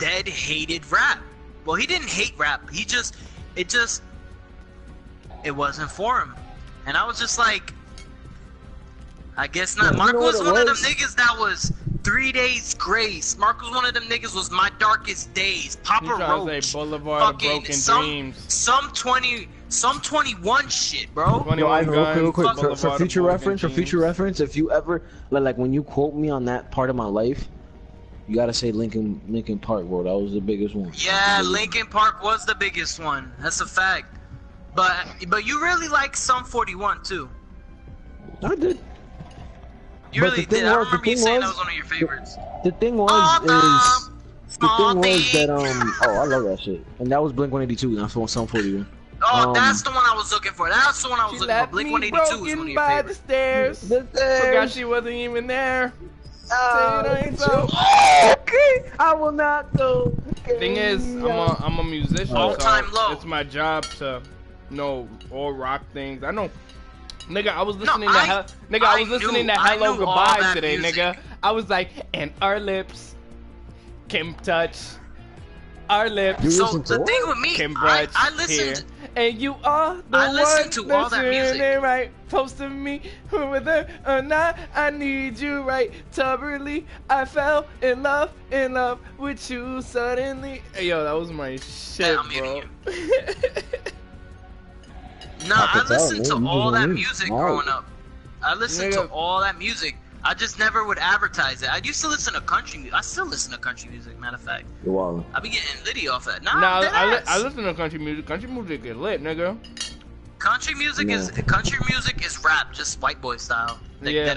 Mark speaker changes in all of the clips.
Speaker 1: dead hated rap. Well, he didn't hate rap. It wasn't for him. And I was just like, I guess not. Mark was one of them niggas that was 3 days grace. Mark was one of them niggas was my darkest days. Papa Roach.
Speaker 2: Boulevard of Broken Dreams.
Speaker 1: Some 21 shit, bro.
Speaker 3: Yo, real quick, for future reference, if you ever like when you quote me on that part of my life, you gotta say Linkin Park, bro. That was the biggest one.
Speaker 1: Yeah, Linkin Park was the biggest one. That's a fact. But you really like Sum 41 too.
Speaker 3: I did.
Speaker 1: You but really did. I remember you saying that was one of your favorites.
Speaker 3: The thing was that oh, I love that shit. And that was Blink-182. That's on Sum 41.
Speaker 1: Oh, that's the one I was looking for. That's the one I was looking for. Blink-182 was one of your favorites.
Speaker 2: The stairs. Forgot she wasn't even there.
Speaker 3: Okay, I will not go.
Speaker 2: The thing is, I'm a musician.
Speaker 1: All time low.
Speaker 2: It's my job to know all rock things. I know, nigga. I was listening to Hello Goodbye today, nigga. I was like, and our lips can touch. Our lips.
Speaker 1: So the thing with me, I listened.
Speaker 2: And you are the one
Speaker 1: to all that music.
Speaker 2: Right, close to me, whether or not I need you right. Tuberly, I fell in love with you suddenly. Hey, yo, that was my shit, bro.
Speaker 1: No, I listened to all that music growing up. I listened to all that music. I just never would advertise it. I used to listen to country music. I still listen to country music, matter of fact.
Speaker 3: Wow.
Speaker 1: I be getting litty off that.
Speaker 2: I listen to country music. Country music is lit, nigga.
Speaker 1: Country music is rap, just white boy style. Like,
Speaker 2: yeah,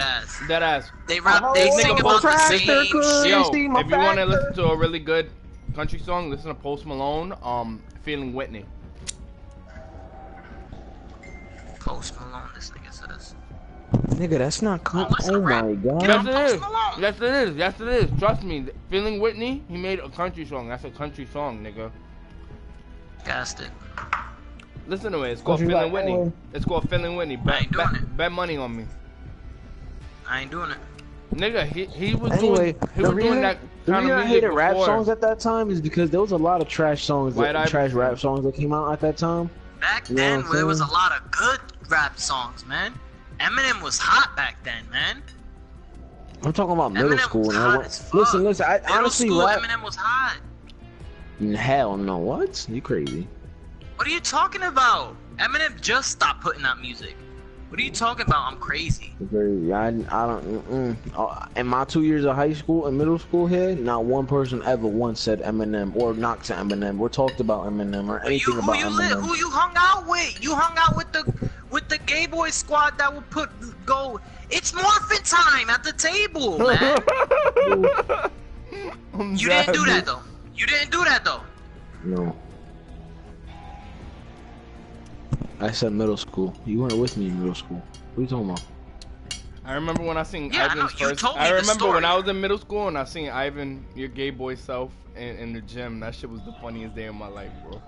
Speaker 1: dead ass. They rap.
Speaker 2: They sing about the same shit. Yo, if you want to listen to a really good country song, listen to Post Malone. Feeling Whitney.
Speaker 1: Post Malone, this nigga says.
Speaker 3: Nigga, that's not country. Oh my god.
Speaker 2: Yes it is. Trust me. Feeling Whitney, he made a country song. That's a country song, nigga.
Speaker 1: Gassed it.
Speaker 2: Listen to it. It's called Feeling Whitney. It's called Feeling Whitney.
Speaker 1: I ain't doing it.
Speaker 2: Bet money on me.
Speaker 1: I ain't doing it.
Speaker 2: Nigga, he was doing that kind of music.
Speaker 3: I hated rap songs at that time is because there was a lot of trash songs, trash rap songs that came out at that time.
Speaker 1: Back then, there was a lot of good rap songs, man. Eminem was hot back then, man.
Speaker 3: I'm talking about middle school. Listen. I honestly
Speaker 1: Eminem was hot.
Speaker 3: Hell no. What? You crazy?
Speaker 1: What are you talking about? Eminem just stopped putting out music. What are you talking about? I'm crazy.
Speaker 3: I don't. In my 2 years of high school and middle school here, not one person ever once said Eminem or knocked to Eminem or talked about Eminem or anything about Eminem.
Speaker 1: Who you hung out with? You hung out with the gay boy squad that would go. It's morphin' time at the table, man. You didn't do that though. No.
Speaker 3: I said middle school. You weren't with me in middle school. What are you talking about?
Speaker 2: I remember when I seen Ivan's first. I remember when I was in middle school and I seen Ivan, your gay boy self, in the gym. That shit was the funniest day of my life, bro.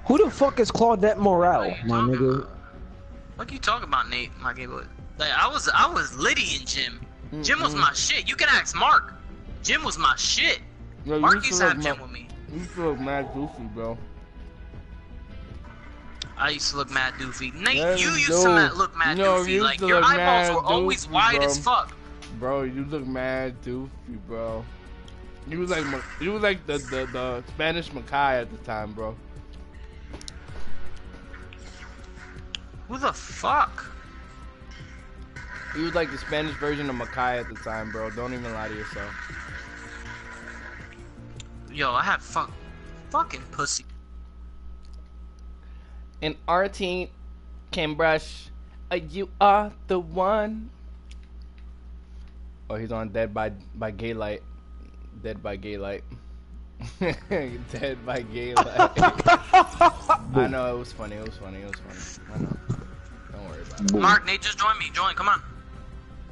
Speaker 3: Who the fuck is Claudette Morale, my nigga?
Speaker 1: What you talking about, Nate? My gay boy. Like I was litty in gym. Gym was my shit. You can ask Mark. Gym was my shit.
Speaker 2: Yo,
Speaker 1: Mark used to have gym with me.
Speaker 2: You used to look mad goofy, bro.
Speaker 1: I used to look mad doofy. Nate, you used to look mad doofy. Like, your eyeballs were always wide as fuck.
Speaker 2: Bro, you look mad doofy, bro. You was like the Spanish Mackay at the time, bro.
Speaker 1: Who the fuck?
Speaker 2: He was like the Spanish version of Mackay at the time, bro. Don't even lie to yourself.
Speaker 1: Yo, I have fucking pussy.
Speaker 2: And RT can brush. You are the one. Oh, he's on Dead by Gaylight. Dead by Gaylight. Dead by Gaylight. I know, it was funny. I know. Don't worry about it.
Speaker 1: Mark, Nate, just join me. Come on.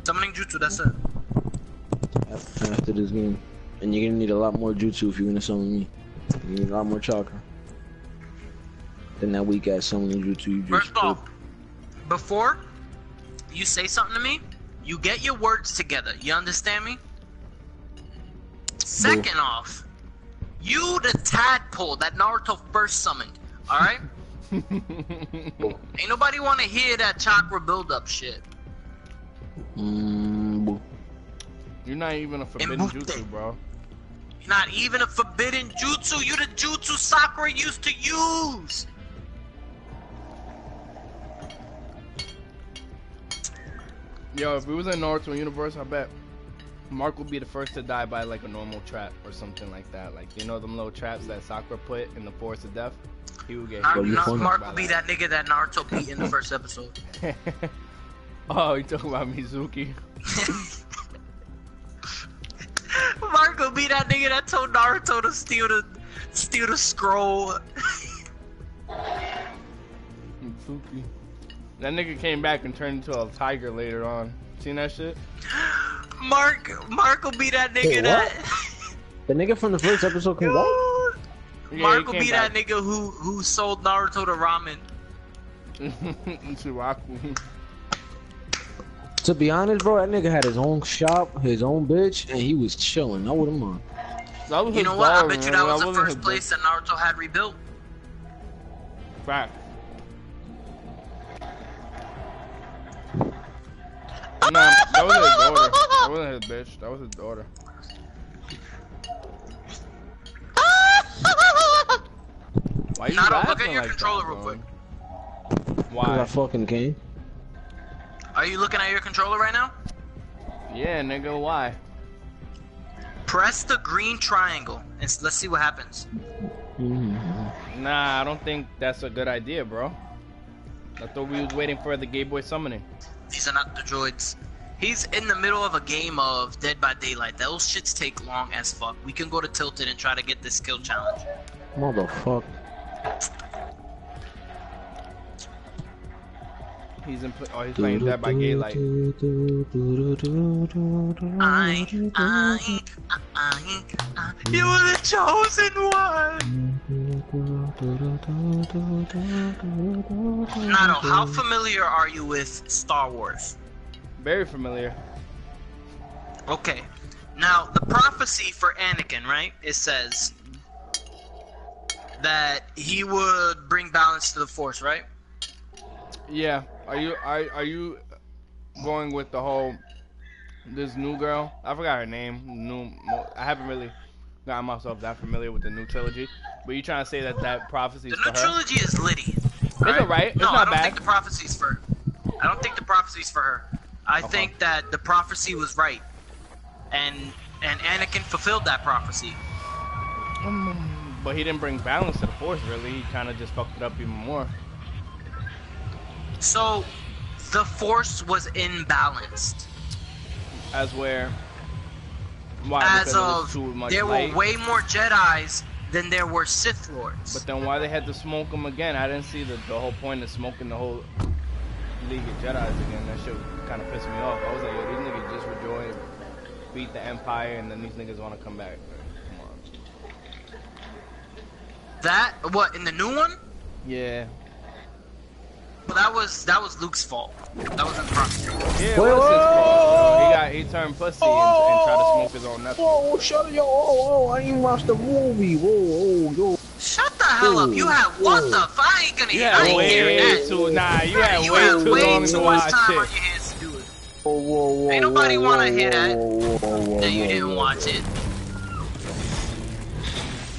Speaker 1: Summoning Jutsu, that's it.
Speaker 3: After this game. And you're gonna need a lot more Jutsu if you're gonna summon me. You need a lot more chakra. Than that weak ass summoning Jutsu you just
Speaker 1: First off, before you say something to me, you get your words together. You understand me? Second off, You the tadpole that Naruto first summoned. All right. Ain't nobody want to hear that chakra buildup shit.
Speaker 2: You're not even a forbidden jutsu, bro.
Speaker 1: You're not even a forbidden jutsu. You the jutsu Sakura used to use.
Speaker 2: Yo, if it was in Naruto universe, I bet Mark would be the first to die by like a normal trap or something like that. Like, you know them little traps that Sakura put in the Forest of Death? He would get
Speaker 1: Mark would be that nigga that Naruto beat in the first episode.
Speaker 2: Oh, you talking about Mizuki?
Speaker 1: Mark would be that nigga that told Naruto to steal the scroll.
Speaker 2: Mizuki. That nigga came back and turned into a tiger later on. Seen that shit?
Speaker 1: Mark will be that nigga
Speaker 3: The nigga from the first episode came back?
Speaker 2: Yeah,
Speaker 1: Mark will be that nigga who sold Naruto to ramen.
Speaker 3: To be honest, bro, that nigga had his own shop, his own bitch, and he was chilling. I wouldn't mind.
Speaker 1: You know what? I bet you that was the first place that Naruto had rebuilt.
Speaker 2: Fact. Nah, that was his daughter. That wasn't his bitch. That was his daughter. Why you
Speaker 1: Naruto, look at your
Speaker 2: like
Speaker 1: controller
Speaker 2: that,
Speaker 1: real quick.
Speaker 2: Why?
Speaker 3: Cause I fucking came.
Speaker 1: Are you looking at your controller right now?
Speaker 2: Yeah, nigga, why?
Speaker 1: Press the green triangle and let's see what happens.
Speaker 2: Nah, I don't think that's a good idea, bro. I thought we was waiting for the Game Boy summoning.
Speaker 1: These are not the droids. He's in the middle of a game of Dead by Daylight. Those shits take long as fuck. We can go to Tilted and try to get this skill challenge.
Speaker 3: Motherfucker.
Speaker 2: He's playing Dead by Daylight.
Speaker 1: You were the chosen one. Nato, how familiar are you with Star Wars?
Speaker 2: Very familiar.
Speaker 1: Okay. Now, the prophecy for Anakin, right? It says that he would bring balance to the Force, right?
Speaker 2: Yeah. Are you going with the whole this new girl? I forgot her name. I haven't really gotten myself that familiar with the new trilogy. But you trying to say that prophecy is for her?
Speaker 1: The new trilogy is Liddy.
Speaker 2: It's alright. It's not bad.
Speaker 1: I don't think the prophecy's for her. I don't think the prophecy's for her. I think that the prophecy was right, and Anakin fulfilled that prophecy.
Speaker 2: But he didn't bring balance to the Force, really. He kind of just fucked it up even more.
Speaker 1: So, the Force was imbalanced.
Speaker 2: As where? Why?
Speaker 1: As of, there were way more Jedis than there were Sith Lords.
Speaker 2: But then why they had to smoke them again? I didn't see the whole point of smoking the whole League of Jedis again. That shit kind of pissed me off. I was like, yo, these niggas just were joined, beat the Empire, and then these niggas want to come back. Come on.
Speaker 1: That, what, in the new one?
Speaker 2: Yeah.
Speaker 1: Well, that was Luke's fault. That wasn't the prophecy.
Speaker 2: Yeah, it was his fault. He turned pussy and tried to smoke his own nephew.
Speaker 3: Whoa, shut up, yo, I ain't watched the movie. Whoa, yo.
Speaker 1: Shut the hell up. You had what the fuck? I ain't gonna hear that.
Speaker 2: You had way too much time on
Speaker 1: your hands to do it.
Speaker 3: Whoa,
Speaker 1: ain't nobody wanna hear that. That you didn't watch it.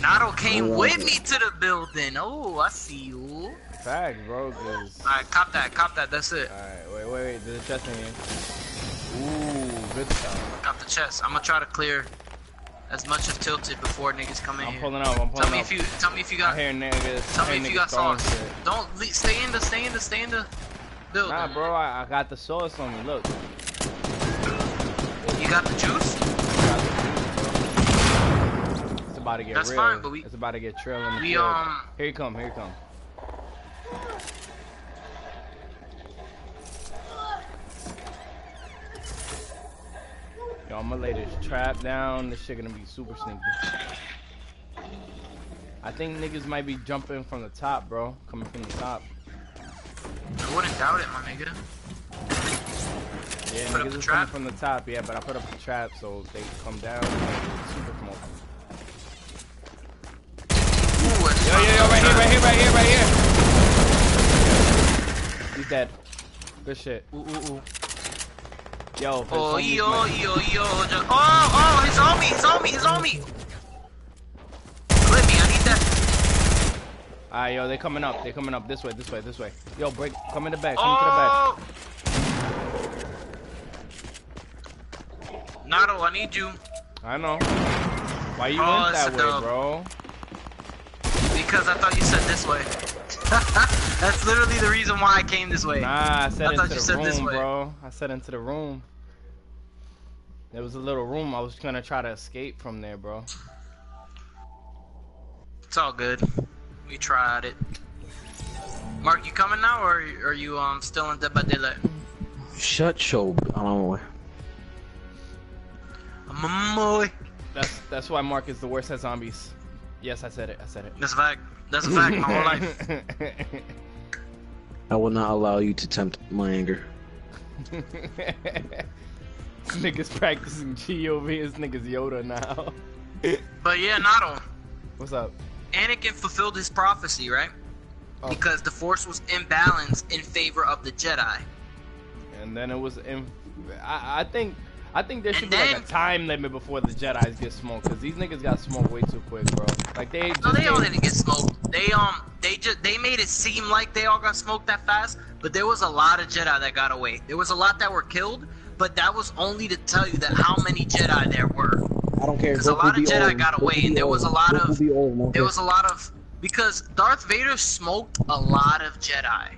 Speaker 1: Nato came with me to the building. Oh, I see you.
Speaker 2: Facts, bro.
Speaker 1: Alright, cop that, that's it.
Speaker 2: Alright, wait, there's a chest in here. Ooh, good stuff.
Speaker 1: Got the chest. I'm gonna try to clear as much of Tilted before niggas come in here.
Speaker 2: I'm pulling up.
Speaker 1: Tell me if you got.
Speaker 2: I hear niggas.
Speaker 1: Tell me if you got sauce. Don't stay in the building.
Speaker 2: Nah, bro, I got the sauce on me. Look.
Speaker 1: You got the juice?
Speaker 2: It's about to get
Speaker 1: That's
Speaker 2: real.
Speaker 1: fine, but
Speaker 2: it's about to get trill in the
Speaker 1: we
Speaker 2: field. Here you come. Yo, I'm gonna lay this trap down. This shit gonna be super sneaky. I think niggas might be jumping from the top, bro. Coming from the top.
Speaker 1: I wouldn't doubt it, my nigga.
Speaker 2: Yeah, niggas is coming from the top, yeah, but I put up the trap so they come down and super come open. right here, right here. He's dead. Good shit.
Speaker 1: Ooh, ooh, ooh.
Speaker 2: Yo.
Speaker 1: Oh, yo. Oh, he's on me. He's on me. Clip me. I need that.
Speaker 2: Alright, yo, they're coming up. This way. Yo, break. Come in the back. Come to the back.
Speaker 1: Naruto, I need you.
Speaker 2: I know. Why you went that way, bro?
Speaker 1: Because I thought you said this way. That's literally the reason why I came this way.
Speaker 2: Nah, I said into the room, bro. I said into the room. There was a little room. I was gonna try to escape from there, bro.
Speaker 1: It's all good. We tried it. Mark, you coming now, or are you still in Dead by Daylight?
Speaker 3: Shut show. I don't know.
Speaker 1: I'm a boy.
Speaker 2: That's why Mark is the worst at zombies. Yes, I said it.
Speaker 1: That's a fact. That's a fact. My whole life.
Speaker 3: I will not allow you to tempt my anger.
Speaker 2: This nigga's practicing GOV. This nigga's Yoda now.
Speaker 1: But yeah, Naruto.
Speaker 2: What's up?
Speaker 1: Anakin fulfilled his prophecy, right? Oh. Because the Force was imbalanced in favor of the Jedi.
Speaker 2: And then it was I think there should be like a time limit before the Jedis get smoked, because these niggas got smoked way too quick, bro. Like they
Speaker 1: all didn't get smoked. They made it seem like they all got smoked that fast, but there was a lot of Jedi that got away. There was a lot that were killed, but that was only to tell you that how many Jedi there were.
Speaker 3: I don't care.
Speaker 1: Because a lot of Jedi got away, and there was a lot of because Darth Vader smoked a lot of Jedi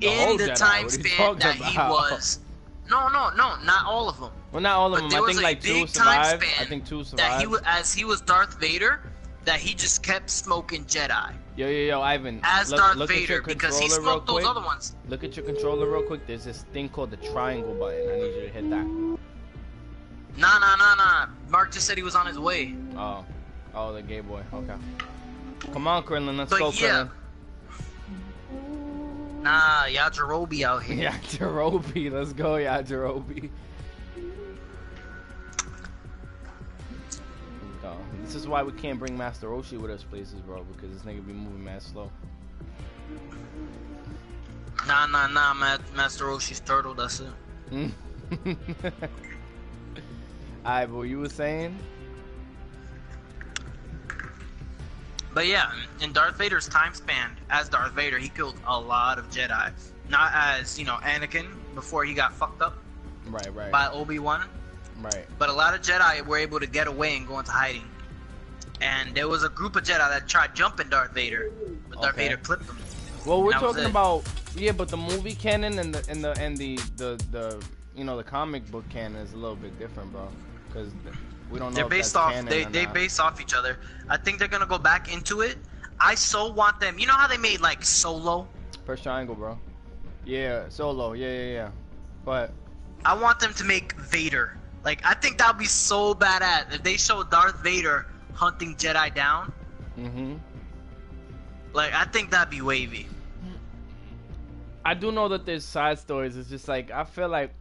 Speaker 1: in the time span that he was. No, not all of them.
Speaker 2: Well, not all of them. I think like 2 survived.
Speaker 1: I think 2 survived. That he was Darth Vader, that he just kept smoking Jedi.
Speaker 2: Yo, Ivan.
Speaker 1: As Darth Vader, because he smoked those other ones.
Speaker 2: Look at your controller real quick. There's this thing called the triangle button. I need you to hit that.
Speaker 1: Nah. Mark just said he was on his way.
Speaker 2: Oh, the gay boy. Okay. Come on, Krillin. Let's go, Krillin.
Speaker 1: Nah, Yajirobe out here.
Speaker 2: Yajirobe, let's go, Yajirobe. No, this is why we can't bring Master Roshi with us places, bro, because this nigga be moving mad slow.
Speaker 1: Nah, Master Roshi's turtle, that's it.
Speaker 2: Alright, but what you were saying?
Speaker 1: But yeah, in Darth Vader's time span, as Darth Vader, he killed a lot of Jedi. Not as, Anakin, before he got fucked up.
Speaker 2: Right.
Speaker 1: By Obi-Wan.
Speaker 2: Right.
Speaker 1: But a lot of Jedi were able to get away and go into hiding. And there was a group of Jedi that tried jumping Darth Vader, but Darth Vader clipped them.
Speaker 2: Well, we're talking about, but the movie canon and the comic book canon is a little bit different, bro. Because we don't know. They're
Speaker 1: based off. They base off each other. I think they're gonna go back into it. I so want them. You know how they made like Solo?
Speaker 2: First triangle, bro. Yeah, Solo. Yeah. But
Speaker 1: I want them to make Vader. Like, I think that'd be so badass if they show Darth Vader hunting Jedi down. Like, I think that'd be wavy.
Speaker 2: I do know that there's side stories. It's just like I feel like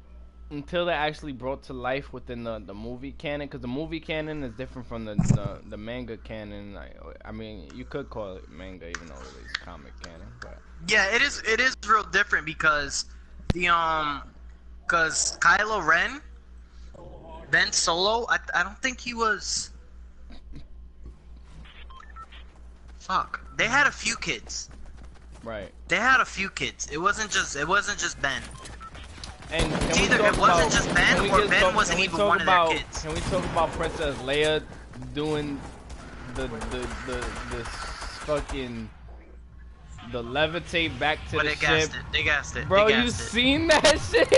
Speaker 2: until they're actually brought to life within the movie canon, because the movie canon is different from the manga canon. I mean, you could call it manga even though it's comic canon, but
Speaker 1: yeah, it is real different because because Kylo Ren, Ben Solo, I don't think he was. Fuck, they had a few kids.
Speaker 2: Right.
Speaker 1: They had a few kids. It wasn't just Ben.
Speaker 2: And
Speaker 1: either it wasn't just Ben, or Ben wasn't even one of their kids.
Speaker 2: Can we talk about Princess Leia doing the fucking levitate back to the ship?
Speaker 1: They gassed it.
Speaker 2: Bro, you seen that shit?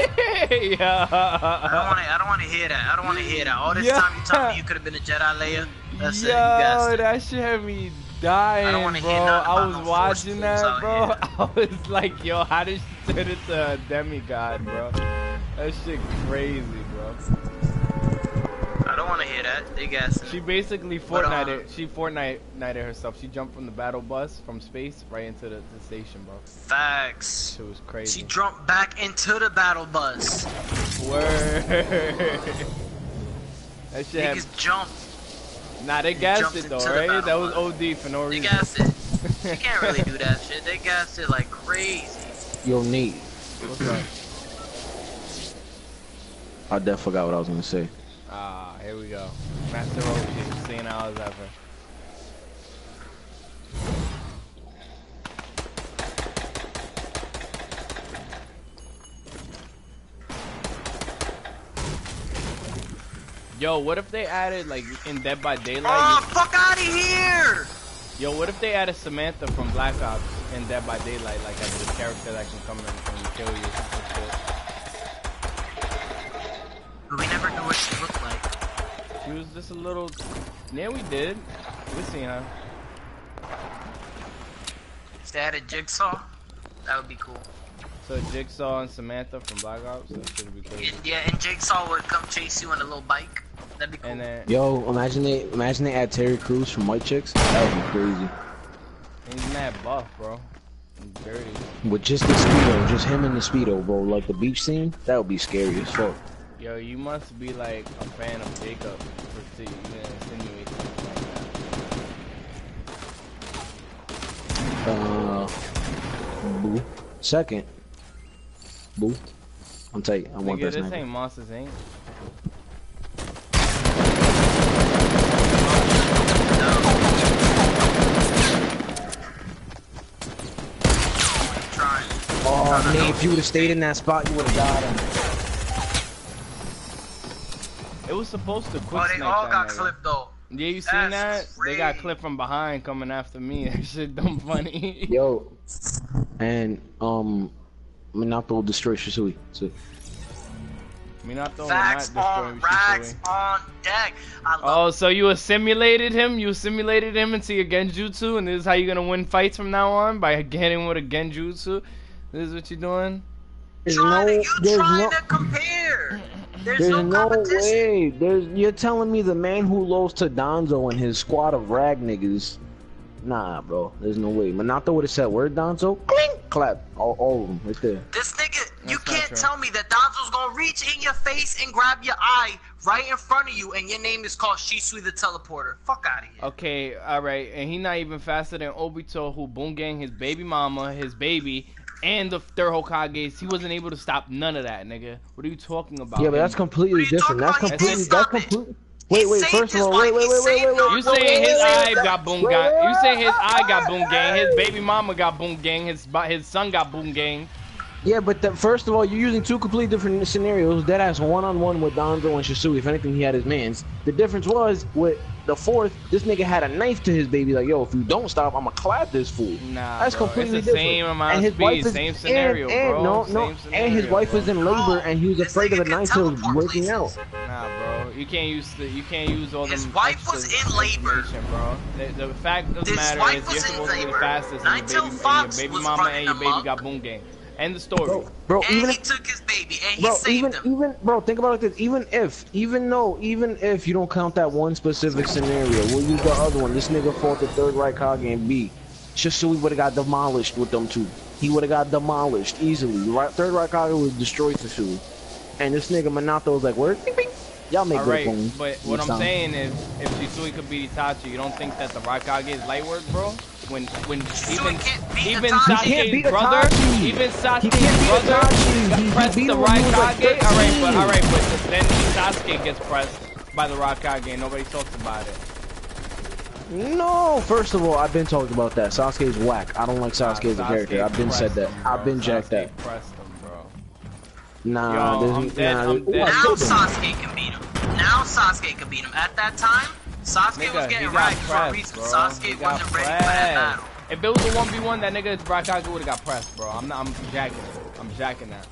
Speaker 2: Yeah.
Speaker 1: I don't want to hear that. All this time you told me you could have been a Jedi, Leia. That's it. You
Speaker 2: gassed it. That shit had me dying, bro. I was watching that, bro. I was like, yo, how did she turn into a demigod, bro? That shit crazy, bro.
Speaker 1: I don't want to hear that. They gassed it.
Speaker 2: She basically Fortnite herself. She jumped from the battle bus from space right into the station, bro.
Speaker 1: Facts.
Speaker 2: It was crazy.
Speaker 1: She jumped back into the battle bus.
Speaker 2: Word. That shit
Speaker 1: niggas jumped.
Speaker 2: Nah, they gassed it though, right? That was OD for no reason.
Speaker 1: They gassed it. You can't really do that shit. They gassed it like crazy.
Speaker 3: Yo, Nate.
Speaker 2: What's up?
Speaker 3: I definitely forgot what I was gonna say.
Speaker 2: Ah, here we go. Master Roshi, seeing how as ever. Yo, what if they added, like, in Dead by Daylight?
Speaker 1: Oh, fuck out of here!
Speaker 2: Yo, what if they added Samantha from Black Ops in Dead by Daylight, like, as a character that can come in and kill you?
Speaker 1: But we never knew what she looked like.
Speaker 2: She was just a little... Yeah, we did. We seen her.
Speaker 1: If they had a Jigsaw, that would be cool.
Speaker 2: So Jigsaw and Samantha from Black Ops, that should be crazy.
Speaker 1: Yeah, and Jigsaw would come chase you on a little bike. That'd be cool.
Speaker 2: And then,
Speaker 3: Yo, imagine they add Terry Crews from White Chicks. That would be crazy.
Speaker 2: he's mad buff, bro. He's dirty.
Speaker 3: With just the Speedo, just him and the Speedo, bro. Like the beach scene, that would be scary as fuck.
Speaker 2: Yo, you must be like a fan of Jacob for you gonna insinuate something like that.
Speaker 3: Boo. Second. Boo. I'm tight. I want
Speaker 2: Nigga,
Speaker 3: this
Speaker 2: this
Speaker 3: nigga.
Speaker 2: ain't Monsters Inc.
Speaker 3: Oh, man, if you would have stayed in that spot, you would have died.
Speaker 2: It was supposed to quick
Speaker 1: Oh, they
Speaker 2: snipe
Speaker 1: all
Speaker 2: that
Speaker 1: got
Speaker 2: nigga.
Speaker 1: clipped though.
Speaker 2: Yeah, you seen that?
Speaker 1: That's
Speaker 2: They got
Speaker 1: crazy.
Speaker 2: clipped from behind coming after me. That shit dumb funny.
Speaker 3: Yo. And, Minato will destroy Shisui. So,
Speaker 2: Minato will not
Speaker 1: Facts
Speaker 2: destroy
Speaker 1: on racks
Speaker 2: Shisui.
Speaker 1: on deck. I love
Speaker 2: Oh, so you assimilated him? You assimilated him into your genjutsu, and this is how you're gonna win fights from now on? By getting with a genjutsu? This is what you're doing?
Speaker 3: there's
Speaker 1: trying
Speaker 3: no,
Speaker 1: to,
Speaker 3: there's
Speaker 1: trying
Speaker 3: no,
Speaker 1: to compare. There's
Speaker 3: there's
Speaker 1: no
Speaker 3: no
Speaker 1: competition.
Speaker 3: way. You're telling me the man who lost to Donzo and his squad of rag niggas. Nah, bro. There's no way. Minato would have said, word, Donzo? Clink! Clap. All of them, right there.
Speaker 1: This nigga, you
Speaker 2: That's not
Speaker 1: can't
Speaker 2: true.
Speaker 1: tell me that Donzo's gonna reach in your face and grab your eye right in front of you, and your name is called Shisui the Teleporter. Fuck out of here.
Speaker 2: Okay, alright, and he not even faster than Obito, who boom gang his baby mama, his baby, and the third Hokages. He wasn't able to stop none of that, nigga. What are you talking about?
Speaker 3: Yeah, but that's completely
Speaker 1: What are you
Speaker 3: different. That's
Speaker 1: talking about?
Speaker 3: completely.
Speaker 1: He
Speaker 3: That's
Speaker 1: saved it.
Speaker 3: completely. Wait,
Speaker 1: He
Speaker 3: first
Speaker 1: saved
Speaker 3: of all,
Speaker 1: his
Speaker 3: wait.
Speaker 1: life. He saved
Speaker 2: You saying his eye
Speaker 1: Naruto.
Speaker 2: got boom gang? You saying his eye got boom gang? His baby mama got boom gang. His son got boom gang.
Speaker 3: Yeah, but first of all, you're using two completely different scenarios. Deadass one-on-one with Donzo and Shisui. If anything, he had his mans. The difference was with the fourth, this nigga had a knife to his baby. Like, yo, if you don't stop, I'ma clap this fool.
Speaker 2: Nah,
Speaker 3: That's
Speaker 2: bro.
Speaker 3: completely
Speaker 2: It's the
Speaker 3: different.
Speaker 2: same amount
Speaker 3: and
Speaker 2: of
Speaker 3: his wife
Speaker 2: speed,
Speaker 3: is
Speaker 2: same scenario,
Speaker 3: and,
Speaker 2: bro.
Speaker 3: No,
Speaker 2: Same
Speaker 3: and his
Speaker 2: scenario,
Speaker 3: wife
Speaker 2: bro.
Speaker 3: was in labor, and he was
Speaker 1: This
Speaker 3: afraid of the
Speaker 1: nigga can
Speaker 3: knife till
Speaker 1: teleport
Speaker 3: breaking
Speaker 1: places.
Speaker 3: out.
Speaker 2: Nah, bro. You can't use all them.
Speaker 1: His wife was
Speaker 2: extra
Speaker 1: in labor.
Speaker 2: information, bro. The fact of the
Speaker 1: His
Speaker 2: matter
Speaker 1: wife
Speaker 2: is
Speaker 1: was
Speaker 2: you're
Speaker 1: in
Speaker 2: supposed to be the
Speaker 1: labor.
Speaker 2: fastest,
Speaker 1: Nine-Tailed
Speaker 2: and your
Speaker 1: Fox
Speaker 2: baby
Speaker 1: was
Speaker 2: mama
Speaker 1: running
Speaker 2: and your baby
Speaker 1: amok.
Speaker 2: got boom gang. End the story.
Speaker 3: Bro,
Speaker 1: And
Speaker 3: even
Speaker 1: he
Speaker 3: if,
Speaker 1: took his baby, and he
Speaker 3: bro,
Speaker 1: saved him.
Speaker 3: bro, think about it like this. Even if you don't count that one specific scenario, we'll use the other one. This nigga fought the third Raikage and B. Shisui would have got demolished with them two. He would have got demolished easily. Third Raikage was destroyed for sure. And this nigga Minato was like, word, bing, bing. Y'all make
Speaker 2: Alright,
Speaker 3: good points.
Speaker 2: but what
Speaker 3: This
Speaker 2: I'm
Speaker 3: time.
Speaker 2: saying is, if Shisui could beat Itachi, you don't think that the Raikage is light work, bro? When
Speaker 1: Shisui can't beat
Speaker 2: even
Speaker 1: Itachi.
Speaker 3: He can't beat
Speaker 2: Sasuke's brother,
Speaker 3: Itachi.
Speaker 2: even
Speaker 3: He can't beat
Speaker 2: Sasuke's brother
Speaker 3: Itachi. He
Speaker 2: pressed
Speaker 3: beat
Speaker 2: the
Speaker 3: him when he was like
Speaker 2: Raikage.
Speaker 3: 13.
Speaker 2: Alright, but then Sasuke gets pressed by the Raikage and nobody talks about it.
Speaker 3: No, first of all, I've been talking about that. Sasuke's whack. I don't like Sasuke as a character. I've been said that. I've been jacked that.
Speaker 2: Sasuke pressed him, bro.
Speaker 3: Nah,
Speaker 2: Yo, I'm dead, I'm dead.
Speaker 3: Ooh, I
Speaker 1: Now
Speaker 3: killed him.
Speaker 1: Sasuke can beat him. Now Sasuke can beat him. At that time, Sasuke was
Speaker 2: Nigga, he
Speaker 1: getting
Speaker 2: got
Speaker 1: ragged for a
Speaker 2: pressed,
Speaker 1: reason.
Speaker 2: bro. He
Speaker 1: Sasuke
Speaker 2: got
Speaker 1: wasn't ready for that battle.
Speaker 2: pressed. If it was a 1v1, that nigga Raikage would have got pressed, bro. I'm jacking it. I'm jacking that.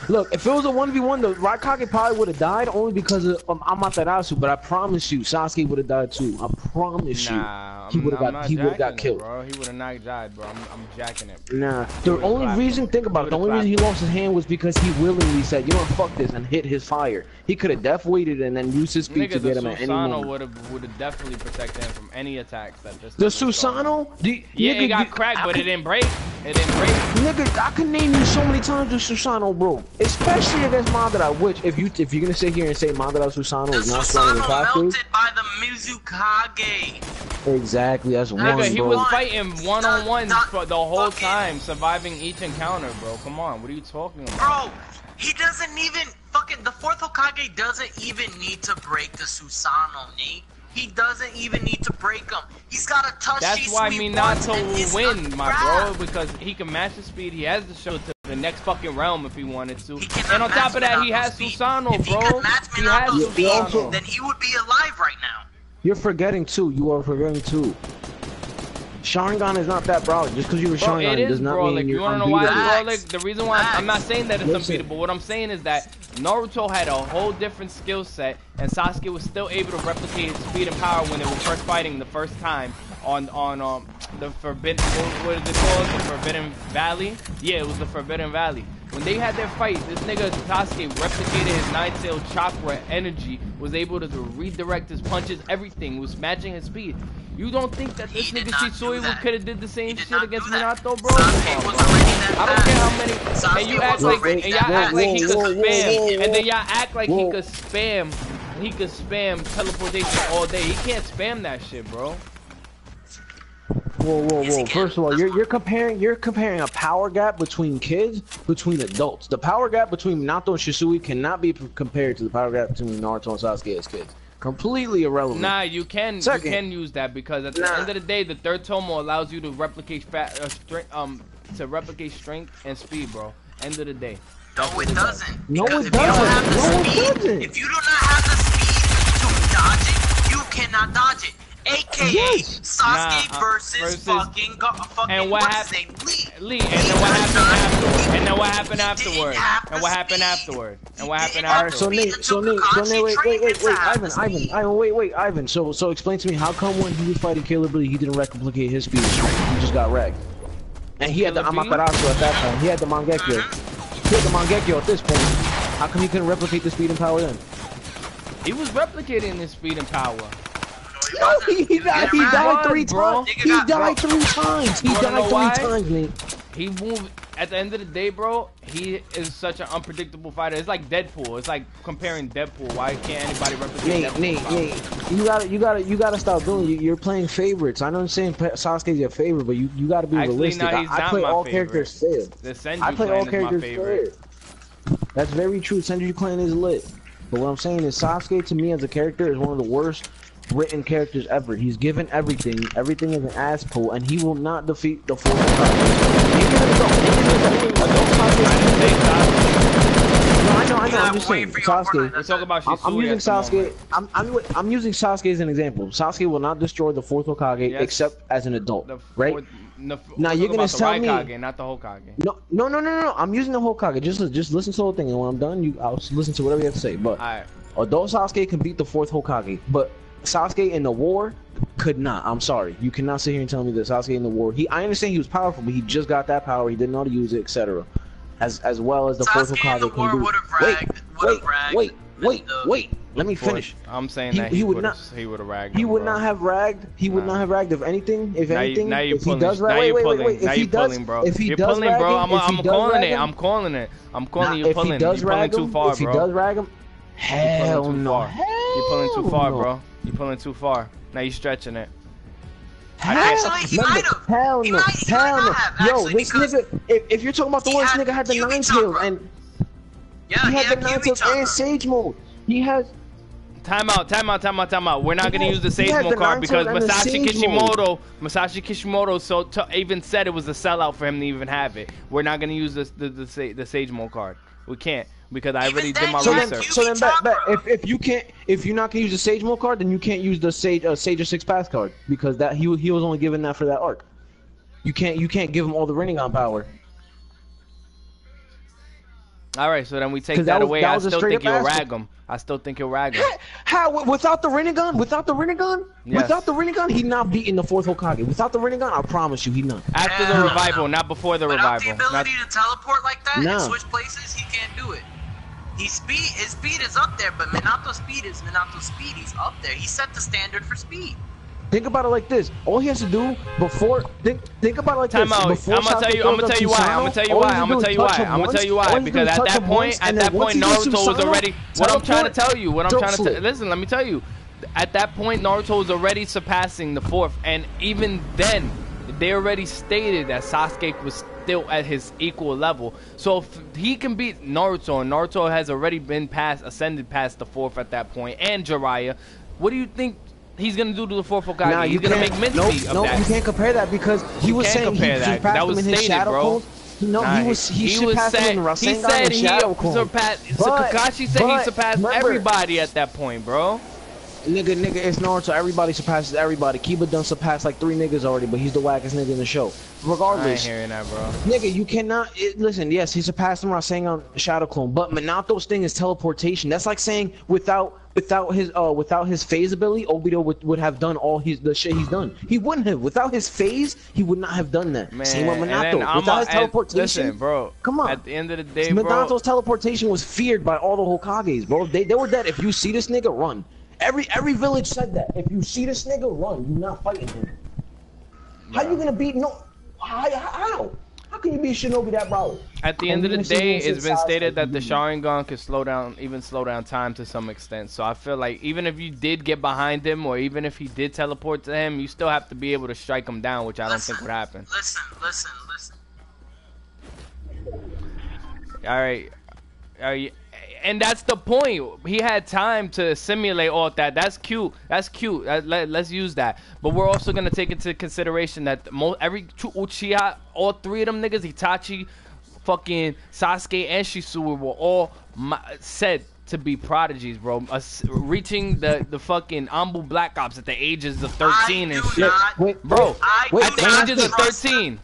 Speaker 3: Look, if it was a 1v1, the Raikage probably would have died only because of Amaterasu, but I promise you, Sasuke would have died too. I promise
Speaker 2: Nah,
Speaker 3: you. He would
Speaker 2: I'm
Speaker 3: have
Speaker 2: not
Speaker 3: got
Speaker 2: jacking it,
Speaker 3: killed.
Speaker 2: bro. He would have not died, bro. I'm jacking it.
Speaker 3: Nah,
Speaker 2: He
Speaker 3: the
Speaker 2: would've
Speaker 3: only
Speaker 2: clapped
Speaker 3: reason,
Speaker 2: him.
Speaker 3: think about it, the
Speaker 2: He
Speaker 3: only
Speaker 2: would've
Speaker 3: reason he
Speaker 2: clapped
Speaker 3: lost his hand was because he willingly said, you know what, fuck this, and hit his fire. He could have def waited and then used his speed to
Speaker 2: Nigga, the
Speaker 3: get him at any
Speaker 2: Susanoo
Speaker 3: moment.
Speaker 2: would have definitely protected him from any attacks that this.
Speaker 3: The
Speaker 2: nigga was throwing.
Speaker 3: Susanoo?
Speaker 2: Yeah, it got cracked, but it didn't break. It didn't break.
Speaker 3: Nigga, I can name you so many times the Susanoo Susanoo, bro. Especially against Madara, which if you're gonna sit here and say Madara Susanoo is not stronger than Sasuke.
Speaker 1: Melted by the Mizukage.
Speaker 3: Exactly, that's one,
Speaker 2: Nigga, he
Speaker 3: bro.
Speaker 2: was fighting one-on-ones for the whole time, surviving each encounter, bro. Come on, what are you talking about?
Speaker 1: Bro, he doesn't even fucking the fourth Hokage doesn't even need to break the Susanoo, Nate. He doesn't even need to break him. He's got to touch.
Speaker 2: That's why Minato will win, my bro, because he can match the speed. He has the show to the next fucking realm if he wanted to. And on top of that, he has Susanoo, bro.
Speaker 1: He has Susanoo. Then he would be alive right now.
Speaker 3: You're forgetting too. You are forgetting too. Sharingan is not that broad. Just because you were Sharingan does not mean you're unbeatable.
Speaker 2: You wanna know why, bro? Like, the reason why I'm not saying that it's unbeatable. What I'm saying is that Naruto had a whole different skill set, and Sasuke was still able to replicate his speed and power when they were first fighting the first time on the Forbidden. What is it called? The Forbidden Valley? Yeah, it was the Forbidden Valley. When they had their fight, this nigga Sasuke replicated his nine-tailed chakra energy, was able to redirect his punches, everything, was matching his speed. You don't think that this nigga Shisui could have did the same shit against Minato, bro? I don't care how many. And you act like, y'all act like he could spam, and then y'all act like he could spam. He could spam teleportation all day. He can't spam that shit, bro.
Speaker 3: Whoa. First of all, you're comparing a power gap between kids, between adults. The power gap between Minato and Shisui cannot be compared to the power gap between Naruto and Sasuke as kids. Completely irrelevant.
Speaker 2: Nah, you can use that because at the end of the day, the third tomo allows you to replicate strength and speed, bro. End of the day.
Speaker 1: No, it doesn't.
Speaker 3: No, it doesn't.
Speaker 1: If you do not have the speed to dodge it, you cannot dodge it. AKA Sasuke versus fucking
Speaker 2: and what happened? Lee. And then what happened afterward? And what happened afterward?
Speaker 3: So Nate, wait, Ivan. So explain to me, how come when he was fighting Killer Bee, he didn't replicate his speed? He just got wrecked. And he had the Amaterasu at that time. He had the Mangekyo. At this point. How come he couldn't replicate the speed and power then?
Speaker 2: He was replicating his speed and power.
Speaker 3: No, he died 3 times. He died 3 times. He died 3 times, Nate.
Speaker 2: He moved. At the end of the day, bro, he is such an unpredictable fighter. It's like Deadpool. It's like comparing Deadpool. Why can't anybody replicate Deadpool?
Speaker 3: Nate, you gotta stop doing it. You're playing favorites. I know I'm saying Sasuke's your favorite, but you gotta be realistic.
Speaker 2: No,
Speaker 3: I play all characters fair.
Speaker 2: I play all characters fair.
Speaker 3: That's very true. Senju Clan is lit. But what I'm saying is Sasuke, to me, as a character, is one of the worst written characters ever. He's given everything. Everything is an ass pull, and he will not defeat the fourth I know. I'm just saying, Sasuke.
Speaker 2: Let's talk about Shisui.
Speaker 3: I'm using Sasuke. I'm using Sasuke as an example. Sasuke will not destroy the fourth Hokage except as an adult, right? Now you're gonna tell me,
Speaker 2: Hokage, not the Hokage.
Speaker 3: No. I'm using the Hokage. Just listen to the whole thing, and when I'm done, I'll listen to whatever you have to say. But adult Sasuke can beat the fourth Hokage, but Sasuke in the war could not. I'm sorry. You cannot sit here and tell me that Sasuke in the war. I understand he was powerful, but he just got that power. He didn't know how to use it, etc. As well as the fourth Hokage can do. Wait. Let me finish.
Speaker 2: I'm saying that he would have ragged.
Speaker 3: He would not have ragged. He would not have ragged. If anything, if he does rag, wait. If he does,
Speaker 2: bro.
Speaker 3: If he does rag,
Speaker 2: bro. I'm calling it. I'm calling you. Pulling. You're pulling too far, bro.
Speaker 3: If he does rag him, hell no.
Speaker 2: You're pulling too far, bro. You're pulling too far. Now you're stretching it.
Speaker 1: Actually, he might have.
Speaker 3: Hell no. Yo, this nigga. If you're talking about the one, this nigga had the 9 tails and he had the 9 tails and Sage Mode. He has.
Speaker 2: Time out. We're not gonna use the Sage Mode card because Masashi Kishimoto even said it was a sellout for him to even have it. We're not gonna use the Sage Mode card. We can't. Because I already did my research.
Speaker 3: So then, if you're not gonna use the Sage Mode card, then you can't use the Sage of 6 Paths card because that he was only given that for that arc. You can't give him all the Rinnegan power.
Speaker 2: All right, so then we take that away. I still think he'll rag him. How
Speaker 3: without the Rinnegan? Without the Rinnegan, he's not beating the fourth Hokage. Without the Rinnegan, I promise you, he's not.
Speaker 2: After the revival, not before the revival.
Speaker 1: Without the ability to teleport like that and switch places, he can't do it. His speed is up there, but Minato's speed is Minato's speed. He's up there. He set the standard for speed.
Speaker 3: Think about it like this. All he has to do before think about it like
Speaker 2: Time
Speaker 3: this.
Speaker 2: out.
Speaker 3: Before
Speaker 2: I'm gonna tell you why. I'm gonna tell you why. Because at that point, Naruto was already. What I'm trying to tell you. Listen, let me tell you. At that point, Naruto was already surpassing the fourth, and even then, they already stated that Sasuke was still at his equal level. So if he can beat Naruto, and Naruto has already been ascended past the fourth at that point, and Jiraiya, what do you think he's gonna do to the fourth Hokage?
Speaker 3: Nah,
Speaker 2: he's gonna make mincemeat of that.
Speaker 3: No, you can't compare that because he was saying he surpassed him in his shadow clone. No, he surpassed him in the Rasengan and shadow clone.
Speaker 2: So Kakashi said he surpassed everybody at that point, bro.
Speaker 3: Nigga, it's Naruto. Everybody surpasses everybody. Kiba done surpassed like 3 niggas already, but he's the wackest nigga in the show. Regardless,
Speaker 2: I ain't hearing that, bro.
Speaker 3: Nigga, you cannot listen. Yes, he surpassed him Rasengan Shadow Clone, but Minato's thing is teleportation. That's like saying without his phase ability, Obito would have done all the shit he's done. He wouldn't have. Without his phase, he would not have done that.
Speaker 2: Man,
Speaker 3: same with Minato. Without his teleportation,
Speaker 2: listen, bro.
Speaker 3: Come on.
Speaker 2: At the end of the day,
Speaker 3: Minato's teleportation was feared by all the Hokages, bro. They were dead. If you see this nigga, run. Every village said that. If you see this nigga, run. You're not fighting him. How you gonna beat How can you beat Shinobi that route?
Speaker 2: At the end of the day, it's been stated that the Sharingan could slow down time to some extent. So I feel like even if you did get behind him, or even if he did teleport to him, you still have to be able to strike him down, which I don't think would happen.
Speaker 1: Listen.
Speaker 2: Alright. And that's the point. He had time to simulate all that. That's cute. Let's use that. But we're also gonna take into consideration that every Uchiha, all 3 of them niggas, Itachi, fucking Sasuke, and Shisui, were all said to be prodigies, bro. Reaching the fucking Ambu Black Ops at the ages of 13 and shit, bro. At the ages of 13.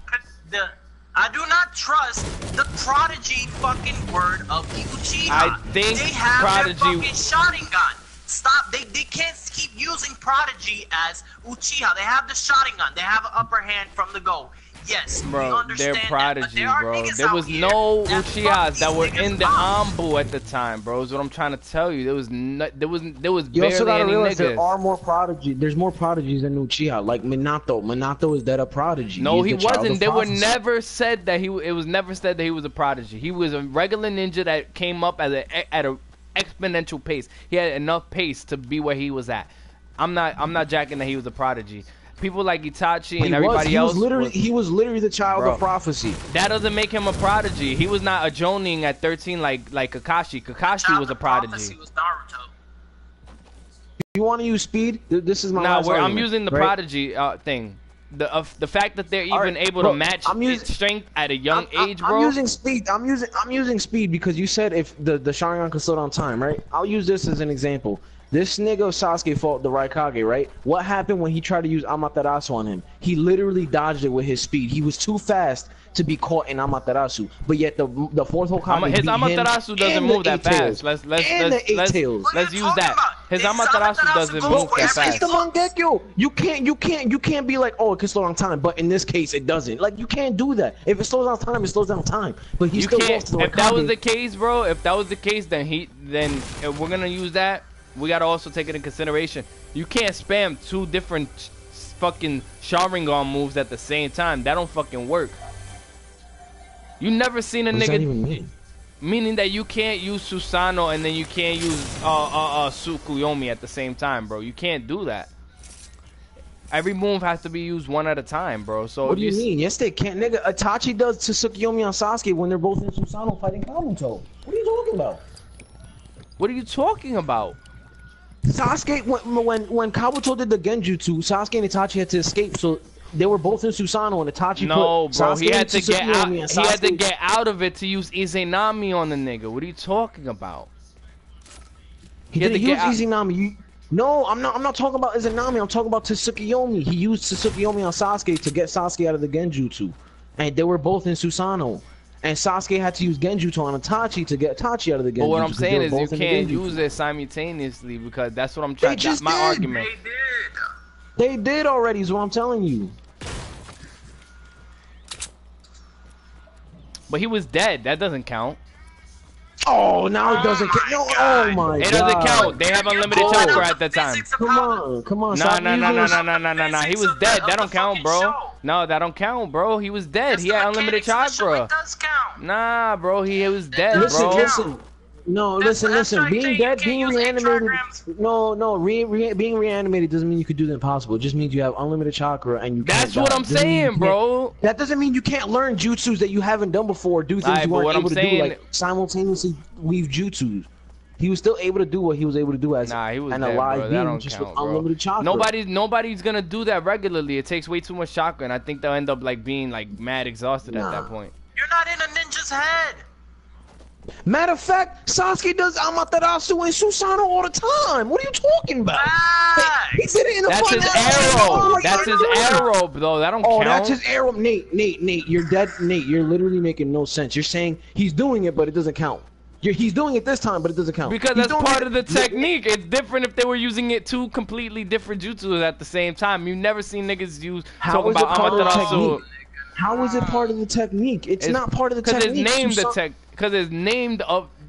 Speaker 1: I do not trust the prodigy fucking word of the Uchiha.
Speaker 2: I think
Speaker 1: they have
Speaker 2: prodigy
Speaker 1: their fucking Sharingan. Stop. They can't keep using prodigy as Uchiha. They have the Sharingan. They have an upper hand from the go. Yes,
Speaker 2: bro, they're prodigies, bro. There was no Uchihas that were in the Ambu at the time, bro. Is what I'm trying to tell you. There was
Speaker 3: you also
Speaker 2: barely any niggas.
Speaker 3: There are more prodigies. There's more prodigies than Uchiha. Like Minato. Minato is that a prodigy?
Speaker 2: No, he wasn't. They were never said that he. It was never said that he was a prodigy. He was a regular ninja that came up at a exponential pace. He had enough pace to be where he was at. I'm not jacking that he was a prodigy. People like Itachi and everybody else.
Speaker 3: He was literally the child of prophecy.
Speaker 2: That doesn't make him a prodigy. He was not a Jonin at 13 like Kakashi. Kakashi was a prodigy.
Speaker 1: Was Naruto.
Speaker 3: You want to use speed? This is my
Speaker 2: last argument, I'm using the prodigy thing. The fact that they're even able to match strength at a young age, bro.
Speaker 3: I'm using speed. I'm using speed because you said if the Sharingan can slow down time, right? I'll use this as an example. This nigga Sasuke fought the Raikage, right? What happened when he tried to use Amaterasu on him? He literally dodged it with his speed. He was too fast to be caught in Amaterasu. But yet the fourth Hokage
Speaker 2: his Amaterasu doesn't move that fast. Let's use that. His Amaterasu doesn't move that fast.
Speaker 3: It's the Mangekyo. You can't be like, oh, it can slow down time, but in this case it doesn't. Like, you can't do that. If it slows down time, it slows down time. But he still walks to the Raikage.
Speaker 2: If that was the case, bro, then if we're gonna use that, we gotta also take it in consideration. You can't spam 2 different fucking Sharingan moves at the same time. That don't fucking work. You never seen a nigga.
Speaker 3: What does that even mean?
Speaker 2: Meaning that you can't use Susanoo and then you can't use Tsukuyomi at the same time, bro. You can't do that. Every move has to be used one at a time, bro. So
Speaker 3: what do you mean? Yes, they can't, nigga. Itachi does Tsukuyomi on Sasuke when they're both in Susanoo fighting Kabuto. What are you talking about?
Speaker 2: What are you talking about?
Speaker 3: Sasuke, when Kabuto did the Genjutsu, Sasuke and Itachi had to escape, so they were both in Susanoo, and Itachi put Sasuke
Speaker 2: he had to get out. He had to get out of it to use Izanami on the nigga. What are you talking about?
Speaker 3: He didn't use Izanami. No, I'm not talking about Izanami. I'm talking about Tsukuyomi. He used Tsukuyomi on Sasuke to get Sasuke out of the Genjutsu, and they were both in Susanoo. And Sasuke had to use Genjutsu on Itachi to get Itachi out of the Genjutsu.
Speaker 2: But what I'm saying is you can't use it simultaneously because that's what I'm trying to... That's my argument.
Speaker 3: They did already is what I'm telling you.
Speaker 2: But he was dead. That doesn't count.
Speaker 3: Oh, now it doesn't count. No, oh my god.
Speaker 2: It doesn't count. They have unlimited chakra at that time.
Speaker 3: Come on.
Speaker 2: Nah. He was dead. That don't count, bro. No, that don't count, bro. He was dead. He had unlimited chakra. Nah, bro. He was dead, bro.
Speaker 3: Listen. No, listen. Being dead, being reanimated. Being reanimated doesn't mean you could do the impossible. It just means you have unlimited chakra and you.
Speaker 2: That's what I'm saying, bro.
Speaker 3: That doesn't mean you can't learn jutsus that you haven't done before. Do things you weren't able to do, like simultaneously weave jutsus. He was still able to do what he was able to do as
Speaker 2: he was
Speaker 3: an
Speaker 2: dead,
Speaker 3: alive being, just with unlimited chakra.
Speaker 2: Nobody's gonna do that regularly. It takes way too much chakra, and I think they'll end up like being like mad exhausted at that point.
Speaker 1: You're not in a ninja's head.
Speaker 3: Matter of fact, Sasuke does Amaterasu and Susanoo all the time. What are you talking about? He did it in the
Speaker 2: That's his arrow. That's his arrow, though. That don't count.
Speaker 3: Oh, that's his arrow. Nate, you're dead. Nate, you're literally making no sense. You're saying he's doing it, but it doesn't count. He's doing it this time, but it doesn't count.
Speaker 2: Because that's part of the technique. It's different if they were using it two completely different jutsus at the same time. You've never seen niggas talk about Amaterasu.
Speaker 3: How is it part of the technique? It's not part of the technique.
Speaker 2: Because it's named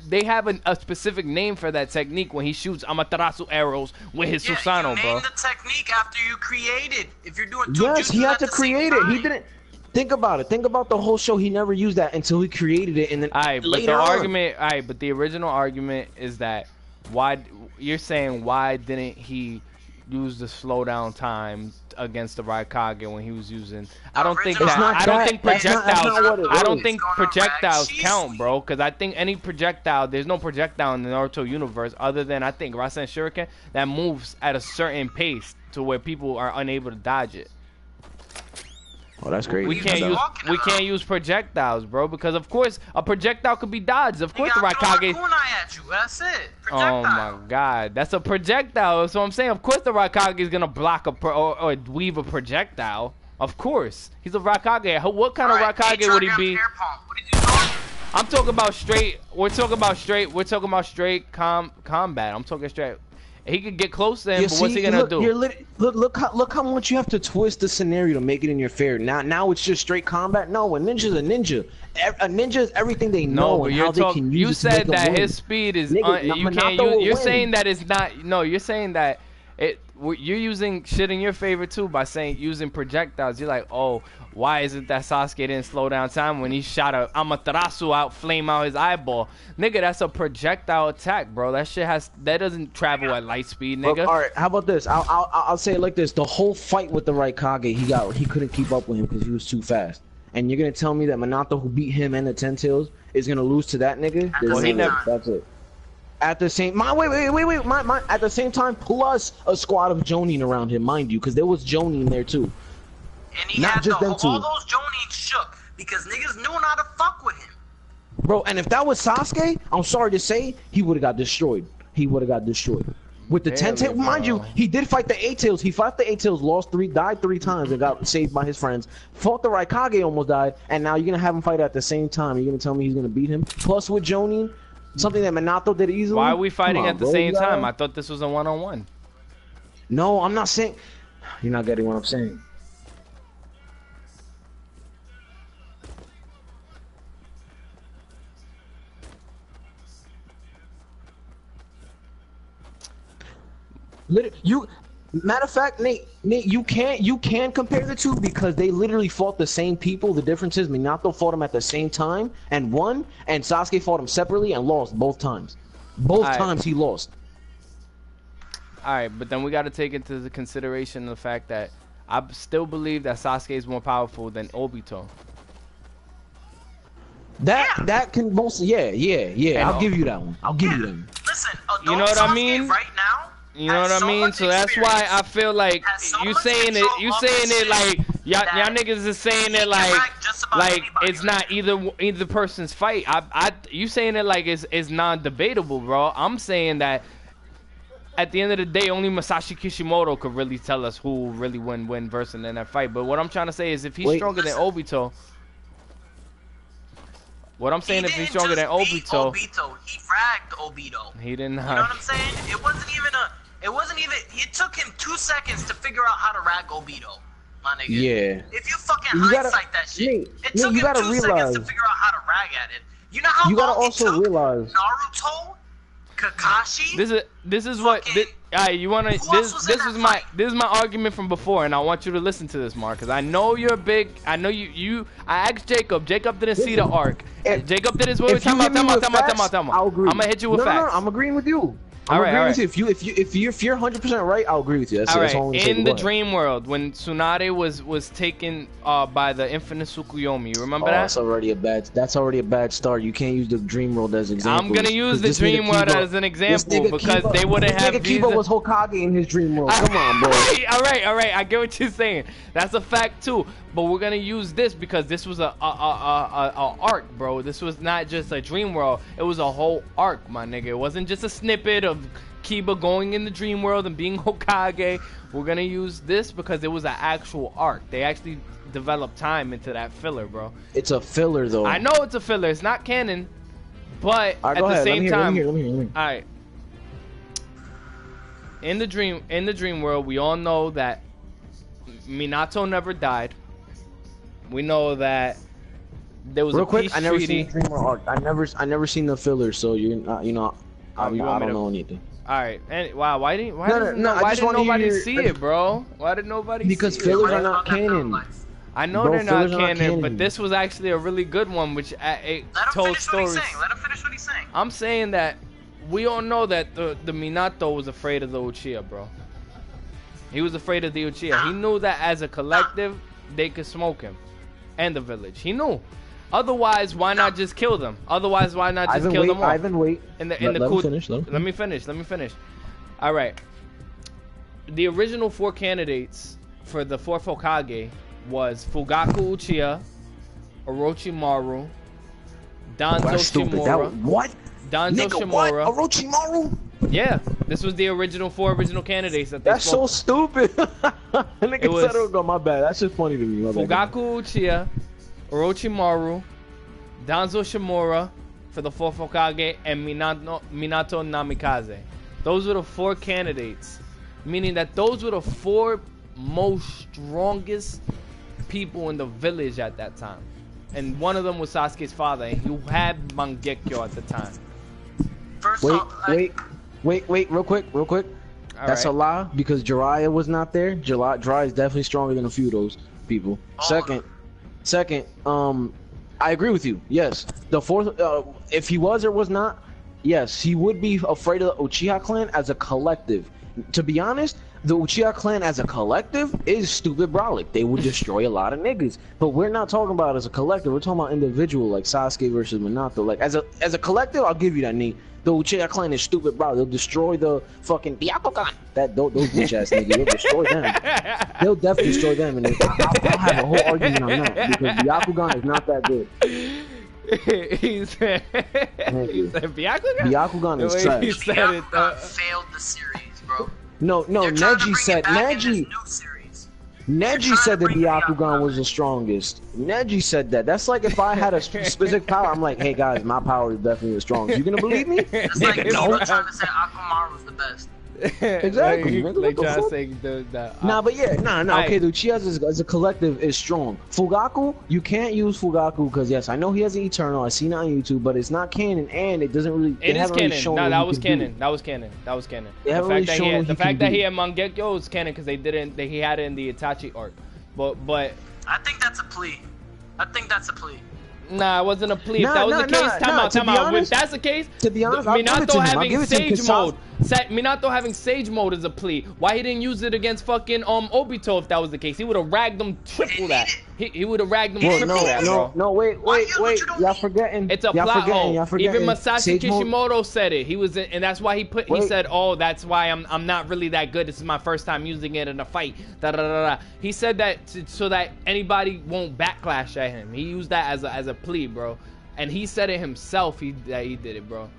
Speaker 2: they have a specific name for that technique when he shoots Amaterasu arrows with his Susanoo, bro.
Speaker 1: You name the technique after you create it. If you're doing two
Speaker 3: yes, he had to create it. He didn't. Think about it. Think about the whole show. He never used that until he created it, and then later on.
Speaker 2: But the original argument is that why didn't he use the slowdown time against the Raikage when he was using? I don't think projectiles count, bro. Because I think any projectile, there's no projectile in the Naruto universe other than I think Rasen Shuriken that moves at a certain pace to where people are unable to dodge it.
Speaker 3: Oh, that's crazy.
Speaker 2: We can't use projectiles, bro, because of course a projectile could be dodged. Of course the Raikage.
Speaker 1: At you. That's it.
Speaker 2: Oh my god, that's a projectile. So I'm saying, of course the Raikage is gonna block or weave a projectile. Of course, he's a Raikage. What kind of Raikage would he be? I'm talking about straight. We're talking about straight combat. I'm talking straight. He could get close to him, but what's he gonna do?
Speaker 3: Look how much you have to twist the scenario to make it in your favor. Now it's just straight combat. No, a ninja's a ninja. A ninja is everything they know and how they can use it.
Speaker 2: You said that his speed is. You can't use. You're saying that it's not. No, you're saying that you're using shit in your favor too by saying using projectiles. You're like, oh, why is it that Sasuke didn't slow down time when he shot a Amaterasu out, flame out his eyeball? Nigga, that's a projectile attack, bro. That doesn't travel at light speed, nigga.
Speaker 3: Well, all right, how about this? I'll say it like this: the whole fight with the Raikage, he couldn't keep up with him because he was too fast. And you're gonna tell me that Minato, who beat him and the Ten Tails, is gonna lose to that nigga? That's it. At the same at the same time, plus a squad of Jonin around him, mind you, because there was Jonin there too.
Speaker 1: And he had all those Jonin shook because niggas knew not to fuck with him.
Speaker 3: Bro, and if that was Sasuke, I'm sorry to say, he would have got destroyed. With the 10 tails, mind you, he did fight the 8 tails. He fought the 8 tails, died 3 times, and got saved by his friends. Fought the Raikage, almost died, and now you're gonna have him fight at the same time. You're gonna tell me he's gonna beat him? Plus with Jonin, something that Minato did easily.
Speaker 2: Why are we fighting at the same time? I thought this was a one-on-one.
Speaker 3: No, I'm not saying. You're not getting what I'm saying. Matter of fact, Nate, you can compare the two because they literally fought the same people. The difference is Minato fought him at the same time and won, and Sasuke fought him separately and lost both times. Both times he lost.
Speaker 2: All right, but then we got to take into the consideration the fact that I still believe that Sasuke is more powerful than Obito.
Speaker 3: That can mostly, yeah. I'll give you that one.
Speaker 1: Listen,
Speaker 2: you know what I mean?
Speaker 1: Right now.
Speaker 2: You know what I mean? So that's why I feel like you saying it like y'all niggas is saying it like it's not either person's fight. You saying it like it's non-debatable, bro. I'm saying that at the end of the day, only Masashi Kishimoto could really tell us who really win versus in that fight. But what I'm trying to say is if he's stronger than Obito. What I'm saying, if he's stronger than Obito,
Speaker 1: he fragged Obito.
Speaker 2: He didn't.
Speaker 1: You know what I'm saying? It wasn't even. It took him 2 seconds to figure out how to rag Obito, my nigga.
Speaker 3: Yeah.
Speaker 1: If you fucking hindsight that shit, it took him 2 seconds to figure out how to rag at it. You know how
Speaker 3: you gotta
Speaker 1: long
Speaker 3: also
Speaker 1: it took
Speaker 3: realize
Speaker 1: Naruto, Kakashi.
Speaker 2: This is what. You wanna? This is my argument from before, and I want you to listen to this, Mark, because I know you're big. I know you. I asked Jacob. Jacob didn't see the arc. Jacob did his. Wait, time out.
Speaker 3: I'll agree.
Speaker 2: I'm gonna hit you with facts.
Speaker 3: No, I'm agreeing with you.
Speaker 2: All right.
Speaker 3: If you're 100% right, I'll agree with you. That's all.
Speaker 2: In the dream world, when Tsunade was taken by the infinite Tsukuyomi, you remember that?
Speaker 3: That's already a bad start. You can't use the dream world as an example.
Speaker 2: I'm gonna use the dream world as an example because they wouldn't have.
Speaker 3: Kiba was Hokage in his dream world. Come on, bro.
Speaker 2: All right. I get what you're saying. That's a fact too. But we're gonna use this because this was a arc, bro. This was not just a dream world. It was a whole arc, my nigga. It wasn't just a snippet of Kiba going in the dream world and being Hokage. We're gonna use this because it was an actual arc. They actually developed time into that filler, bro.
Speaker 3: It's a filler, though.
Speaker 2: I know it's a filler. It's not canon, but at the same time, all right. In the dream world, we all know that Minato never died. We know that there was a peace treaty.
Speaker 3: I never seen the dream world arc. I never seen the filler, so you're not, I don't know anything.
Speaker 2: All right, and wow, why didn't nobody see it, bro? Why did nobody?
Speaker 3: Because
Speaker 2: see
Speaker 3: fillers
Speaker 2: it?
Speaker 3: are not canon.
Speaker 2: I know they're not canon, but this was actually a really good one, which it told stories.
Speaker 1: Let him finish what he's saying.
Speaker 2: I'm saying that we all know that the Minato was afraid of the Uchiha, bro. He was afraid of the Uchiha. He knew that as a collective, they could smoke him and the village. He knew. Otherwise, why not just kill them? Otherwise, why not just kill them all?
Speaker 3: Ivan, wait.
Speaker 2: Let me finish. All right. The original 4 candidates for the 4th Hokage was Fugaku Uchiha, Orochimaru, Danzo Shimura.
Speaker 3: What?
Speaker 2: Danzo Shimura.
Speaker 3: What? Orochimaru?
Speaker 2: Yeah, this was the original 4 candidates that they
Speaker 3: That's so stupid. Nigga said it was my bad. That's just funny to me.
Speaker 2: Fugaku Uchiha, Orochimaru, Danzo Shimura for the 4th Hokage, and Minato Namikaze. Those were the 4 candidates, meaning that those were the 4 most strongest people in the village at that time. And one of them was Sasuke's father, and he had Mangekyo at the time.
Speaker 3: Wait, real quick. That's a lie because Jiraiya was not there. Jiraiya is definitely stronger than a few of those people. Second, I agree with you. Yes, the 4th, if he was or was not, yes, he would be afraid of the Uchiha clan as a collective. To be honest, the Uchiha clan as a collective is stupid brolic. They would destroy a lot of niggas. But we're not talking about as a collective. We're talking about individual, like Sasuke versus Minato. Like as a collective, I'll give you that, knee. The Uchiha clan is stupid, bro. They'll destroy the fucking Byakugan. Those bitch ass niggas. They'll destroy them. They'll definitely destroy them, and I'll have a whole argument on that because Byakugan is not that good.
Speaker 2: he said Byakugan.
Speaker 3: Byakugan is trash.
Speaker 1: Byakugan failed the series, bro.
Speaker 3: No, Neji said Neji said that Byakugan was the strongest. Neji said that. That's like if I had a specific power, I'm like, hey guys, my power is definitely the strongest. You gonna believe me?
Speaker 1: It's like no. Trying to say Akamaru was the best.
Speaker 3: Exactly.
Speaker 2: Like trying to say
Speaker 3: okay, the Uchiha as a collective is strong. Fugaku, you can't use Fugaku because yes, I know he has an Eternal. I seen it on YouTube, but it's not canon, and it doesn't really.
Speaker 2: It is canon. No, that was canon. That was canon. The fact that he had Mangekyo is canon because he had it in the Itachi arc. But
Speaker 1: I think that's a plea.
Speaker 2: Nah, it wasn't a plea. If that was the case, time out. If that's the case,
Speaker 3: to be honest,
Speaker 2: Minato having Sage Mode. Minato having Sage Mode is a plea. Why he didn't use it against fucking Obito if that was the case? He would have ragged them triple that. He would have ragged them triple that, bro.
Speaker 3: No, wait. Y'all forgetting.
Speaker 2: It's a plot hole. Even Masashi Kishimoto said it. He was, and that's why he said, "Oh, that's why I'm not really that good. This is my first time using it in a fight." He said that so that anybody won't backlash at him. He used that as a plea, bro. And he said it himself. That he did it, bro.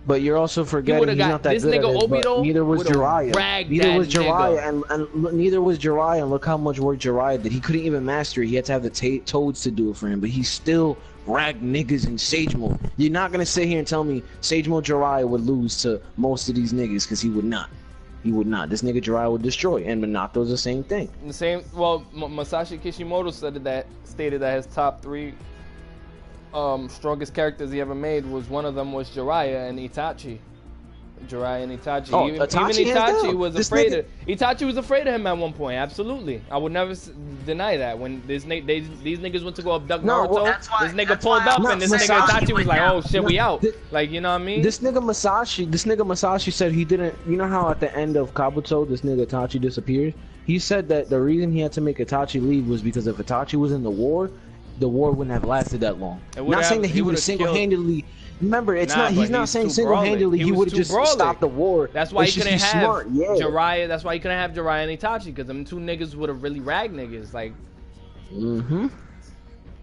Speaker 3: But you're also forgetting he's not that good at it, but neither was Jiraiya. Neither was Jiraiya, and look how much work Jiraiya did. He couldn't even master it. He had to have the toads to do it for him, but he still ragged niggas in Sage Mode. You're not gonna sit here and tell me Sage Mode Jiraiya would lose to most of these niggas, because he would not. He would not. This nigga Jiraiya would destroy, and Minato's the same thing.
Speaker 2: Well, Masashi Kishimoto stated that his top 3 strongest characters he ever made was one of them was Jiraiya and Itachi. Jiraiya and Itachi.
Speaker 3: Oh,
Speaker 2: Even Itachi was afraid of Itachi was afraid of him at one point. Absolutely, I would never deny that. When these niggas went to go abduct Naruto, this nigga pulled up and this nigga Itachi was like, "Oh shit, we out." Like, you know what I mean?
Speaker 3: This nigga Masashi said he didn't. You know how at the end of Kabuto, this nigga Itachi disappeared. He said that the reason he had to make Itachi leave was because if Itachi was in the war wouldn't have lasted that long. Not saying that he would have single-handedly. Remember, it's not. He's not saying single-handedly he would have just stopped the war.
Speaker 2: That's why he couldn't have Jiraiya. That's why he couldn't have Jiraiya and Itachi, because them two niggas would have really ragged niggas. Like,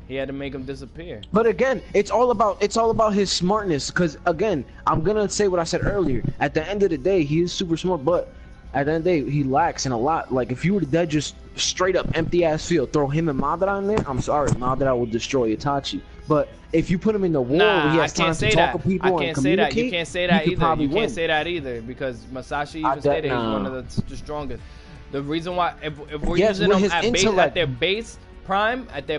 Speaker 2: he had to make them disappear.
Speaker 3: But again, it's all about his smartness. Because again, I'm gonna say what I said earlier. At the end of the day, he is super smart, but at the end of the day, he lacks in a lot. Like, if you were to dead just straight up empty ass field, throw him and Madara in there, I'm sorry, Madara will destroy Itachi. But if you put him in the war where he has time to talk to people and communicate,
Speaker 2: you can't say that either. You can't say that either, because Masashi even stated he's one of the strongest. The reason why, if we're using them at their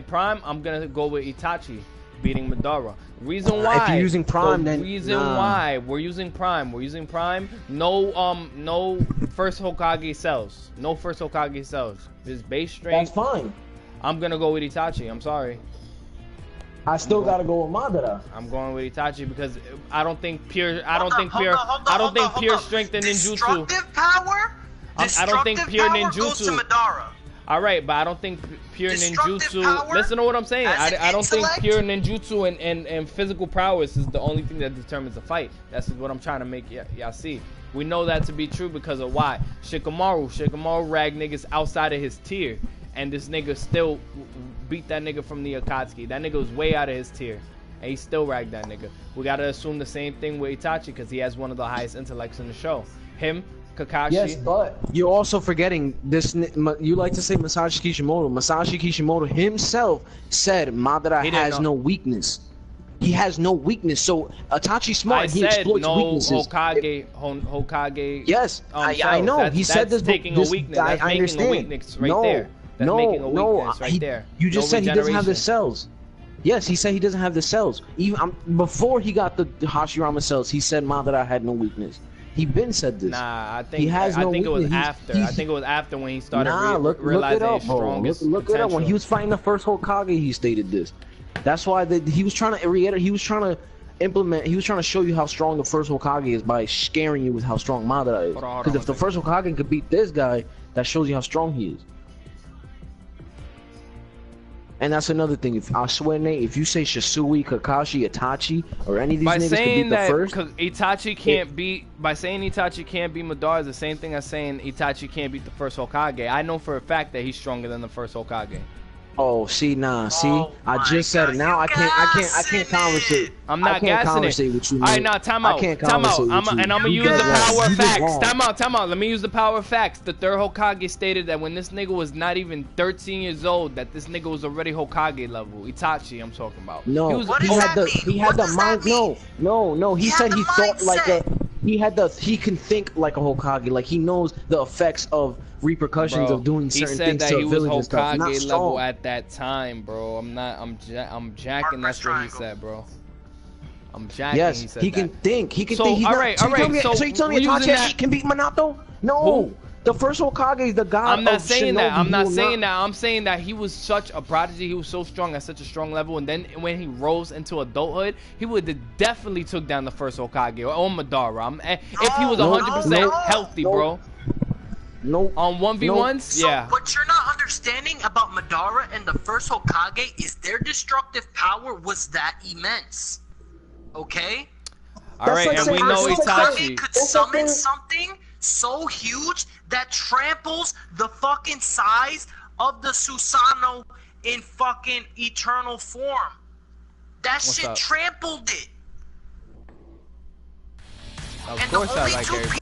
Speaker 2: prime, I'm gonna go with Itachi beating Madara. Reason why?
Speaker 3: If you're using Prime, then
Speaker 2: why we're using Prime. No first Hokage cells. No first Hokage cells. This base strength.
Speaker 3: That's fine.
Speaker 2: I'm gonna go with Itachi. I'm sorry.
Speaker 3: I still gotta go with Madara.
Speaker 2: I'm going with Itachi because I don't think pure strength and ninjutsu.
Speaker 1: Destructive power.
Speaker 2: I don't think pure ninjutsu
Speaker 1: goes to Madara.
Speaker 2: All right, but I don't think pure ninjutsu. Listen to what I'm saying. I don't think pure ninjutsu and physical prowess is the only thing that determines a fight. That's what I'm trying to make y'all see. We know that to be true because of why Shikamaru ragged niggas outside of his tier, and this nigga still beat that nigga from the Akatsuki. That nigga was way out of his tier, and he still ragged that nigga. We gotta assume the same thing with Itachi because he has one of the highest intellects in the show. Him, Kakashi.
Speaker 3: Yes, but you're also forgetting this. You like to say Masashi Kishimoto. Masashi Kishimoto himself said Madara has no weakness. He has no weakness. So Itachi smart. He exploits weaknesses.
Speaker 2: Hokage.
Speaker 3: Yes, I know. He said this.
Speaker 2: Taking a weakness. That's making a weakness right there. That's making a weakness right there.
Speaker 3: You just said he doesn't have the cells. Yes, he said he doesn't have the cells. Even before he got the Hashirama cells, he said Madara had no weakness. He been said this.
Speaker 2: Nah, I think it was after. I think it was after when he started realizing his strongest
Speaker 3: Look it up. When he was fighting the first Hokage, he stated this. That's why he was trying to reiterate. He was trying to implement. He was trying to show you how strong the first Hokage is by scaring you with how strong Madara is. Because if the first Hokage could beat this guy, that shows you how strong he is. And that's another thing. If I swear, Nate, if you say Shisui, Kakashi, Itachi, or any of these niggas could beat the first,
Speaker 2: Itachi can't beat. By saying Itachi can't beat Madara is the same thing as saying Itachi can't beat the first Hokage. I know for a fact that he's stronger than the first Hokage.
Speaker 3: Oh, see, I just said it. Now I can't conversate.
Speaker 2: I'm not gassing it.
Speaker 3: With you,
Speaker 2: all right, now time out. I'm gonna use the power of facts. Time out. Let me use the power of facts. The third Hokage stated that when this nigga was not even 13 years old, that this nigga was already Hokage level. Itachi, I'm talking about.
Speaker 3: No, he had the mind. No. He said he thought like a. He can think like a Hokage. Like he knows the effects of repercussions of doing certain things to village and stuff.
Speaker 2: He said that he was Hokage level at that time, bro. I'm jacking. That's what he said, bro. I'm jacking.
Speaker 3: Yes,
Speaker 2: he said
Speaker 3: he can think. He can think. He's
Speaker 2: all right.
Speaker 3: So you telling me Itachi can beat Minato? No.
Speaker 2: Who?
Speaker 3: The first Hokage is the god.
Speaker 2: I'm not saying that. I'm saying that he was such a prodigy. He was so strong at such a strong level, and then when he rose into adulthood, he would have definitely took down the first Hokage or Madara. If he was 100% healthy, bro.
Speaker 3: No.
Speaker 2: On 1v1s, yeah.
Speaker 1: So what you're not understanding about Madara and the first Hokage is their destructive power was that immense. Okay?
Speaker 2: Alright, and we know Itachi
Speaker 1: could summon something so huge that tramples the fucking size of the Susanoo in fucking eternal form. That shit trampled it.
Speaker 2: Of course I like it.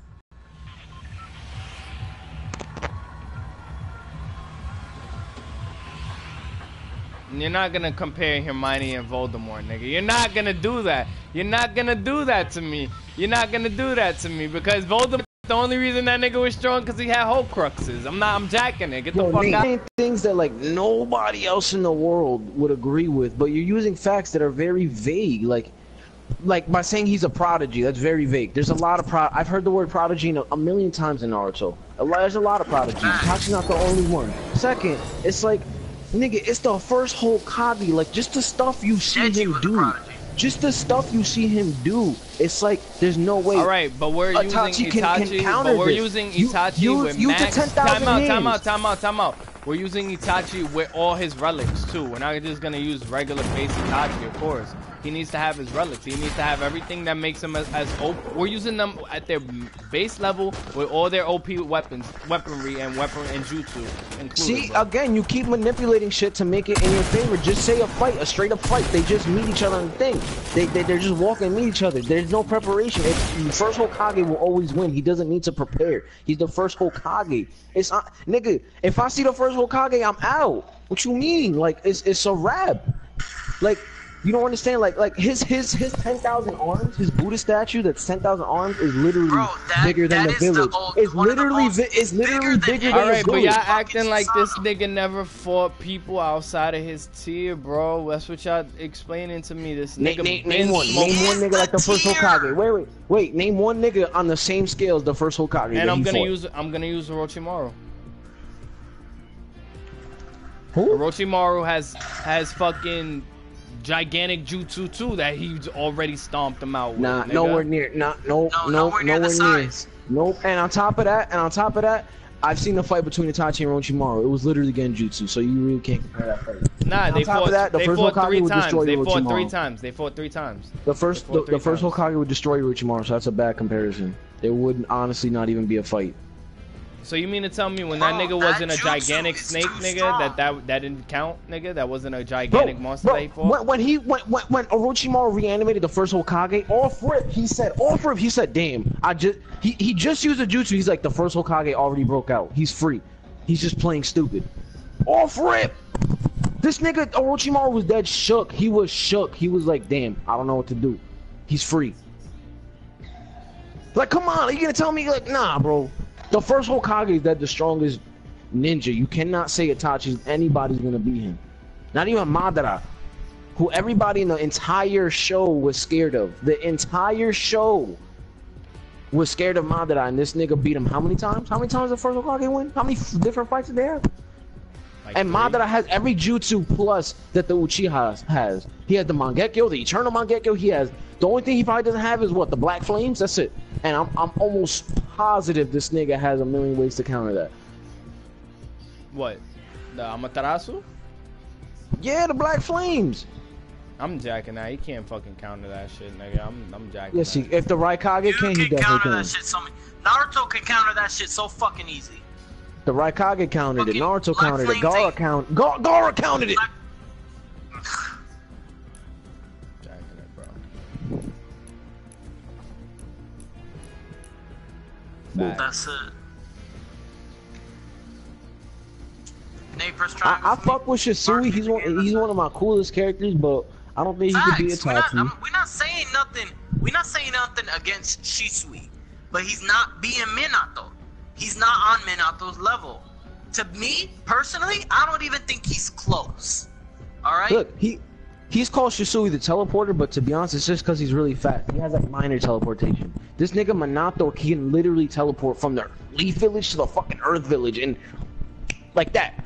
Speaker 2: You're not gonna compare Hermione and Voldemort, nigga. You're not gonna do that. You're not gonna do that to me. You're not gonna do that to me because Voldemort The only reason that nigga was strong because he had Horcruxes. I'm jacking it. Get the fuck out.
Speaker 3: Things that like nobody else in the world would agree with, but you're using facts that are very vague. Like by saying he's a prodigy, that's very vague. There's a lot of I've heard the word prodigy a million times in Naruto. There's a lot of prodigies. Itachi's not the only one. Second, it's like, nigga, it's the first Hokage. Like, just the stuff you see him do. Just the stuff you see him do. It's like, there's no way.
Speaker 2: Alright, but we're using Itachi. But we're using Itachi with max. Time out. We're using Itachi with all his relics too. We're not just gonna use regular base Itachi, of course. He needs to have his relics. He needs to have everything that makes him as OP. We're using them at their base level with all their OP weaponry and jutsu included.
Speaker 3: See, again, you keep manipulating shit to make it in your favor. Just say a fight, a straight up fight. They just meet each other on the thing. They're just walking and meet each other. There's no preparation. The first Hokage will always win. He doesn't need to prepare. He's the first Hokage. It's nigga. If I see the first Hokage, I'm out. What you mean? Like it's a wrap. Like. You don't understand, like his 10,000 arms, his Buddha statue that's 10,000 arms is literally bigger than the village. It's literally bigger than
Speaker 2: Alright, but y'all acting like this nigga never fought people outside of his tier, bro. That's what y'all explaining to me. This nigga
Speaker 3: name one nigga like the first Hokage. Wait, name one nigga on the same scale as the first Hokage.
Speaker 2: And I'm gonna use Orochimaru.
Speaker 3: Who?
Speaker 2: Orochimaru has fucking gigantic jutsu too that he's already stomped them out with.
Speaker 3: Nah, nowhere near. Nowhere near. Nope. And on top of that, I've seen the fight between Itachi and Orochimaru. It was literally genjutsu, so you really can't compare that fight.
Speaker 2: Nah, they fought 3 times. They fought 3 times.
Speaker 3: The first Hokage would destroy Orochimaru, so that's a bad comparison. It would honestly not even be a fight.
Speaker 2: So you mean to tell me when that nigga wasn't a gigantic snake, nigga, that didn't count, nigga? That wasn't a gigantic monster that he fought?
Speaker 3: When Orochimaru reanimated the first Hokage, off rip, he said, damn, he just used a jutsu. He's like, the first Hokage already broke out. He's free. He's just playing stupid. Off rip! This nigga, Orochimaru was dead shook. He was shook. He was like, damn, I don't know what to do. He's free. Like, come on, are you gonna tell me, like, nah, bro. The first Hokage is the strongest ninja. You cannot say anybody's gonna beat him. Not even Madara, who everybody in the entire show was scared of. The entire show was scared of Madara, and this nigga beat him how many times? How many times the first Hokage win? How many different fights did they have? Like and 3. Madara has every jutsu plus that the Uchiha has. He has the Mangekyo, the Eternal Mangekyo. He has the only thing he probably doesn't have is what, the Black Flames. That's it. And I'm almost positive this nigga has a million ways to counter that.
Speaker 2: What? The Amaterasu?
Speaker 3: Yeah, the Black Flames.
Speaker 2: I'm jacking that. He can't fucking counter that shit, nigga. I'm jacking.
Speaker 3: Yes, if the Raikage can, he definitely
Speaker 1: counter
Speaker 3: can.
Speaker 1: That shit Naruto can counter that shit so fucking easy.
Speaker 3: The Raikage countered it. Naruto countered it. Gaara countered it.
Speaker 2: Jacking it, bro.
Speaker 1: That's it.
Speaker 3: I fuck with Shisui. He's one of my coolest characters, but I don't think he could be Itachi.
Speaker 1: We're not saying nothing. We're not saying nothing against Shisui, but he's not being Minato. He's not on Minato's level. To me personally, I don't even think he's close. All right.
Speaker 3: Look, he's called Shisui the teleporter, but to be honest, it's just because he's really fast. He has like minor teleportation. This nigga Minato can literally teleport from the Leaf Village to the fucking Earth Village, and like that.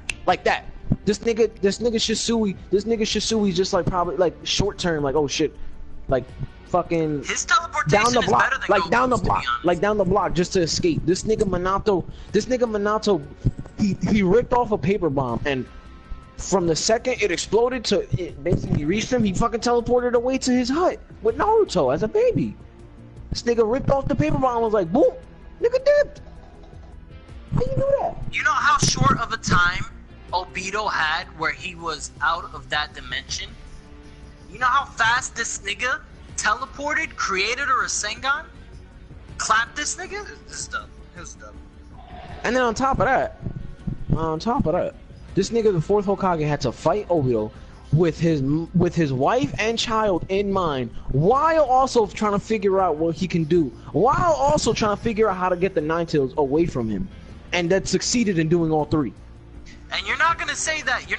Speaker 3: This nigga Shisui's just like probably like short term, like oh shit, like fucking
Speaker 1: his teleportation down the block,
Speaker 3: down the block just to escape. This nigga Minato, he ripped off a paper bomb, and from the second it exploded to it basically reached him, he fucking teleported away to his hut with Naruto as a baby. This nigga ripped off the paper bomb and was like, boom, nigga dipped. How you do that?
Speaker 1: You know how short of a time Obito had where he was out of that dimension? You know how fast this nigga teleported, created a Rasengan? Clapped this nigga? This is dumb.
Speaker 3: And then on top of that, this nigga, the fourth Hokage, had to fight Obito, with his wife and child in mind, while also trying to figure out what he can do, while also trying to figure out how to get the Nine Tails away from him, and that succeeded in doing all three.
Speaker 1: And you're not gonna say that. You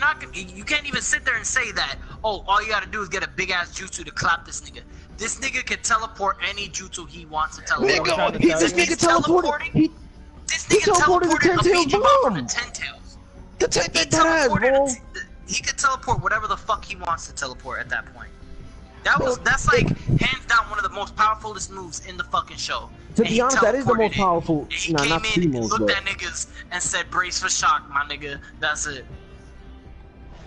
Speaker 1: can't even sit there and say that. Oh, all you gotta do is get a big ass jutsu to clap this nigga. This nigga can teleport any jutsu he wants to teleport.
Speaker 3: Nigga, this nigga teleported.
Speaker 1: This nigga teleported a Fiji bomb from the Ten Tails. He could teleport whatever the fuck he wants to teleport at that point. That's like hands down one of the most powerfulest moves in the fucking show.
Speaker 3: To be honest, that is the most powerful.
Speaker 1: He came in and looked at niggas and said, "Brace for shock, my nigga." That's it.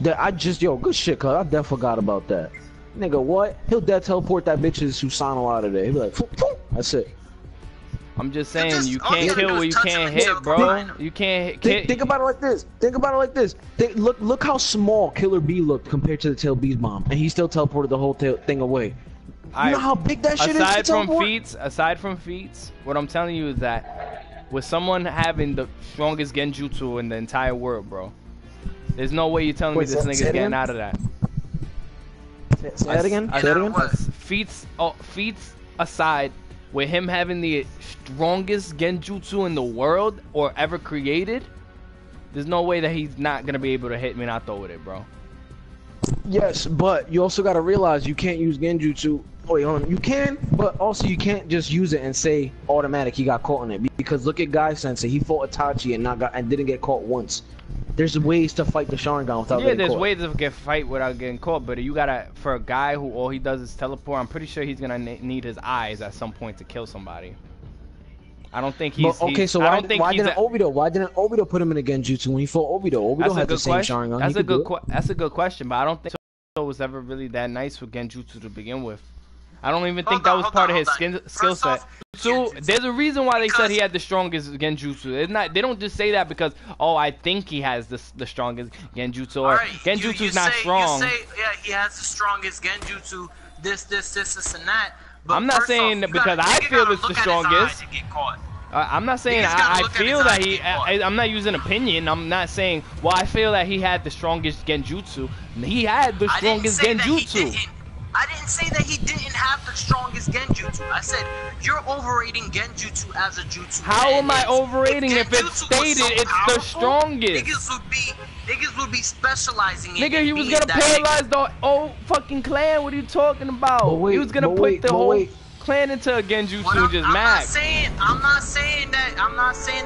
Speaker 3: Good shit, cuz I definitely forgot about that. Nigga, what? He'll dead teleport that bitch's Susanoo out of there. He'll be like, "Phoom." That's it.
Speaker 2: I'm just saying, you can't kill what you can't hit, bro. You can't hit.
Speaker 3: Think about it like this. Look how small Killer B looked compared to the Tail Beast bomb, and he still teleported the whole thing away. You know how big that shit is?
Speaker 2: Aside from feats, what I'm telling you is that with someone having the strongest genjutsu in the entire world, bro, there's no way you're telling me this nigga's getting out of that.
Speaker 3: Say that again.
Speaker 2: Feats aside, with him having the strongest genjutsu in the world or ever created, there's no way that he's not gonna be able to hit Minato with it, bro.
Speaker 3: Yes, but you also gotta realize you can't use genjutsu. Wait, hold on. You can, but also you can't just use it and say automatic he got caught on it. Because look at Guy Sensei, he fought Itachi and didn't get caught once. There's ways to fight the Sharingan without getting caught.
Speaker 2: Yeah, there's ways to fight without getting caught, but you gotta, for a guy who all he does is teleport, I'm pretty sure he's gonna need his eyes at some point to kill somebody. I don't think he's.
Speaker 3: But, okay, so why didn't Obito put him in a genjutsu when he fought Obito? Obito had the same Sharingan.
Speaker 2: That's a good question, but I don't think Obito was ever really that nice with genjutsu to begin with. I don't even think that was part of his skill set. So there's a reason why they said he had the strongest genjutsu. It's not. They don't just say that because I think he has the strongest genjutsu or genjutsu's not strong.
Speaker 1: You say he has the strongest genjutsu. This, and that. But
Speaker 2: I'm not saying because I feel it's the strongest. I'm not saying I feel that he. I'm not using opinion. I'm not saying. Well, I feel that he had the strongest genjutsu. He had the strongest genjutsu.
Speaker 1: I didn't say that he didn't have the strongest genjutsu. I said you're overrating genjutsu as a jutsu.
Speaker 2: How am I overrating if it's stated it's the strongest?
Speaker 1: Niggas would be specializing in it.
Speaker 2: Nigga, he was gonna paralyze the whole fucking clan. What are you talking about? He was gonna put the whole clan into a genjutsu and just max.
Speaker 1: I'm not saying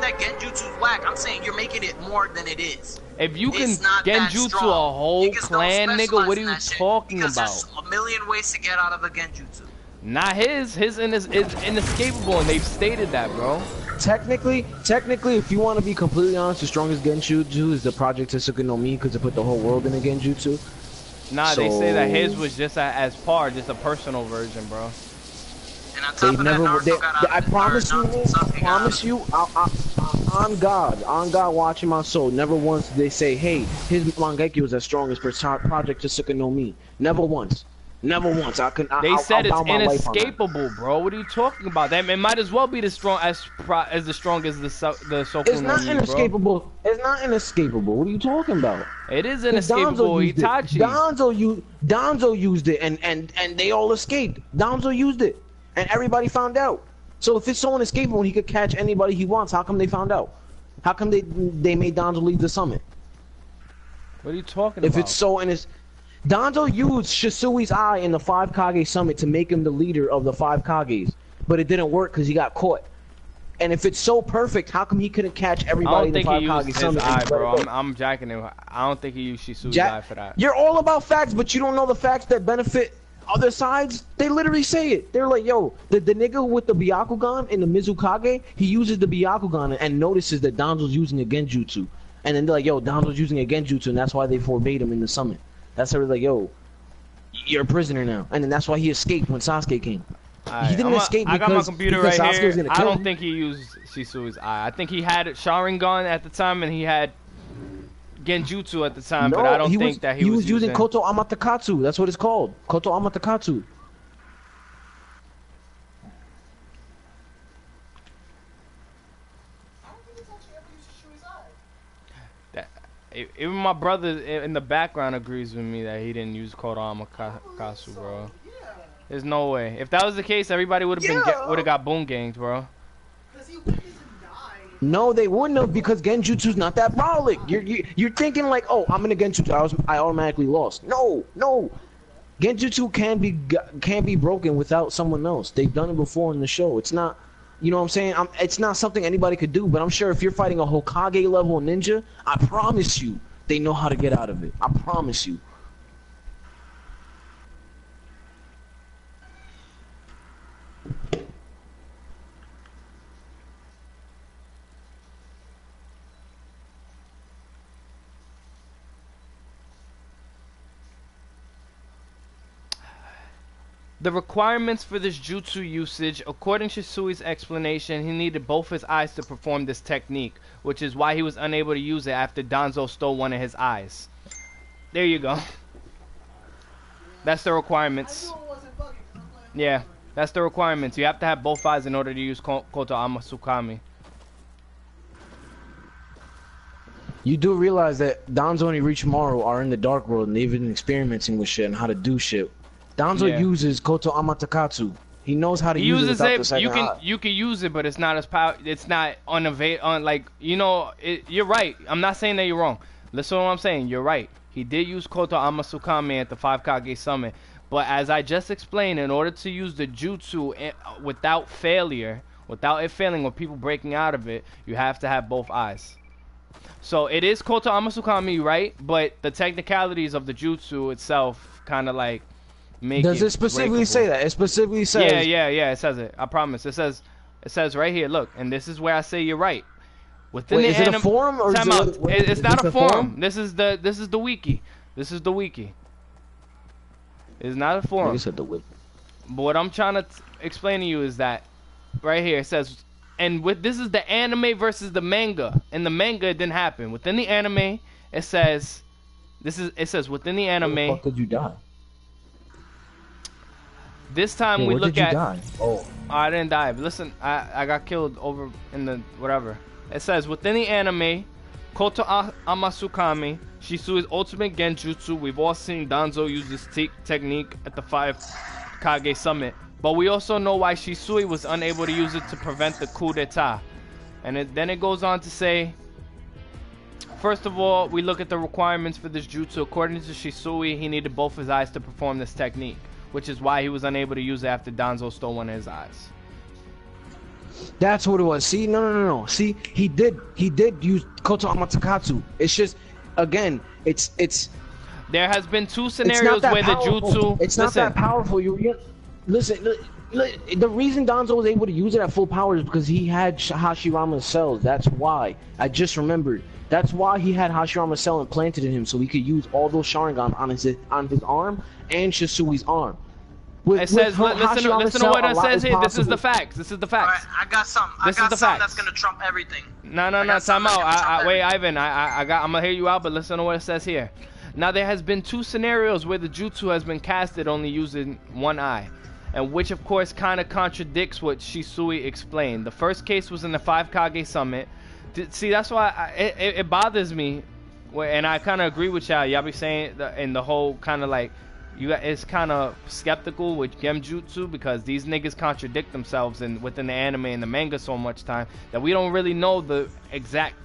Speaker 1: that genjutsu's whack. I'm saying you're making it more than it is.
Speaker 2: If you can genjutsu a whole clan, nigga, what are you talking about?
Speaker 1: There's a million ways to get out of a genjutsu.
Speaker 2: Not his. His is inescapable, and they've stated that, bro.
Speaker 3: Technically, if you want to be completely honest, the strongest genjutsu is the Project Tesuka no Mi because it put the whole world in a genjutsu.
Speaker 2: Nah, they say that his was just as par, just a personal version, bro.
Speaker 1: And on top of that, Naruto got out.
Speaker 3: I promise you, on God, watching my soul, never once did they say, hey, his Mangekyo was as strong as Project Tesuka no Mi. Never once. Never once.
Speaker 2: They said it's inescapable, bro. What are you talking about? That it might as well be the strong as the strongest the Soku
Speaker 3: It's not inescapable. Bro. It's not inescapable. What are you talking about?
Speaker 2: It is inescapable. Itachi.
Speaker 3: Danzo used it, and they all escaped. Danzo used it, and everybody found out. So if it's so inescapable, he could catch anybody he wants. How come they found out? How come they made Danzo leave the summit?
Speaker 2: What are you talking about?
Speaker 3: If it's so Danzo used Shisui's eye in the 5 Kage summit to make him the leader of the 5 Kages, but it didn't work because he got caught. And if it's so perfect, how come he couldn't catch everybody in the 5 Kage summit?
Speaker 2: Eye, bro. I'm jacking him. I don't think he used Shisui's eye for that.
Speaker 3: You're all about facts, but you don't know the facts that benefit other sides. They literally say it. They're like, yo, the nigga with the Byakugan in the Mizukage, he uses the Byakugan and notices that Danzo's using a genjutsu. And then they're like, yo, Danzo's using a genjutsu, and that's why they forbade him in the summit. That's how they're like, yo, you're a prisoner now. And then that's why he escaped when Sasuke came. He didn't escape because,
Speaker 2: I got my computer right here. I don't
Speaker 3: him.
Speaker 2: think he used Shisui's eye. I think he had Sharingan at the time and he had genjutsu at the time, but I don't think that he was
Speaker 3: using Koto Amaterasu. That's what it's called. Koto Amaterasu.
Speaker 2: Even my brother in the background agrees with me that he didn't use Koto Amaterasu, bro. There's no way. If that was the case, everybody would have got boom ganged, bro.
Speaker 3: No, they wouldn't have, because Genjutsu's not that brolic. You're thinking like, oh, I'm in a Genjutsu, I automatically lost. No. Genjutsu can be broken without someone else. They've done it before in the show. It's not, you know what I'm saying? It's not something anybody could do. But I'm sure if you're fighting a Hokage level ninja, I promise you, they know how to get out of it. I promise you.
Speaker 2: The requirements for this jutsu usage, according to Shisui's explanation, he needed both his eyes to perform this technique, which is why he was unable to use it after Danzo stole one of his eyes. There you go. That's the requirements. Yeah, that's the requirements. You have to have both eyes in order to use Koto Amasukami.
Speaker 3: You do realize that Danzo and Orochimaru are in the dark world and they've been experimenting with shit and how to do shit. Danzo uses Koto Amaterasu. He knows how to use it without the second eye.
Speaker 2: You can use it, but it's not as it's not like, you know, you're right. I'm not saying that you're wrong. Listen to what I'm saying. You're right. He did use Koto Amasukami at the 5 Kage Summit, but as I just explained, in order to use the jutsu without it failing or people breaking out of it, you have to have both eyes. So it is Koto Amasukami, right? But the technicalities of the jutsu itself kind of like
Speaker 3: Does it specifically say that? It specifically says.
Speaker 2: Yeah. It says it. I promise. It says right here. Look, and this is where I say you're right. Within
Speaker 3: is it a forum or
Speaker 2: it's not a forum. This is the wiki. This is the wiki. It's not a forum.
Speaker 3: You said the wiki.
Speaker 2: But what I'm trying to explain to you is that right here it says, and this is the anime versus the manga. In the manga, it didn't happen. Within the anime, it says within the anime.
Speaker 3: How the fuck did you die?
Speaker 2: This time we look at.
Speaker 3: Die? Oh,
Speaker 2: I didn't die. But listen, I got killed over in the whatever. It says within the anime, Koto Amasukami, Shisui's ultimate genjutsu. We've all seen Danzo use this technique at the 5 Kage Summit, but we also know why Shisui was unable to use it to prevent the coup d'etat. And then it goes on to say, first of all, we look at the requirements for this jutsu. According to Shisui, he needed both his eyes to perform this technique, which is why he was unable to use it after Danzo stole one of his eyes.
Speaker 3: That's what it was. See, no. See, he did use Koto Amaterasu. It's just, again, it's.
Speaker 2: There has been 2 scenarios where the jutsu.
Speaker 3: It's not that powerful. Listen. The reason Danzo was able to use it at full power is because he had Hashirama's cells. That's why. I just remembered. That's why he had Hashirama's cell implanted in him, so he could use all those Sharingan on his arm and Shisui's arm.
Speaker 2: It says, listen to what it says here. This is the facts. This is the facts.
Speaker 1: Alright, I got something that's gonna trump everything.
Speaker 2: No, time out. Wait, Ivan, I'm gonna hear you out, but listen to what it says here. Now, there has been 2 scenarios where the jutsu has been casted only using one eye, and which of course kind of contradicts what Shisui explained. The first case was in the 5 Kage Summit. See, that's why it bothers me, and I kind of agree with y'all. Y'all be saying in the whole kind of like, it's kind of skeptical with genjutsu because these niggas contradict themselves within the anime and the manga so much time that we don't really know the exact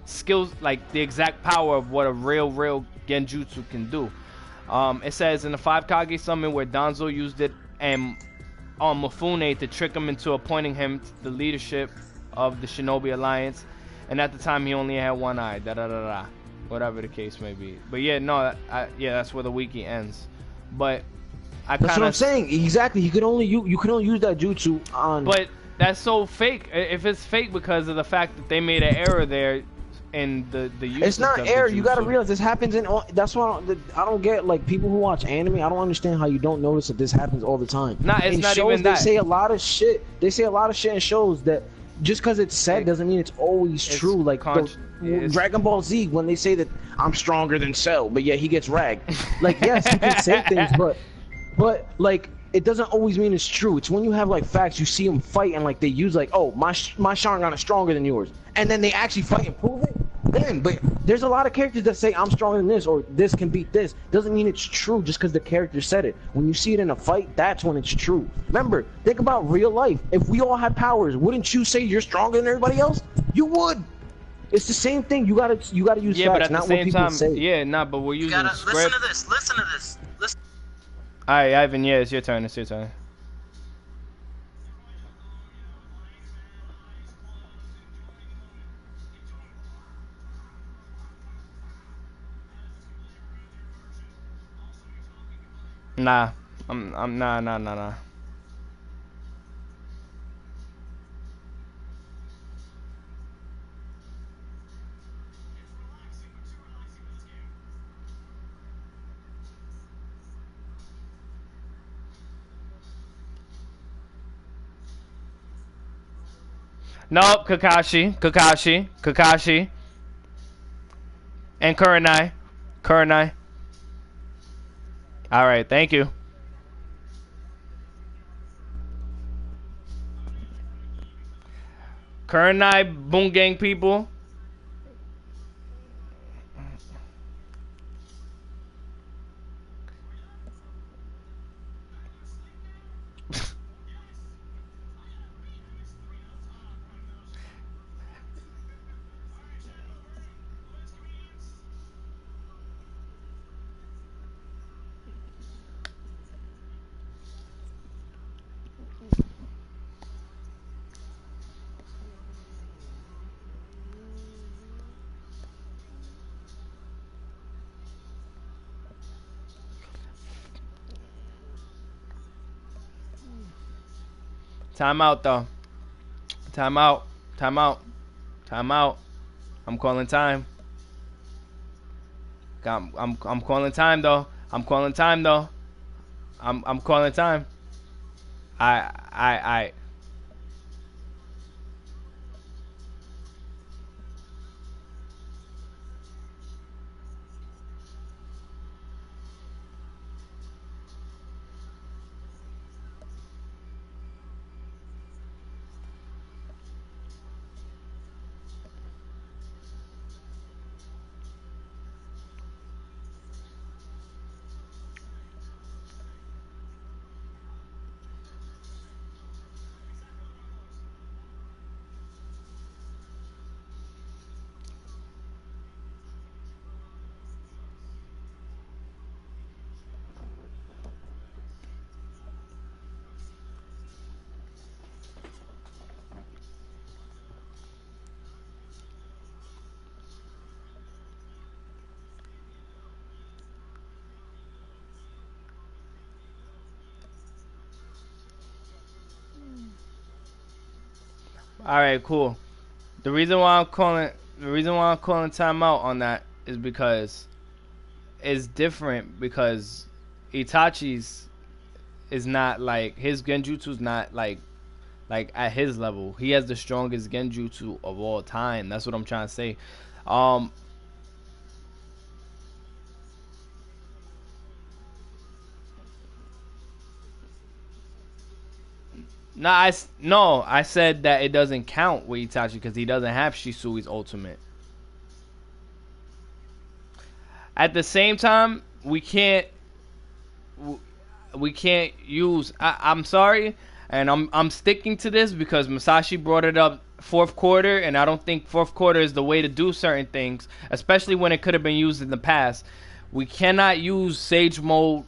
Speaker 2: skills, like the exact power of what a real genjutsu can do. It says in the 5 Kage Summit where Danzo used it and on Mifune to trick him into appointing him to the leadership of the Shinobi Alliance, and at the time he only had one eye. Whatever the case may be. But yeah, no, that's where the wiki ends. But that's what
Speaker 3: I'm saying. Exactly. You can only use that jutsu on.
Speaker 2: But that's so fake. If it's fake because of the fact that they made an error there in the use.
Speaker 3: It's not error. You gotta realize this happens in all. That's why I don't get, like, people who watch anime. I don't understand how you don't notice that this happens all the time.
Speaker 2: Nah, it's
Speaker 3: in
Speaker 2: not
Speaker 3: shows,
Speaker 2: even that.
Speaker 3: They say a lot of shit. They say a lot of shit in shows that just because it's said doesn't mean it's always true. Like Dragon Ball Z, when they say that I'm stronger than Cell, but yeah, he gets ragged. Like, yes, you can say things, but like, it doesn't always mean it's true. It's when you have like facts, you see them fight and like they use like, oh, my Sharingan is stronger than yours, and then they actually fight and prove it. them. But there's a lot of characters that say I'm stronger than this or this can beat this. Doesn't mean it's true just because the character said it. When you see it in a fight, that's when it's true. Remember, think about real life. If we all had powers, wouldn't you say you're stronger than everybody else? You would. It's the same thing. You gotta use facts, not what people say.
Speaker 2: Yeah, nah, but we're using script.
Speaker 1: Listen to this. Listen to this. Listen.
Speaker 2: All right, Ivan. Yeah, it's your turn. It's your turn. Nah, I'm nah. Nope, Kakashi, and Kurenai. All right, thank you. Kurenai, Boon Gang people. Time out though. Time out. I'm calling time. I'm calling time though. I'm calling time. I. All right, cool. The reason why I'm calling timeout on that is because it's different because Itachi's is not like his genjutsu's not like at his level. He has the strongest genjutsu of all time. That's what I'm trying to say. I said that it doesn't count with Itachi because he doesn't have Shisui's ultimate. At the same time, we can't use. I'm sorry, and I'm sticking to this because Masashi brought it up fourth quarter, and I don't think fourth quarter is the way to do certain things, especially when it could have been used in the past. We cannot use Sage Mode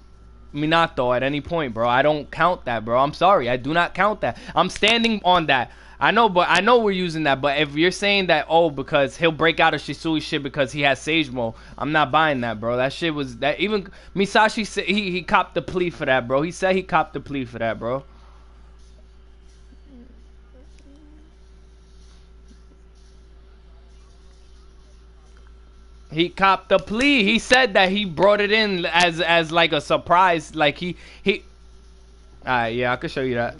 Speaker 2: Minato at any point, bro. I don't count that, bro. I'm sorry. I do not count that. I'm standing on that. I know we're using that, but if you're saying that, oh, because he'll break out of Shisui shit because he has Sage Mode, I'm not buying that, bro. That shit was that even Misashi said he copped the plea for that, bro. He said he copped the plea for that, bro. He copped the plea. He said that he brought it in as like a surprise. Like he. Alright, yeah, I could show you that.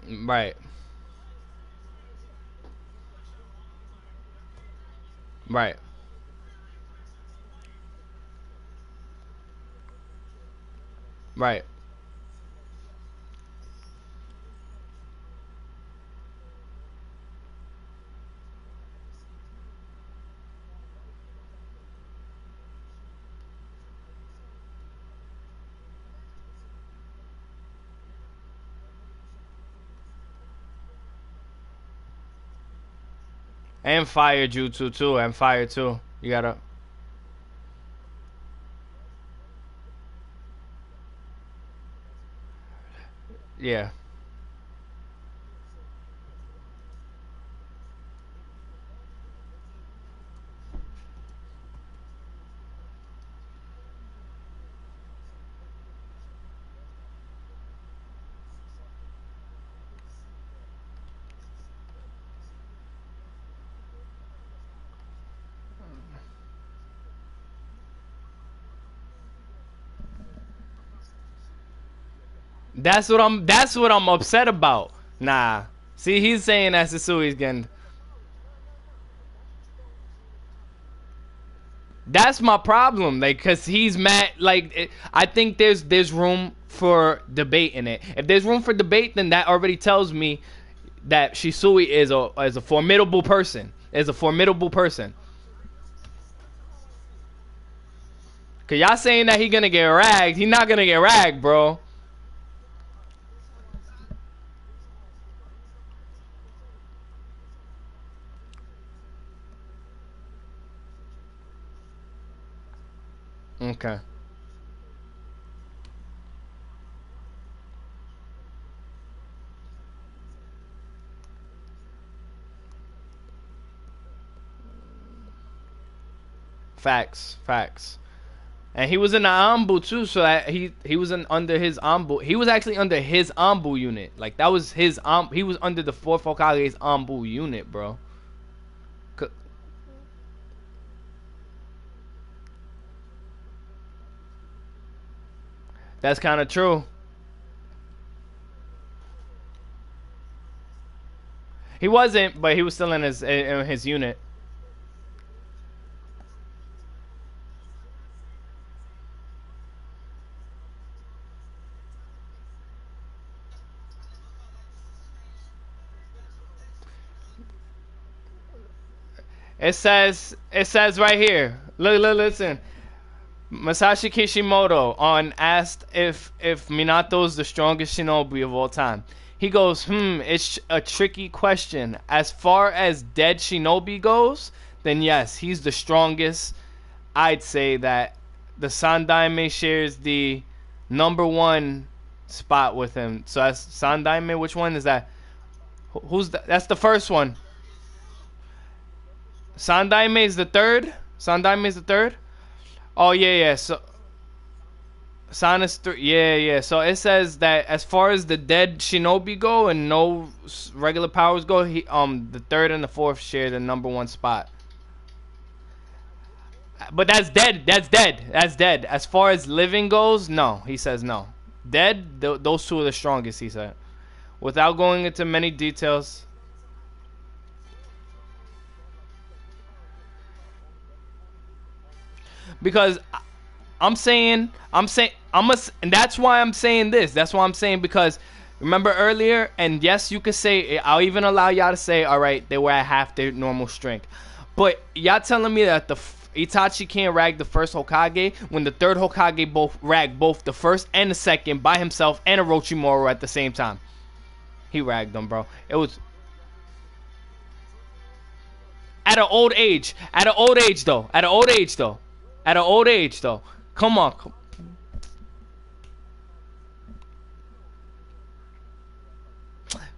Speaker 2: Right. Right. Right. And fire jutsu too. And fire too. You gotta. Yeah. That's what I'm upset about. Nah. See, he's saying that Sasui's getting. That's my problem, like, cause he's mad. Like, I think there's room for debate in it. If there's room for debate, then that already tells me that Shisui is a formidable person. Is a formidable person. Cause y'all saying that he gonna get ragged. He not gonna get ragged, bro. Okay. Facts. Facts. And he was in the Ambu too, so that he was under his Ambu. He was actually under his Ambu unit. Like that was his He was under the fourth Hokage's Ambu unit, bro. That's kind of true. He wasn't, but he was still in his unit. It says right here. Listen. Masashi Kishimoto on asked if Minato's the strongest shinobi of all time. He goes, it's a tricky question. As far as dead shinobi goes, then yes, he's the strongest. I'd say that the Sandaime shares the number one spot with him. So that's Sandaime. Which one is that? That's the first one. Sandaime is the third. Sandaime is the third. Oh yeah. So Sanus 3. Yeah. So it says that as far as the dead shinobi go and no regular powers go, the third and the fourth share the number one spot. But that's dead. That's dead. That's dead. As far as living goes, no. He says no. Dead, those two are the strongest, he said. Without going into many details. Because and that's why I'm saying this. That's why I'm saying, because remember earlier, and yes, you could say, I'll even allow y'all to say, all right, they were at half their normal strength. But y'all telling me that Itachi can't rag the first Hokage when the third Hokage both ragged both the first and the second by himself and Orochimaru at the same time. He ragged them, bro. It was at an old age. At an old age, though. At an old age, though. At an old age, though. Come on.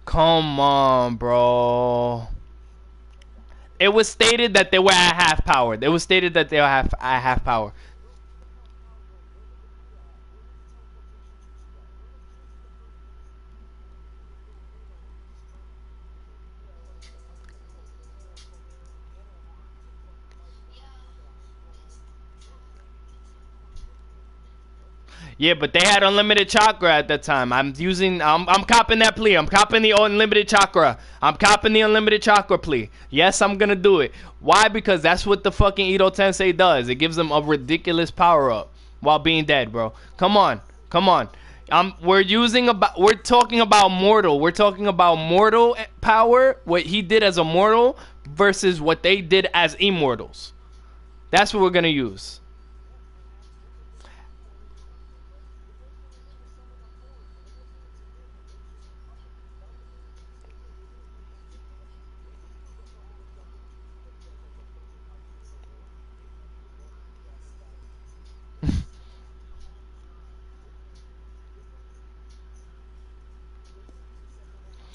Speaker 2: Come on, bro. It was stated that they were at half power. It was stated that they were at half power. Yeah, but they had unlimited chakra at that time. I'm copping that plea. I'm copping the unlimited chakra. I'm copping the unlimited chakra plea. Yes, I'm gonna do it. Why? Because that's what the fucking Ito Tensei does. It gives them a ridiculous power up while being dead, bro. Come on. We're talking about mortal. We're talking about mortal power, what he did as a mortal versus what they did as immortals. That's what we're gonna use.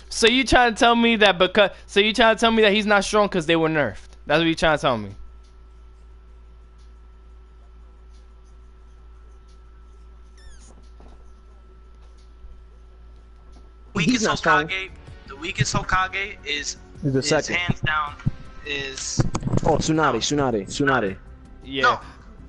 Speaker 2: So you trying to tell me that he's not strong because they were nerfed? That's what you trying to tell me?
Speaker 1: Weakest Hokage, the weakest Hokage is
Speaker 3: second.
Speaker 1: Hands down is.
Speaker 3: Oh, Tsunade.
Speaker 2: Yeah.
Speaker 1: No,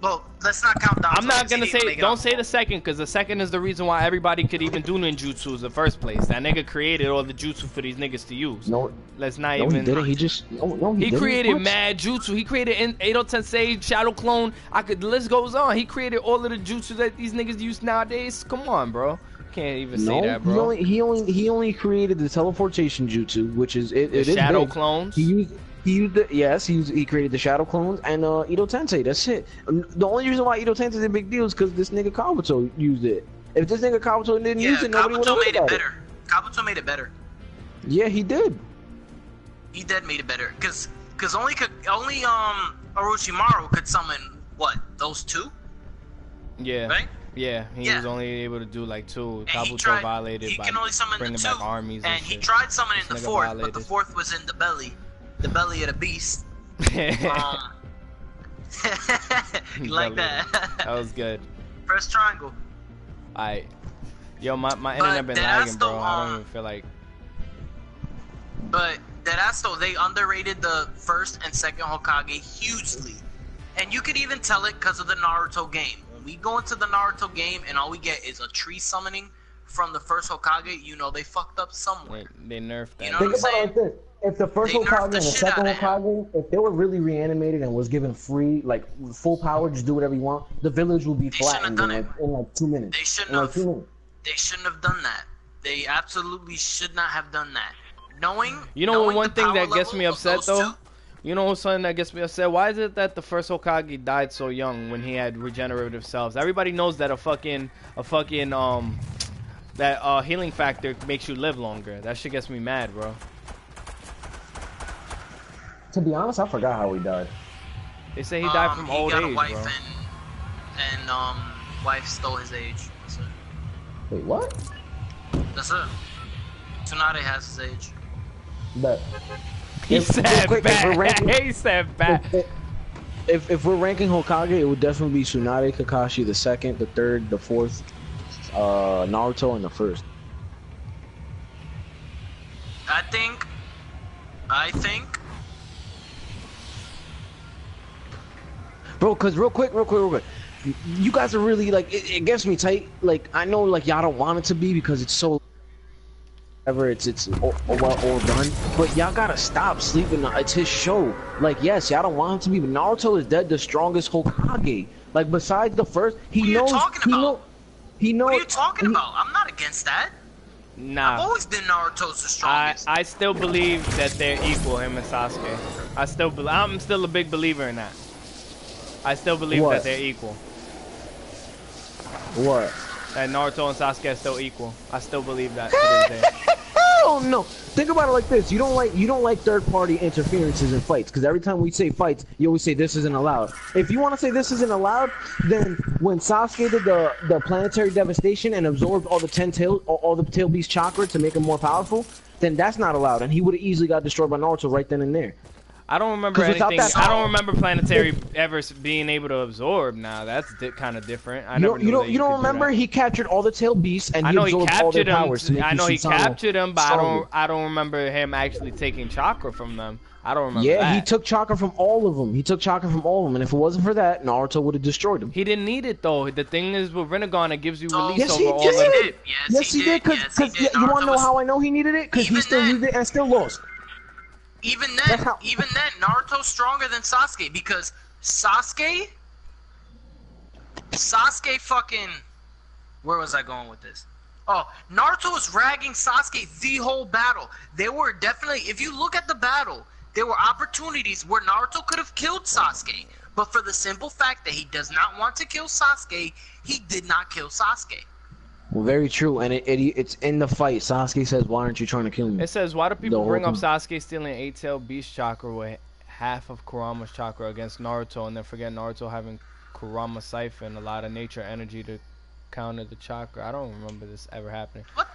Speaker 1: well, let's not count down.
Speaker 2: I'm not gonna say. Don't say the second, because the second is the reason why everybody could even do ninjutsu in the first place. That nigga created all the jutsu for these niggas to use. Let's not even.
Speaker 3: He didn't. He just.
Speaker 2: He created mad jutsu. He created Edo Tensei, Shadow Clone. The list goes on. He created all of the jutsu that these niggas use nowadays. Come on, bro. Can't even say that, bro.
Speaker 3: He only created the teleportation jutsu, which is it is
Speaker 2: Shadow
Speaker 3: big.
Speaker 2: Clones.
Speaker 3: He used the, yes, he created the Shadow Clones and Ito Tensei. That's it. The only reason why Ito Tensei is a big deal is because this nigga Kabuto used it. If this nigga Kabuto didn't use it, nobody would have
Speaker 1: made it better. Kabuto made it better.
Speaker 3: Yeah, he did.
Speaker 1: He did made it better, cause only Orochimaru could summon what, those two?
Speaker 2: Yeah.
Speaker 1: Right?
Speaker 2: Yeah, he was only able to do like two. Kabuto violated by bringing back armies
Speaker 1: and he tried summoning the fourth, but the fourth was in the belly of the beast. Like that.
Speaker 2: That was good.
Speaker 1: First triangle.
Speaker 2: Yo, my internet been lagging, bro. I don't even feel like.
Speaker 1: But though, they underrated the first and second Hokage hugely, and you could even tell it because of the Naruto game. When we go into the Naruto game and all we get is a tree summoning from the first Hokage, you know they fucked up somewhere.
Speaker 2: They nerfed that.
Speaker 1: You know what I'm saying?
Speaker 3: Like this. If the first Hokage and the second Hokage, if they were really reanimated and was given free, like full power, just do whatever you want, the village will be flattened in like 2 minutes.
Speaker 1: They shouldn't have. They shouldn't have done that. They absolutely should not have done that. Knowing
Speaker 2: one thing that gets me upset though? You know something that gets me upset? Why is it that the first Hokage died so young when he had regenerative cells? Everybody knows that that healing factor makes you live longer. That shit gets me mad, bro.
Speaker 3: To be honest, I forgot how he died.
Speaker 2: They say he died from old age, bro.
Speaker 1: He got a wife and wife stole his age. That's it.
Speaker 3: Wait, what?
Speaker 1: That's it. Tsunade has his age.
Speaker 3: But
Speaker 2: he said bad. He said bad.
Speaker 3: If we're ranking Hokage, it would definitely be Tsunade, Kakashi the second, the third, the fourth, Naruto, and the first.
Speaker 1: I think.
Speaker 3: Bro, cause real quick. You guys are really like it gets me tight. Like I know like y'all don't want it to be because it's so. It's all done, but y'all gotta stop sleeping. It's his show. Like yes, y'all don't want him to be, but Naruto is dead, the strongest Hokage. Like besides the first, he knows. What are you
Speaker 1: talking about? I'm not against that.
Speaker 2: Nah.
Speaker 1: I've always been Naruto's the strongest.
Speaker 2: I still believe that they're equal, him and Sasuke. I'm still a big believer in that. I still believe that they're equal.
Speaker 3: What?
Speaker 2: That Naruto and Sasuke are still equal. I still believe that to this day.
Speaker 3: Hell no. Think about it like this. You don't like third-party interferences in fights, because every time we say fights, you always say this isn't allowed. If you want to say this isn't allowed, then when Sasuke did the planetary devastation and absorbed all the tail beast chakra to make him more powerful, then that's not allowed, and he would have easily got destroyed by Naruto right then and there.
Speaker 2: I don't remember anything. I don't remember planetary ever being able to absorb. Now that's kind of different. You
Speaker 3: don't remember he captured all the tail beasts and he absorbed all their powers.
Speaker 2: I know he captured them, but I don't remember him actually taking chakra from them. I don't remember
Speaker 3: Yeah,
Speaker 2: that.
Speaker 3: he took chakra from all of them. He took chakra from all of them, and if it wasn't for that, Naruto would have destroyed him.
Speaker 2: He didn't need it though. The thing is with Rinnegan, it gives you release
Speaker 3: Yes,
Speaker 2: over
Speaker 3: he
Speaker 2: all of
Speaker 3: did.
Speaker 2: them.
Speaker 3: Yes, he did. Because you want to know how I know he needed it? Because he still used it and still lost.
Speaker 1: Even then, Naruto's stronger than Sasuke because Sasuke fucking. Where was I going with this? Oh, Naruto was ragging Sasuke the whole battle. They were definitely, if you look at the battle, there were opportunities where Naruto could have killed Sasuke. But for the simple fact that he does not want to kill Sasuke, he did not kill Sasuke.
Speaker 3: Well, very true, and it's in the fight. Sasuke says, "Why aren't you trying to kill me?"
Speaker 2: It says, "Why do people bring up Sasuke stealing 8-tailed beast chakra with half of Kurama's chakra against Naruto, and then forget Naruto having Kurama siphon a lot of nature energy to counter the chakra?" I don't remember this ever happening.
Speaker 1: What?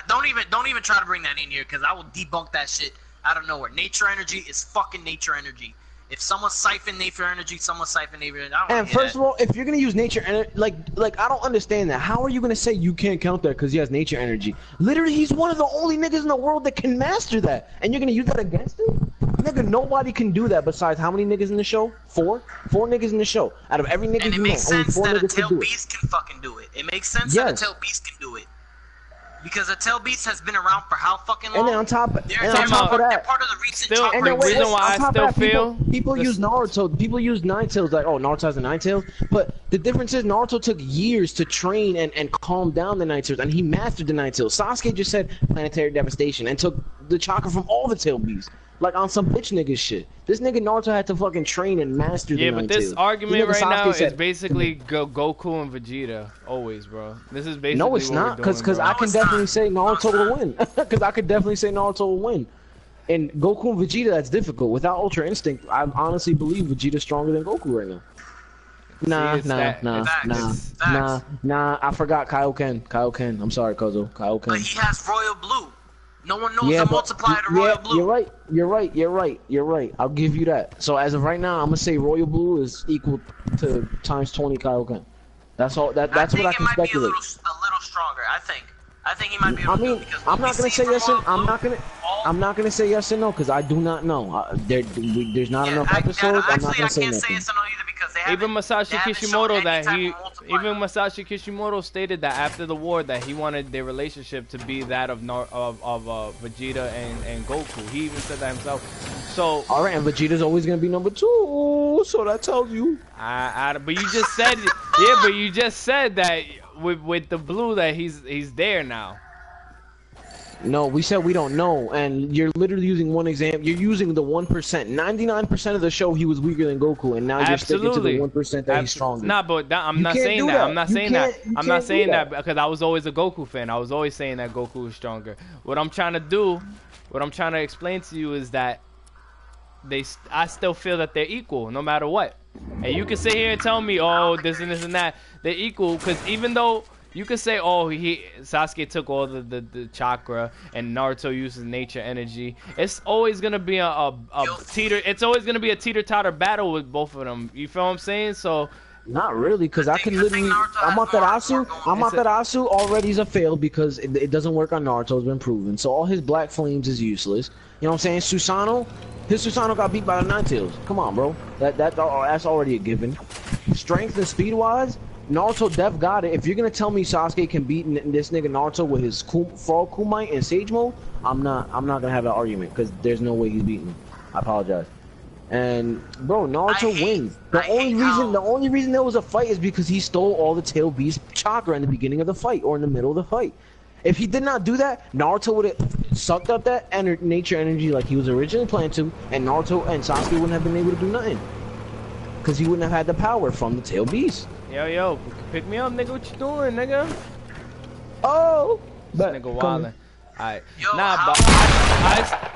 Speaker 1: Don't even try to bring that in here because I will debunk that shit out of nowhere. Nature energy is fucking nature energy. If someone siphoned nature energy, someone siphoned nature energy.
Speaker 3: And first of all, if you're gonna use nature energy, like I don't understand that. How are you gonna say you can't count that because he has nature energy? Literally, he's one of the only niggas in the world that can master that, and you're gonna use that against him? Nigga, nobody can do that besides how many niggas in the show? Four niggas in the show. Out of every nigga
Speaker 1: and it
Speaker 3: you
Speaker 1: makes
Speaker 3: know, only
Speaker 1: sense
Speaker 3: 4
Speaker 1: that a
Speaker 3: niggas can
Speaker 1: tail
Speaker 3: do it.
Speaker 1: beast can fucking do it. It makes sense that a tail beast can do it. Because a tail beast has been around for how fucking long?
Speaker 3: And then on top of
Speaker 1: they're
Speaker 3: that,
Speaker 1: part of the recent
Speaker 2: still,
Speaker 1: chakra.
Speaker 2: and the reason why I still feel
Speaker 3: people use Naruto. People use Nine Tails like, oh, Naruto has the Nine Tails. But the difference is Naruto took years to train and calm down the Nine Tails, and he mastered the Nine Tails. Sasuke just said planetary devastation and took the chakra from all the tail beasts. Like on some bitch nigga shit. This nigga Naruto had to fucking train and master the Nine Tails.
Speaker 2: Yeah, but this argument right now is basically Goku and Vegeta. Always, bro. This is basically
Speaker 3: no, it's not. Because I can definitely say Naruto will win. Because I could definitely say Naruto will win. And Goku and Vegeta, that's difficult. Without Ultra Instinct, I honestly believe Vegeta's stronger than Goku right now. Nah. I forgot Kaioken. I'm sorry, Kozo. Kaioken.
Speaker 1: But he has Royal Blue. No one knows the multiplier to Royal Blue.
Speaker 3: You're right. I'll give you that. So as of right now, I'm gonna say Royal Blue is equal to times 20 Kaioken. That's all. That's what I can speculate.
Speaker 1: I think it might be a little stronger. I think he might be.
Speaker 3: I'm not gonna say yes and I'm not gonna say yes and no because I do not know. There's not enough episodes. I'm not gonna say
Speaker 1: I can't
Speaker 3: nothing.
Speaker 1: say yes and no either because they
Speaker 2: even Masashi Kishimoto stated that after the war that he wanted their relationship to be that of Vegeta and Goku. He even said that himself. So
Speaker 3: all right, and Vegeta's always gonna be number 2. So that tells you.
Speaker 2: But you just said but you just said that with the blue that he's there now.
Speaker 3: No, we said we don't know, and you're literally using one example. You're using the 1%. 99% of the show he was weaker than Goku, and now you're sticking to the 1% that he's stronger.
Speaker 2: Nah, but I'm not saying that. I'm not saying that because I was always a Goku fan. I was always saying that Goku is stronger. What I'm trying to explain to you is that I still feel that they're equal no matter what. And you can sit here and tell me, oh, this and this and that. They're equal because even though you could say, oh, Sasuke took all the chakra and Naruto uses nature energy. It's always gonna be It's always gonna be a teeter-totter battle with both of them. You feel what I'm saying? So.
Speaker 3: Not really, because I can literally. Amaterasu already is a fail because it doesn't work on Naruto. It's been proven. So all his black flames is useless. You know what I'm saying? His Susanoo got beat by the Nine Tails. Come on, bro. That's already a given. Strength and speed wise, Naruto def got it. If you're gonna tell me Sasuke can beat this nigga Naruto with his Frog Kumite and Sage Mode, I'm not gonna have that argument because there's no way he's beating him. I apologize. And bro, Naruto wins. The only reason there was a fight is because he stole all the Tail Beast chakra in the beginning of the fight or in the middle of the fight. If he did not do that, Naruto would have sucked up that nature energy like he was originally planned to, and Naruto and Sasuke wouldn't have been able to do nothing. Because he wouldn't have had the power from the Tail Beast.
Speaker 2: Yo, pick me up, nigga. What you doing, nigga?
Speaker 3: Oh,
Speaker 2: but nigga wildin'. Alright. Nah, but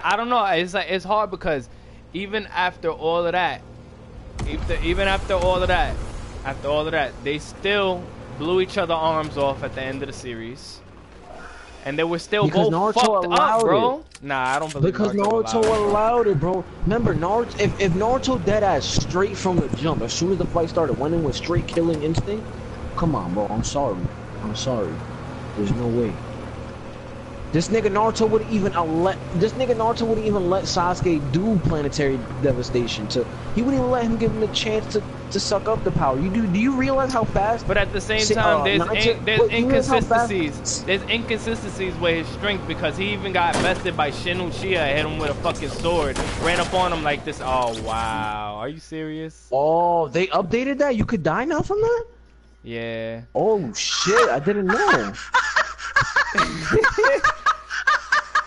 Speaker 2: I don't know. It's like it's hard because even after all of that, they still blew each other arms off at the end of the series. And they were still both fucked up, bro. Nah, I don't believe
Speaker 3: because Naruto allowed it, bro. Remember, Naruto. If Naruto deadass straight from the jump, as soon as the fight started, went in with straight killing instinct. Come on, bro. I'm sorry. There's no way. This nigga Naruto would even let Sasuke do planetary devastation. He wouldn't even let him give him the chance to suck up the power. Do you realize how fast?
Speaker 2: But at the same time, there's inconsistencies. There's inconsistencies with his strength because he even got bested by Shin Uchiha, hit him with a fucking sword, ran up on him like this. Oh wow, are you serious?
Speaker 3: Oh, they updated that. You could die now from that.
Speaker 2: Yeah.
Speaker 3: Oh shit, I didn't know.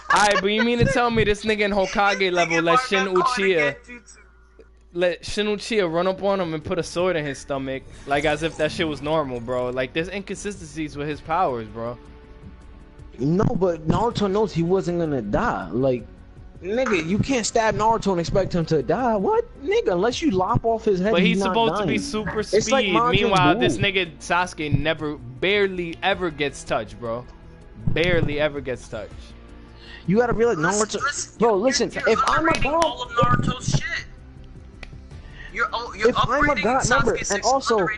Speaker 2: Alright, but you mean to tell me this nigga in Hokage level let Shin Uchiha run up on him and put a sword in his stomach, like as if that shit was normal, bro? Like, there's inconsistencies with his powers, bro.
Speaker 3: No, but Naruto knows he wasn't gonna die. Like, nigga, you can't stab Naruto and expect him to die. What? Nigga, unless you lop off his head,
Speaker 2: but he's
Speaker 3: not
Speaker 2: supposed
Speaker 3: dying.
Speaker 2: to be super speed.
Speaker 3: Like
Speaker 2: Meanwhile, this nigga Sasuke barely ever gets touched, bro. Barely ever gets touched.
Speaker 3: You gotta realize Naruto. Bro, listen. If I'm a god,
Speaker 1: all of Naruto's shit. You're
Speaker 3: if I'm a god, remember, and also,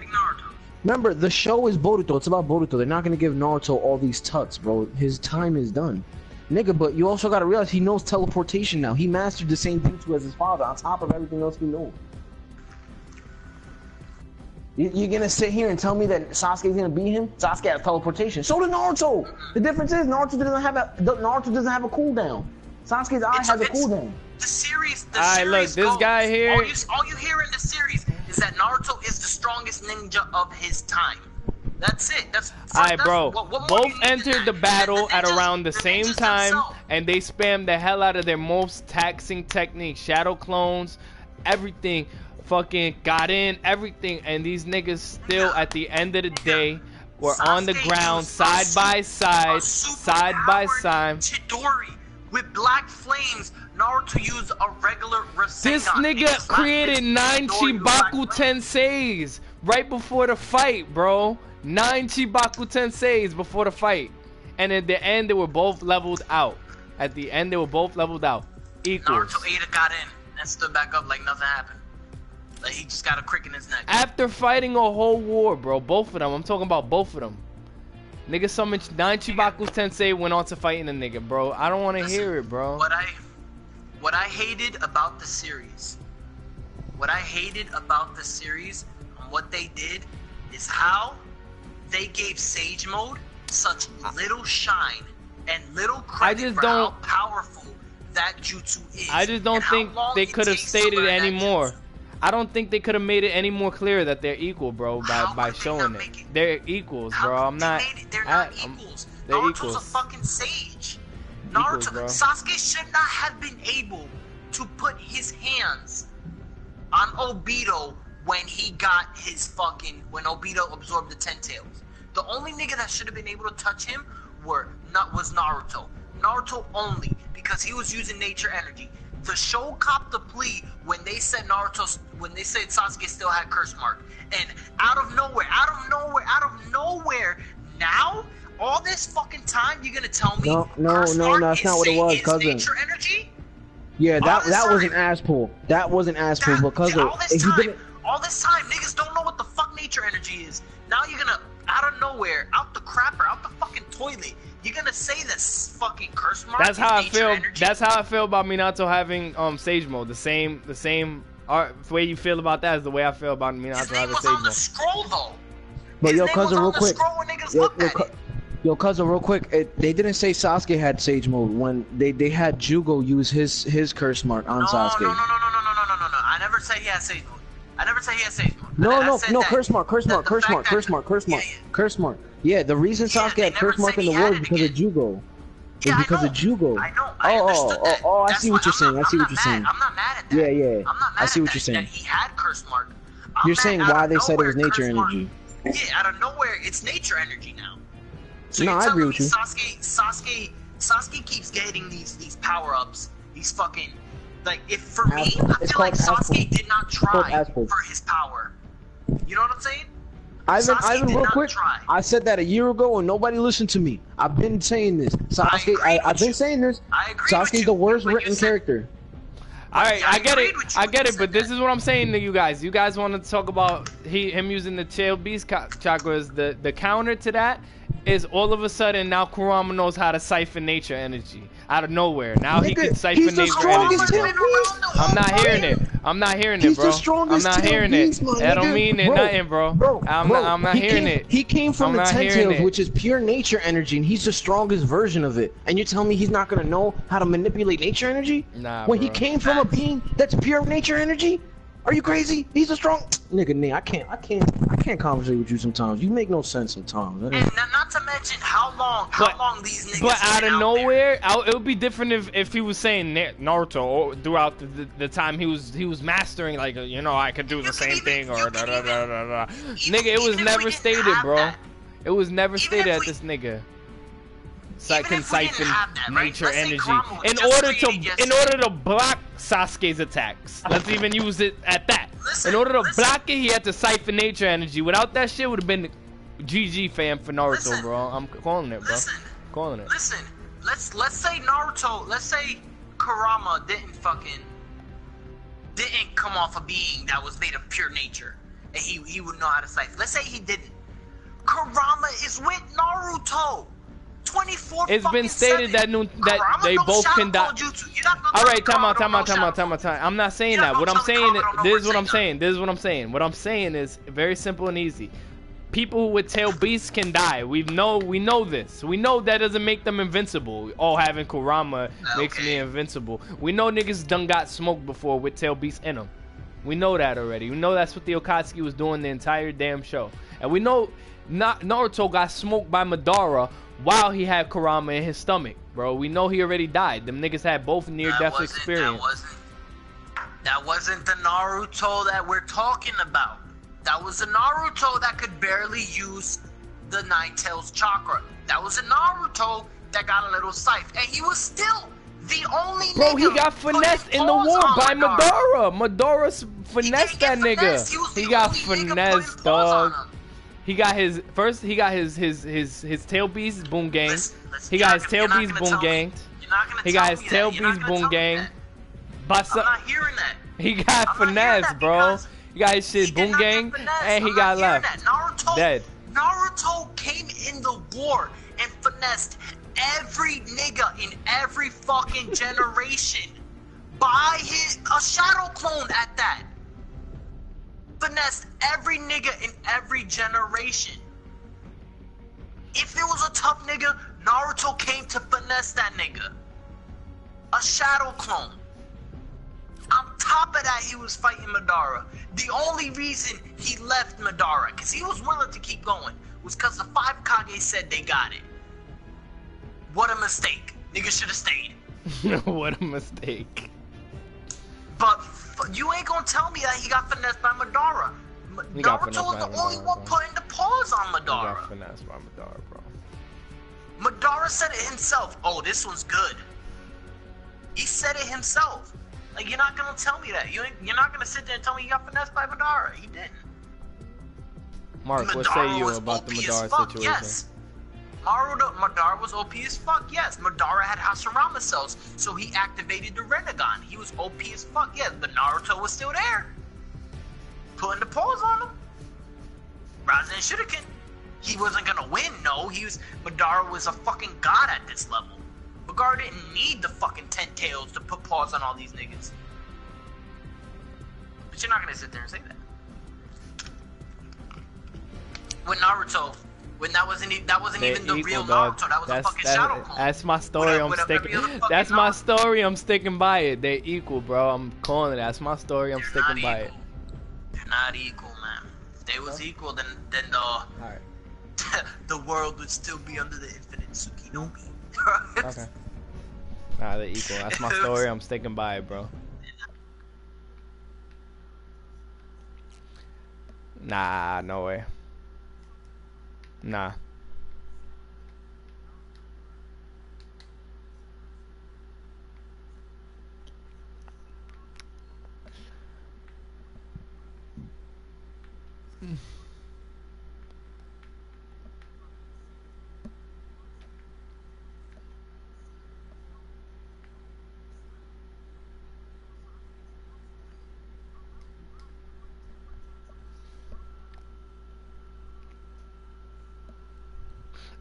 Speaker 3: remember, the show is Boruto. It's about Boruto. They're not gonna give Naruto all these tuts, bro. His time is done, nigga. But you also gotta realize he knows teleportation now. He mastered the same jutsu as his father, on top of everything else he knows. You're gonna sit here and tell me that Sasuke's gonna beat him? Sasuke has teleportation. So does Naruto. The difference is Naruto doesn't have a cooldown. Sasuke's eye has a cooldown.
Speaker 1: The series.
Speaker 2: Look, this guy here.
Speaker 1: All you hear in the series is that Naruto is the strongest ninja of his time. That's it.
Speaker 2: Alright, bro. Both entered the battle at around the same time, and they spammed the hell out of their most taxing technique. Shadow clones, everything. Fucking got in, everything, and these niggas still at the end of the day were on the ground side by side.
Speaker 1: Chidori with black flames. Naruto used a regular Rasengan.
Speaker 2: This nigga created 9 Chibaku Tenseis right before the fight, bro. 9 Chibaku Tenseis before the fight, and at the end they were both leveled out. At the end they were both leveled out. Equals.
Speaker 1: Naruto Ada got in and stood back up like nothing happened. Like he just got a crick in his neck.
Speaker 2: After fighting a whole war, bro. Both of them. I'm talking about both of them. Nigga summoned 9 Chibaku Tensei, went on to fighting a nigga, bro. I don't want to hear it, bro.
Speaker 1: What I hated about the series, and what they did, is how they gave Sage Mode such little shine and little credit for how powerful that jutsu is.
Speaker 2: I just don't think they could have stated it anymore. I don't think they could have made it any more clear that they're equal, bro, by showing it. They're equals, bro. They're not equals.
Speaker 1: Naruto's a fucking sage. Sasuke should not have been able to put his hands on Obito when Obito absorbed the 10 tails. The only nigga that should have been able to touch him was Naruto. Naruto only, because he was using nature energy. The show copped the plea when they said Sasuke still had curse mark, and out of nowhere, now all this fucking time you're gonna tell me
Speaker 3: no, that's not what it was, cousin.
Speaker 1: Nature energy?
Speaker 3: Yeah, that was an ass pull. That was an ass pull because
Speaker 1: all this time, niggas don't know what the fuck nature energy is. Now you're gonna out of nowhere, out the crapper, out the fucking toilet. You're gonna say this fucking curse mark?
Speaker 2: That's how I feel. Energy? That's how I feel about Minato having Sage Mode. The same way you feel about that is the way I feel about Minato having Sage Mode. His name was on the
Speaker 1: scroll though.
Speaker 3: But yo, cousin, real quick. Yo, cousin, real quick. They didn't say Sasuke had Sage Mode when they had Jugo use his curse mark on Sasuke.
Speaker 1: No. I never said he had Sage Mode.
Speaker 3: No, curse mark. Yeah, the reason Sasuke had curse mark in the war is because of Jugo.
Speaker 1: Yeah,
Speaker 3: because of Jugo.
Speaker 1: I know. I understood that.
Speaker 3: I see what you're saying.
Speaker 1: I'm not mad at that.
Speaker 3: Yeah.
Speaker 1: I'm not mad
Speaker 3: I see what
Speaker 1: at
Speaker 3: you're saying.
Speaker 1: That he had curse mark.
Speaker 3: You're saying why they said it was nature energy.
Speaker 1: Yeah, out of nowhere, it's nature energy now. So
Speaker 3: no, I agree with you.
Speaker 1: Sasuke keeps getting these power ups. These fucking for me, I feel like Sasuke did not try for his power. You know what I'm saying?
Speaker 3: Ivan, real quick. I said that a year ago and nobody listened to me. I've been saying this. Sasuke, I've been saying this. Sasuke's the worst written character.
Speaker 2: Alright, I get it, but this is what I'm saying to you guys. You guys want to talk about him using the tail beast chakras. The counter to that is all of a sudden now Kurama knows how to siphon nature energy out of nowhere. Now he can siphon
Speaker 3: he's the
Speaker 2: nature energy,
Speaker 3: strongest
Speaker 2: bro.
Speaker 3: beast.
Speaker 2: I'm not hearing it. I'm not hearing it, bro.
Speaker 3: He's the strongest
Speaker 2: I'm not hearing
Speaker 3: beast,
Speaker 2: it.
Speaker 3: my
Speaker 2: That don't
Speaker 3: nigga.
Speaker 2: mean it, nothing, bro. I'm not hearing it.
Speaker 3: He came from
Speaker 2: I'm
Speaker 3: the
Speaker 2: not
Speaker 3: Ten
Speaker 2: hearing
Speaker 3: Tails,
Speaker 2: it.
Speaker 3: which is pure nature energy, and he's the strongest version of it. And you're telling me he's not gonna know how to manipulate nature energy?
Speaker 2: Nah,
Speaker 3: when
Speaker 2: bro.
Speaker 3: he came from a being that's pure nature energy? Are you crazy? He's a strong nigga. Nate, I can't conversate with you sometimes. You make no sense sometimes.
Speaker 1: And not to mention how long these niggas.
Speaker 2: But out of
Speaker 1: been
Speaker 2: nowhere, it would be different if he was saying Naruto throughout the time he was mastering, like, you know, I could do the same thing or da da da da da. Nigga, it was never stated, bro. It was never stated at this nigga. Can siphon nature energy in order to block Sasuke's attacks. Let's even use it at that. In order to block it, he had to siphon nature energy. Without that shit, would have been GG fam for Naruto, bro. I'm calling it, bro. Calling it.
Speaker 1: Listen, let's say Naruto, let's say Kurama didn't come off a being that was made of pure nature, and he would know how to siphon. Let's say he didn't. Kurama is with Naruto. 24
Speaker 2: It's been stated that they both can die. All right, time out. I'm not saying that. What I'm saying is, this is what I'm saying. What I'm saying is very simple and easy. People with tail beasts can die. We know this. We know that doesn't make them invincible. Oh, having Kurama makes me invincible. We know niggas done got smoked before with tail beasts in them. We know that already. We know that's what the Akatsuki was doing the entire damn show. And we know Naruto got smoked by Madara while he had Kurama in his stomach, bro. We know he already died. Them niggas had both near-death experience.
Speaker 1: That wasn't the Naruto that we're talking about. That was the Naruto that could barely use the Nine Tails chakra. That was the Naruto that got a little scythe. And he was still the only nigga.
Speaker 2: Bro, he got finessed in the war by Madara. Madara finessed that nigga. He got finessed, dog. He got his tail beast boom gang. He got his tail beast boom gang. He got his tail beast boom gang.
Speaker 1: I'm not hearing that.
Speaker 2: He got finessed, bro. He got his shit boom gang, and he got left dead.
Speaker 1: Naruto came in the war and finessed every nigga in every fucking generation by a shadow clone at that. Finessed every nigga in every generation. If it was a tough nigga, Naruto came to finesse that nigga. A shadow clone. On top of that, he was fighting Madara. The only reason he left Madara, because he was willing to keep going, was because the 5 Kage said they got it. What a mistake. Nigga should have stayed.
Speaker 2: What a mistake.
Speaker 1: But you ain't gonna tell me that he got finessed by Madara. Naruto was the only one putting the pause on Madara.
Speaker 2: He got finessed by Madara, bro.
Speaker 1: Madara said it himself. Oh, this one's good. He said it himself. Like, you're not gonna tell me that. You're not gonna sit there and tell me you got finessed by Madara. He didn't.
Speaker 2: Mark, what say you about the Madara situation?
Speaker 1: Yes. Madara was OP as fuck, yes. Madara had Hashirama cells, so he activated the Rinnegan. He was OP as fuck, yes, but Naruto was still there. Putting the pause on him. Rasen Shuriken. He wasn't gonna win, no. Madara was a fucking god at this level. Madara didn't need the fucking 10 tails to put pause on all these niggas. But you're not gonna sit there and say that. With Naruto, when that wasn't even the real Naruto, that was a fucking shadow clone.
Speaker 2: That's my story. That's my story. I'm sticking by it. They're equal, bro. I'm calling it. That's my story. I'm sticking by it.
Speaker 1: They're not equal, man. If they was equal, then the world would still be under the infinite Tsukinomi.
Speaker 2: Okay. Nah, they're equal. That's my story. I'm sticking by it, bro. Nah, no way. Nah.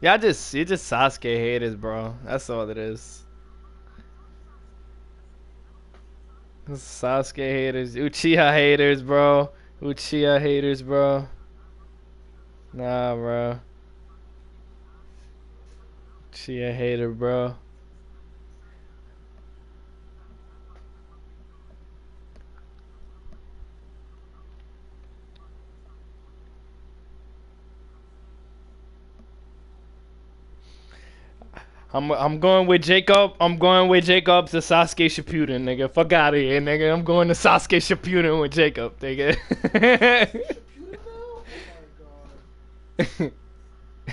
Speaker 2: Y'all just you just Sasuke haters, bro. That's all it is. Sasuke haters, Uchiha haters, bro. Uchiha haters, bro. Nah, bro. Uchiha hater, bro. I'm going with Jacob. I'm going with Jacob to Sasuke Shippuden, nigga. Fuck out of here, nigga. I'm going to Sasuke Shippuden with Jacob, nigga.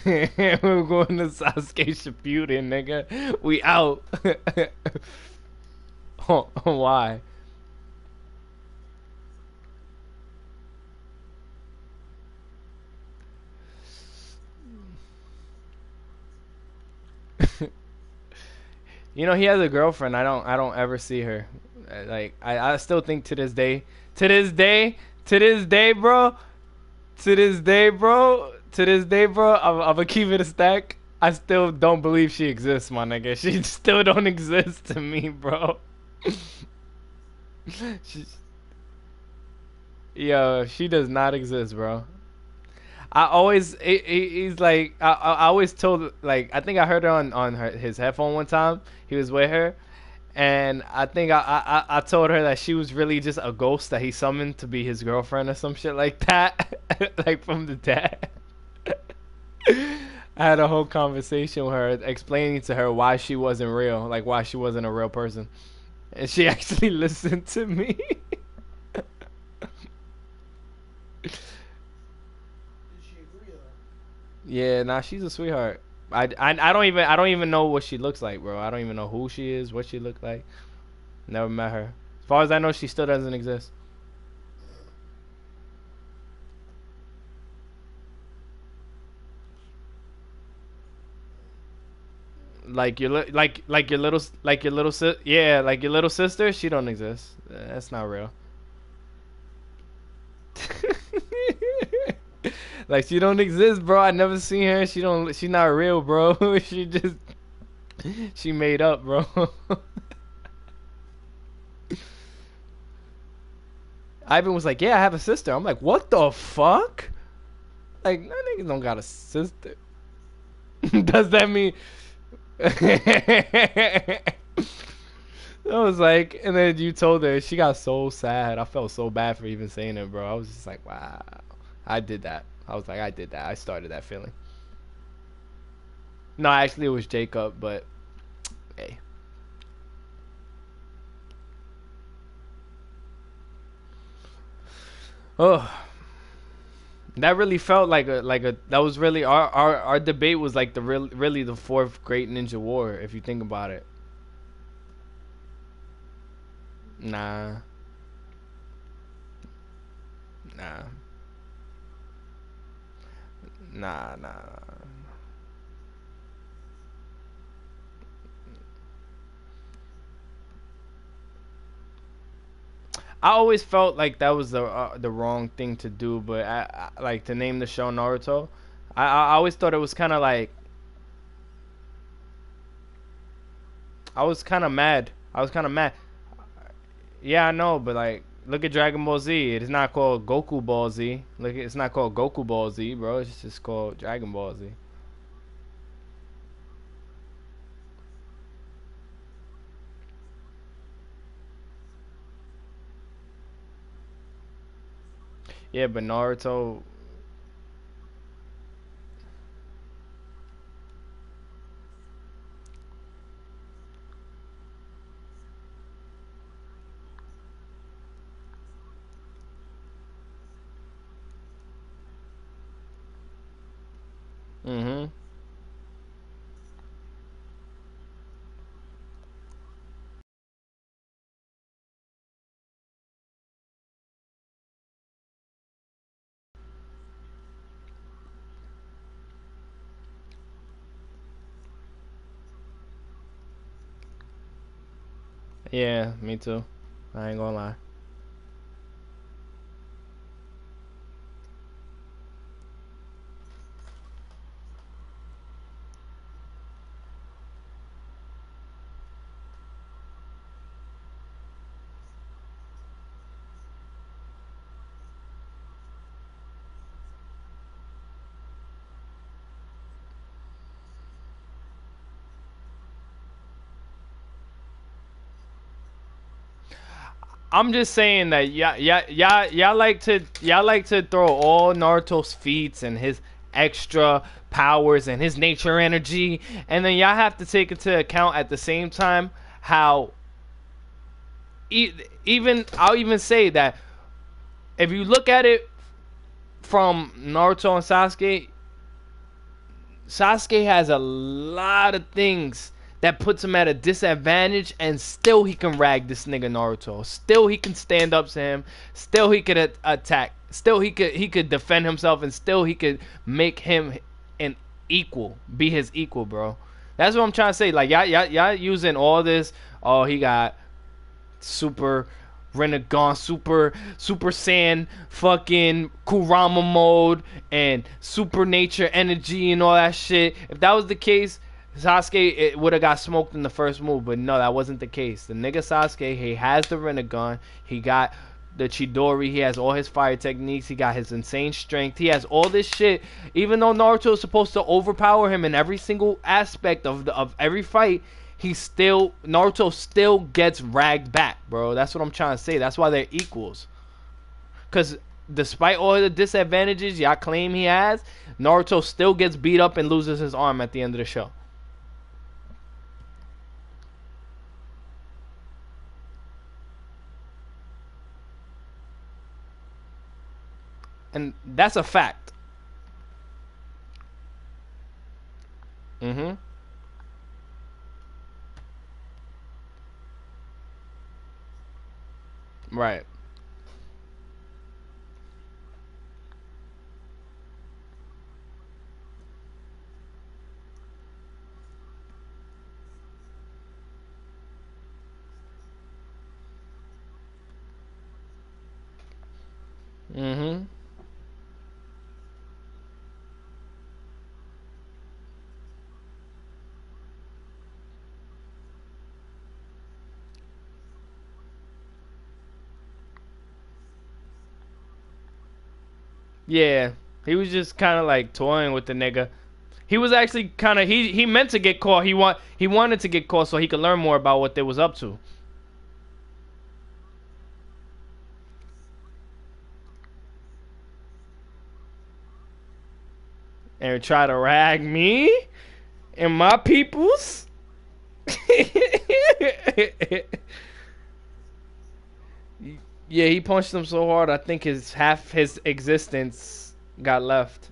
Speaker 2: We're going to Sasuke Shippuden, nigga. We out. Why? You know, he has a girlfriend. I don't ever see her. Like I still think to this day, bro, I'm gonna keep it a stack. I still don't believe she exists, my nigga. She still don't exist to me, bro. She does not exist, bro. He's like I always told, like, I think I heard her on his headphone one time. He was with her, and I think I told her that she was really just a ghost that he summoned to be his girlfriend or some shit like that, like from the dad. I had a whole conversation with her, explaining to her why she wasn't real, like why she wasn't a real person, and she actually listened to me. Yeah, nah, she's a sweetheart. I don't even know what she looks like, bro. I don't even know who she is, what she looked like. Never met her. As far as I know, she still doesn't exist. Like your little sister, she don't exist. That's not real. Like, she don't exist, bro. I never seen her. She's not real, bro. She made up, bro. Ivan was like, yeah, I have a sister. I'm like, what the fuck? Like, no niggas don't got a sister. Does that mean I was like, and then you told her, she got so sad. I felt so bad for even saying it, bro. I was just like, wow. I did that. I was like, I did that. I started that feeling. No, actually, it was Jacob, but hey. Oh, that really felt like a that was really our debate was like really the fourth great ninja war, if you think about it. Nah. Nah. Nah. I always felt like that was the wrong thing to do, but like to name the show Naruto. I always thought it was kind of like I was kind of mad. I was kind of mad. Yeah, I know, but like, look at Dragon Ball Z. It is not called Goku Ball Z. Look, it's not called Goku Ball Z, bro. It's just called Dragon Ball Z. Yeah, but Naruto. Mhm. Yeah, me too. I ain't gonna lie. I'm just saying that y'all like to throw all Naruto's feats and his extra powers and his nature energy, and then y'all have to take into account at the same time how even I'll even say that if you look at it from Naruto and Sasuke has a lot of things that puts him at a disadvantage, and still he can rag this nigga Naruto. Still he can stand up to him. Still he could attack. Still he could defend himself, and still he could make him an equal, be his equal, bro. That's what I'm trying to say. Like y'all using all this. Oh, he got super Renegon, super Saiyan, fucking Kurama mode, and super nature energy and all that shit. If that was the case, Sasuke would have got smoked in the first move, but no, that wasn't the case. The nigga Sasuke, he has the Renegon, he got the Chidori, he has all his fire techniques, he got his insane strength, he has all this shit. Even though Naruto is supposed to overpower him in every single aspect of every fight, Naruto still gets ragged back, bro. That's what I'm trying to say. That's why they're equals. Because despite all the disadvantages y'all claim he has, Naruto still gets beat up and loses his arm at the end of the show. And that's a fact. Right. Yeah. He was just kind of like toying with the nigga. He was actually kind of he meant to get caught. He wanted to get caught so he could learn more about what they was up to. And try to rag me and my peoples. Yeah, he punched him so hard I think half his existence got left.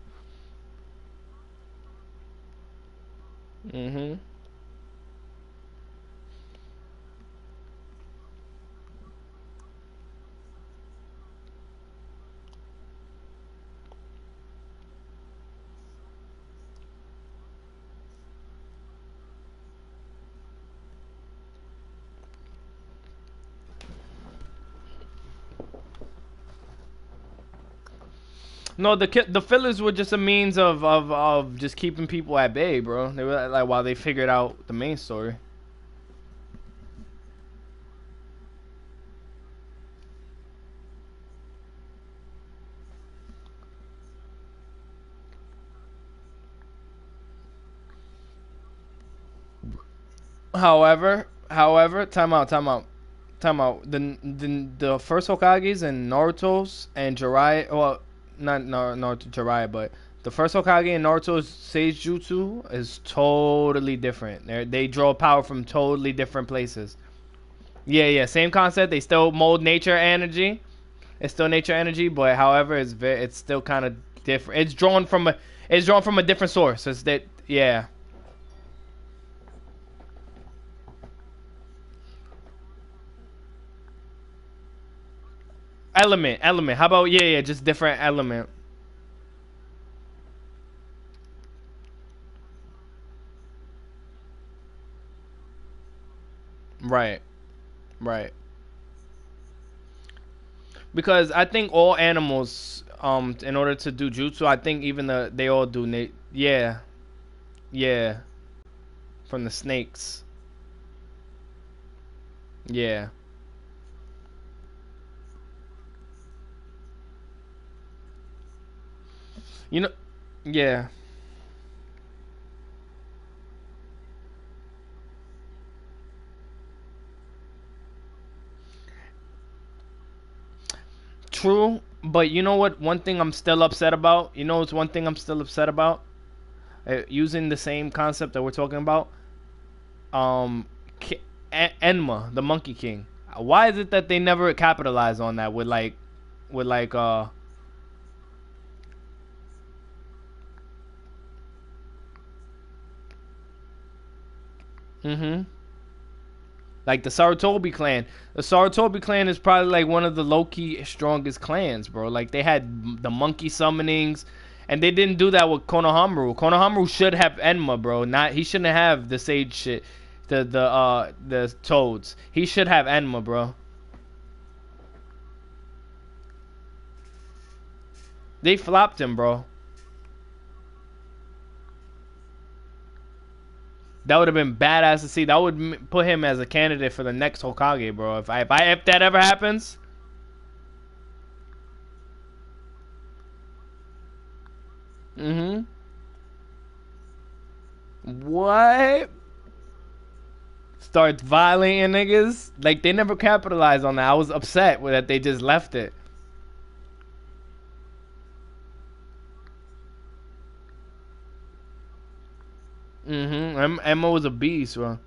Speaker 2: No, the fillers were just a means of just keeping people at bay, bro. They were like while they figured out the main story. However, time out. The first Hokages and Naruto's and Jiraiya, well, not Naruto Jiraiya, but the first Hokage and Naruto's Sage Jutsu is totally different. They draw power from totally different places. Yeah, same concept. They still mold nature energy. It's still nature energy, but however, it's still kind of different. It's drawn from a different source. It's that yeah. Element. How about yeah, just different element. Right. Because I think all animals, in order to do jutsu, I think even they all do yeah, from the snakes. Yeah. You know, yeah. true, but you know what? One thing I'm still upset about. You know, it's one thing I'm still upset about. Using the same concept that we're talking about. Enma, the Monkey King. Why is it that they never capitalize on that with like, like the Sarutobi clan. The Sarutobi clan is probably like one of the low-key strongest clans, bro. Like they had the monkey summonings, and they didn't do that with Konohamaru. Konohamaru should have Enma, bro. He shouldn't have the sage shit, the toads. He should have Enma, bro. They flopped him, bro. That would have been badass to see. That would put him as a candidate for the next Hokage, bro. If that ever happens. What? Starts violating niggas? Like, they never capitalized on that. I was upset with that they just left it. Emma was a beast, bro.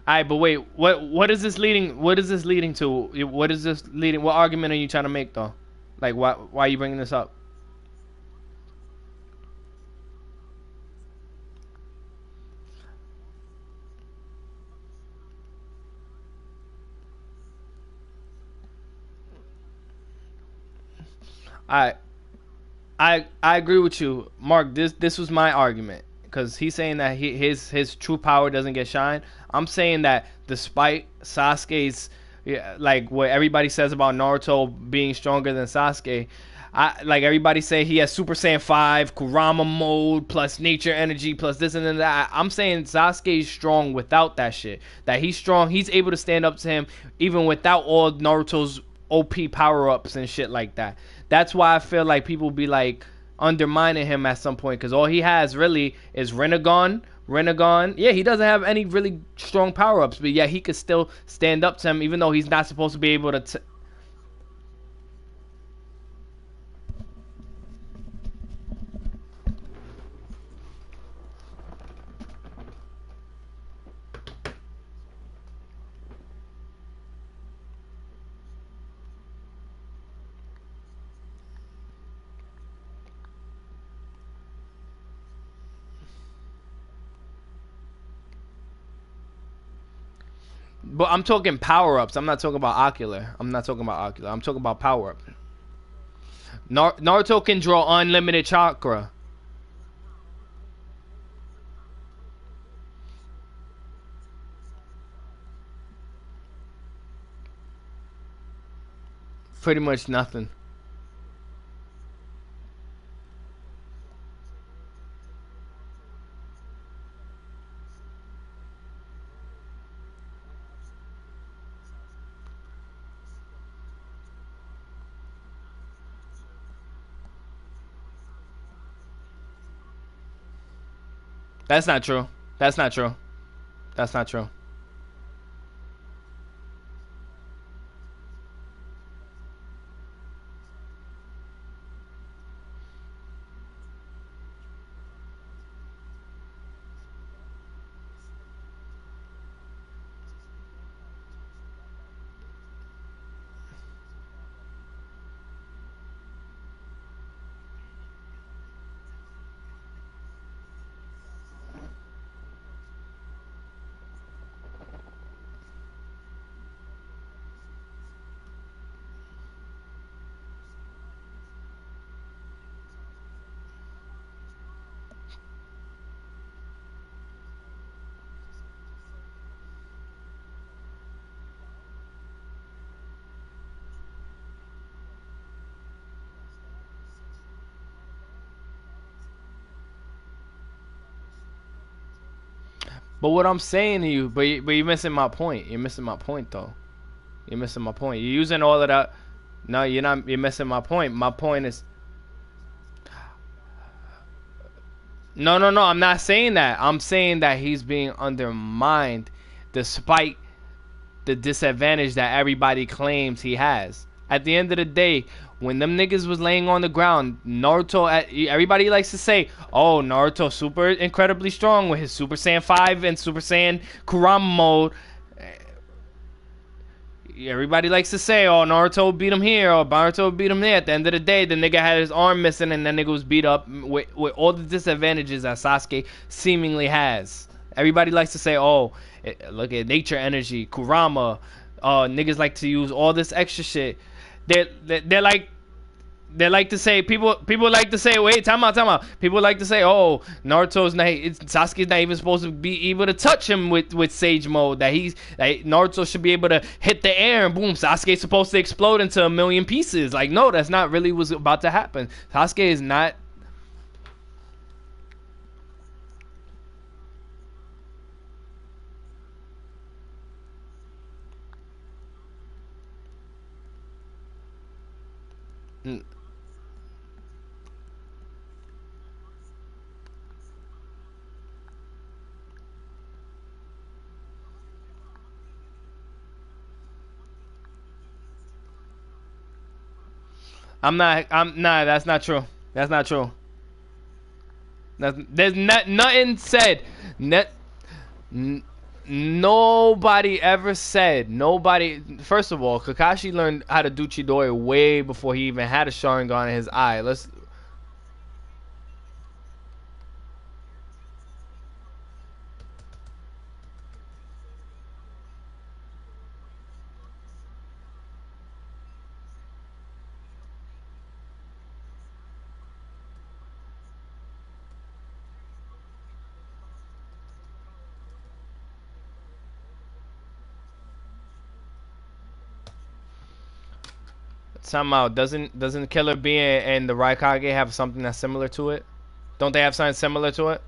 Speaker 2: Alright, but wait, what is this leading? What is this leading to? What is this leading? What argument are you trying to make, though? Like, why are you bringing this up? I agree with you, Mark. This was my argument because he's saying that his true power doesn't get shine. I'm saying that despite Sasuke's, like what everybody says about Naruto being stronger than Sasuke, like everybody say he has Super Saiyan 5, Kurama mode, plus nature energy, plus this and that. I'm saying Sasuke is strong without that shit. That he's strong. He's able to stand up to him even without all Naruto's OP power-ups and shit like that. That's why I feel like people be like undermining him at some point because all he has really is Rinnegan. Yeah, he doesn't have any really strong power-ups, but yeah, he could still stand up to him even though he's not supposed to be able to... But I'm talking power-ups. I'm not talking about ocular. I'm talking about power-up. Naruto can draw unlimited chakra. Pretty much nothing. That's not true. That's not true. That's not true. But what I'm saying to you, but you're missing my point. You're missing my point, though. You're missing my point. You're using all of that. No, you're not. You're missing my point. My point is. No, no, no. I'm not saying that. I'm saying that he's being undermined, despite the disadvantage that everybody claims he has. At the end of the day, when them niggas was laying on the ground, Naruto, everybody likes to say, oh, Naruto super incredibly strong with his Super Saiyan 5 and Super Saiyan Kurama mode. Everybody likes to say, oh, Naruto beat him here, or Naruto beat him there. At the end of the day, the nigga had his arm missing and that nigga was beat up with all the disadvantages that Sasuke seemingly has. Everybody likes to say, oh, look at nature energy, Kurama. Niggas like to use all this extra shit. They're like to say, people like to say, wait, time out. People like to say, oh, Sasuke's not even supposed to be able to touch him with Sage Mode. That Naruto should be able to hit the air and boom, Sasuke's supposed to explode into a million pieces. Like, no, that's not really what's about to happen. Sasuke is not. Nah, that's not true. That's not true. There's nothing said. Nobody ever said. Nobody. First of all, Kakashi learned how to do Chidori way before he even had a Sharingan in his eye. Let's. Somehow, doesn't Killer Bee and the Raikage have something that's similar to it? Don't they have something similar to it?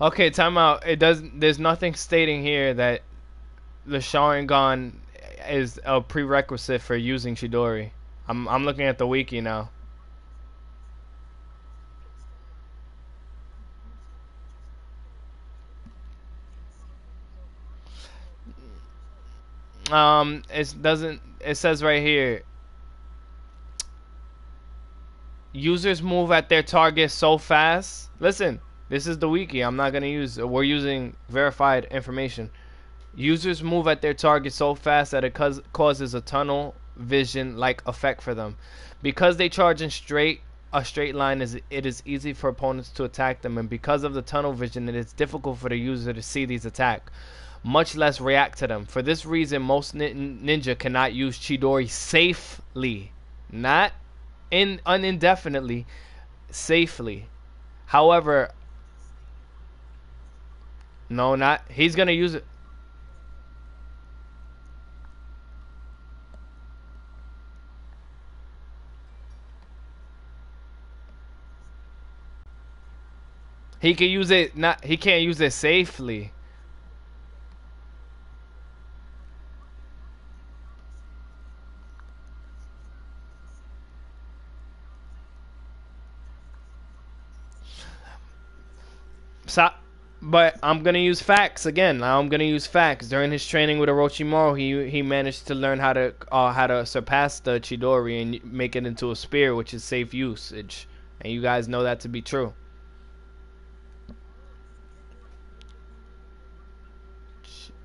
Speaker 2: Okay, time out. It does. There's nothing stating here that the Sharingan is a prerequisite for using Chidori. I'm looking at the wiki now. It doesn't. It says right here. Users move at their target so fast. Listen, this is the wiki. I'm not gonna use. We're using verified information. Users move at their target so fast that it causes a tunnel vision-like effect for them. Because they charge in a straight line, it is easy for opponents to attack them, and because of the tunnel vision, it is difficult for the user to see these attacks, much less react to them. For this reason, most ninja cannot use Chidori safely, not unindefinitely, safely. However, no, not he's gonna use it. He can use it. Not he can't use it safely. But I'm gonna use facts again. Now I'm gonna use facts. During his training with Orochimaru, he managed to learn how to surpass the Chidori and make it into a spear, which is safe usage. And you guys know that to be true.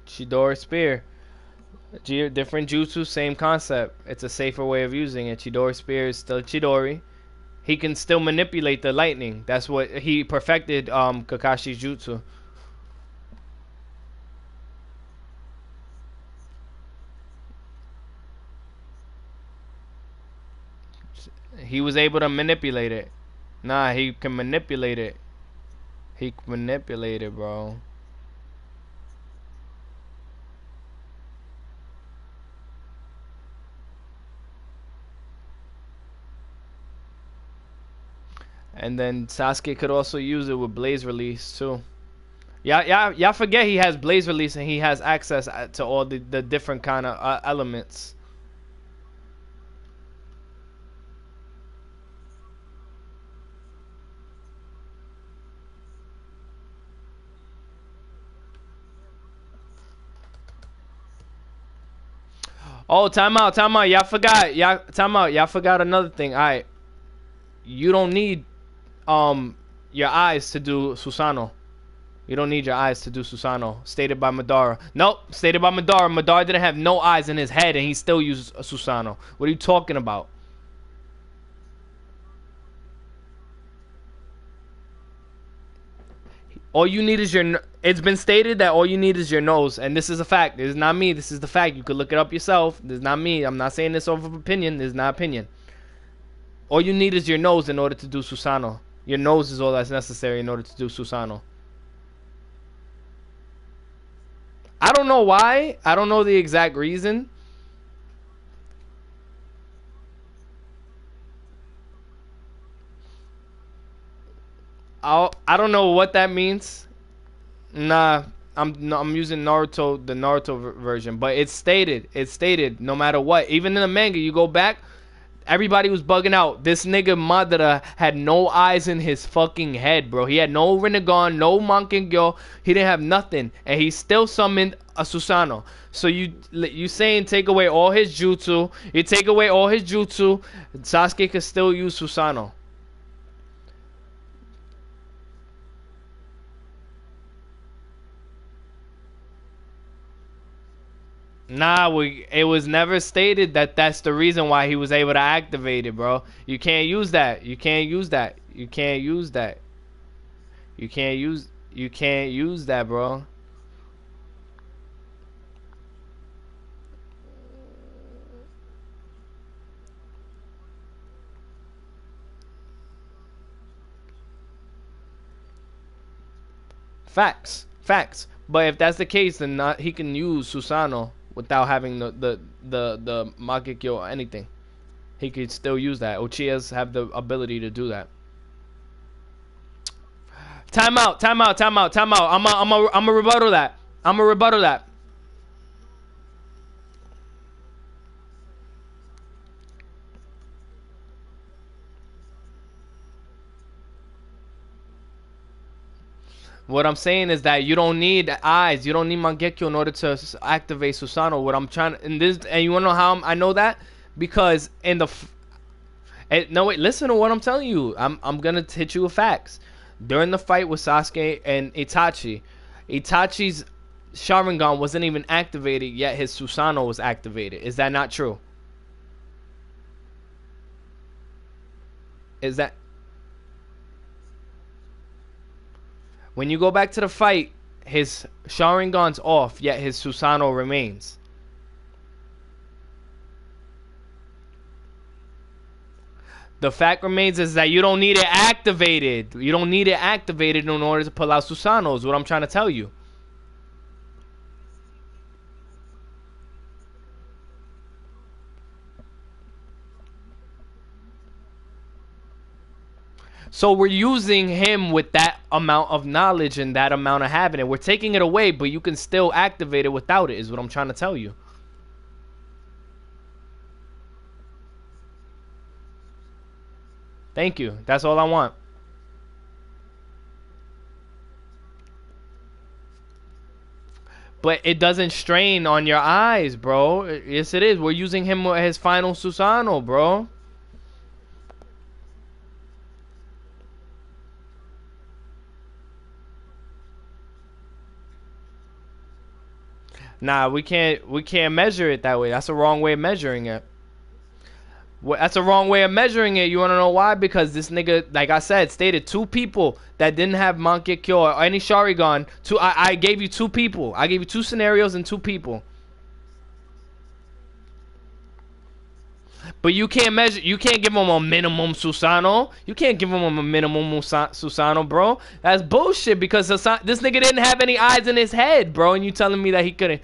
Speaker 2: Chidori spear, different jutsu, same concept. It's a safer way of using it. Chidori spear is still Chidori. He can still manipulate the lightning. That's what he perfected. Kakashi's jutsu. He was able to manipulate it. Nah, he can manipulate it. He can manipulate it, bro. And then Sasuke could also use it with Blaze Release too. Y'all forget he has Blaze Release and he has access to all the different kind of elements. Oh, time out. Y'all forgot. Y'all forgot another thing. All right, you don't need your eyes to do Susanoo. You don't need your eyes to do Susanoo. Stated by Madara. Nope, stated by Madara. Madara didn't have no eyes in his head and he still used Susanoo. What are you talking about? All you need is your... It's been stated that all you need is your nose. And this is a fact. This is not me. This is the fact. You could look it up yourself. This is not me. I'm not saying this over opinion. This is not opinion. All you need is your nose in order to do Susanoo. Your nose is all that's necessary in order to do Susanoo. I don't know why. I don't know the exact reason. I don't know what that means. Nah, I'm using Naruto, the Naruto version, but it's stated no matter what. Even in the manga, you go back, everybody was bugging out. This nigga Madara had no eyes in his fucking head, bro. He had no Rinnegan, no Mankengyo. He didn't have nothing, and he still summoned a Susanoo. So you saying take away all his jutsu? You take away all his jutsu, Sasuke could still use Susanoo. Nah, it was never stated that that's the reason why he was able to activate it, bro. You can't use that. You can't use that. You can't use that. You can't use that, bro. Facts. But if that's the case, then he can use Susanoo without having the Magikyo or anything. He could still use that. Uchihas have the ability to do that. Time out. I'm a rebuttal that. What I'm saying is that you don't need eyes. You don't need Mangekyo in order to activate Susanoo. What I'm trying to... And you want to know how I know that? Because in the... No, wait. Listen to what I'm telling you. I'm going to hit you with facts. During the fight with Sasuke and Itachi, Itachi's Sharingan wasn't even activated, yet his Susanoo was activated. Is that not true? Is that... When you go back to the fight, his Sharingan's off, yet his Susanoo remains. The fact remains is that you don't need it activated. You don't need it activated in order to pull out Susanoo, is what I'm trying to tell you. So we're using him with that amount of knowledge and that amount of having it. We're taking it away, but you can still activate it without it, is what I'm trying to tell you. Thank you. That's all I want. But it doesn't strain on your eyes, bro. Yes, it is. We're using him as his final Susanoo, bro. Nah, we can't measure it that way. That's the wrong way of measuring it. That's a wrong way of measuring it. You want to know why? Because this nigga, like I said, stated 2 people that didn't have Mangekyo or any Sharingan. I gave you 2 people. I gave you 2 scenarios and 2 people. But you can't measure. You can't give him a minimum Susanoo. You can't give him a minimum Susanoo, bro. That's bullshit. Because this nigga didn't have any eyes in his head, bro. And you telling me that he couldn't.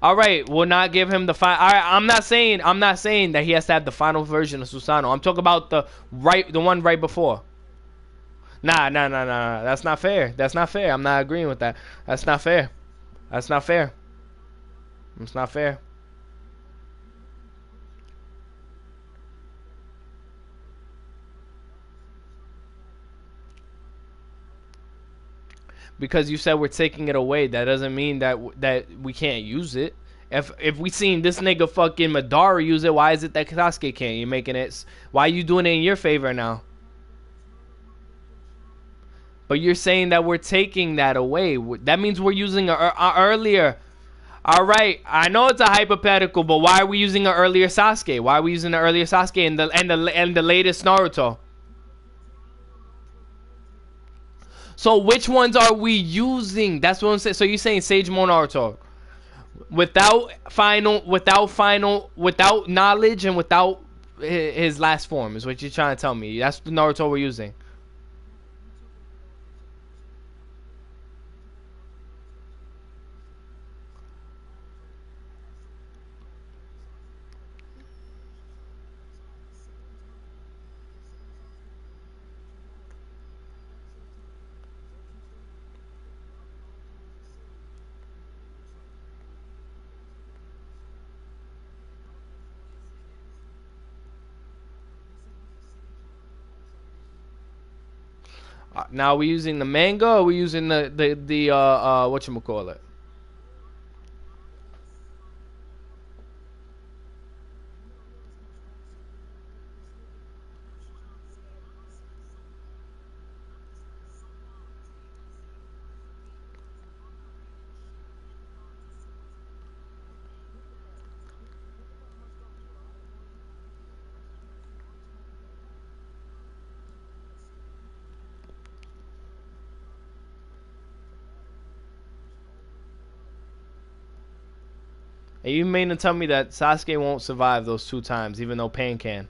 Speaker 2: All right, we'll not give him the final. All right, I'm not saying that he has to have the final version of Susanoo. I'm talking about the one right before. Nah. That's not fair. That's not fair. I'm not agreeing with that. That's not fair. That's not fair. It's not fair. Because you said we're taking it away, that doesn't mean that we can't use it. If we seen this nigga fucking Madara use it, why is it that Sasuke can't? You're making it. Why are you doing it in your favor now? But you're saying that we're taking that away. That means we're using a earlier. All right, I know it's a hypothetical, but why are we using an earlier Sasuke? Why are we using the earlier Sasuke and the latest Naruto? So which ones are we using? That's what I'm saying. So you're saying Sage Mode Naruto without knowledge and without his last form is what you're trying to tell me. That's the Naruto we're using. Now, are we using the manga or are we using the whatchamacallit? And you mean to tell me that Sasuke won't survive those 2 times, even though Pain can?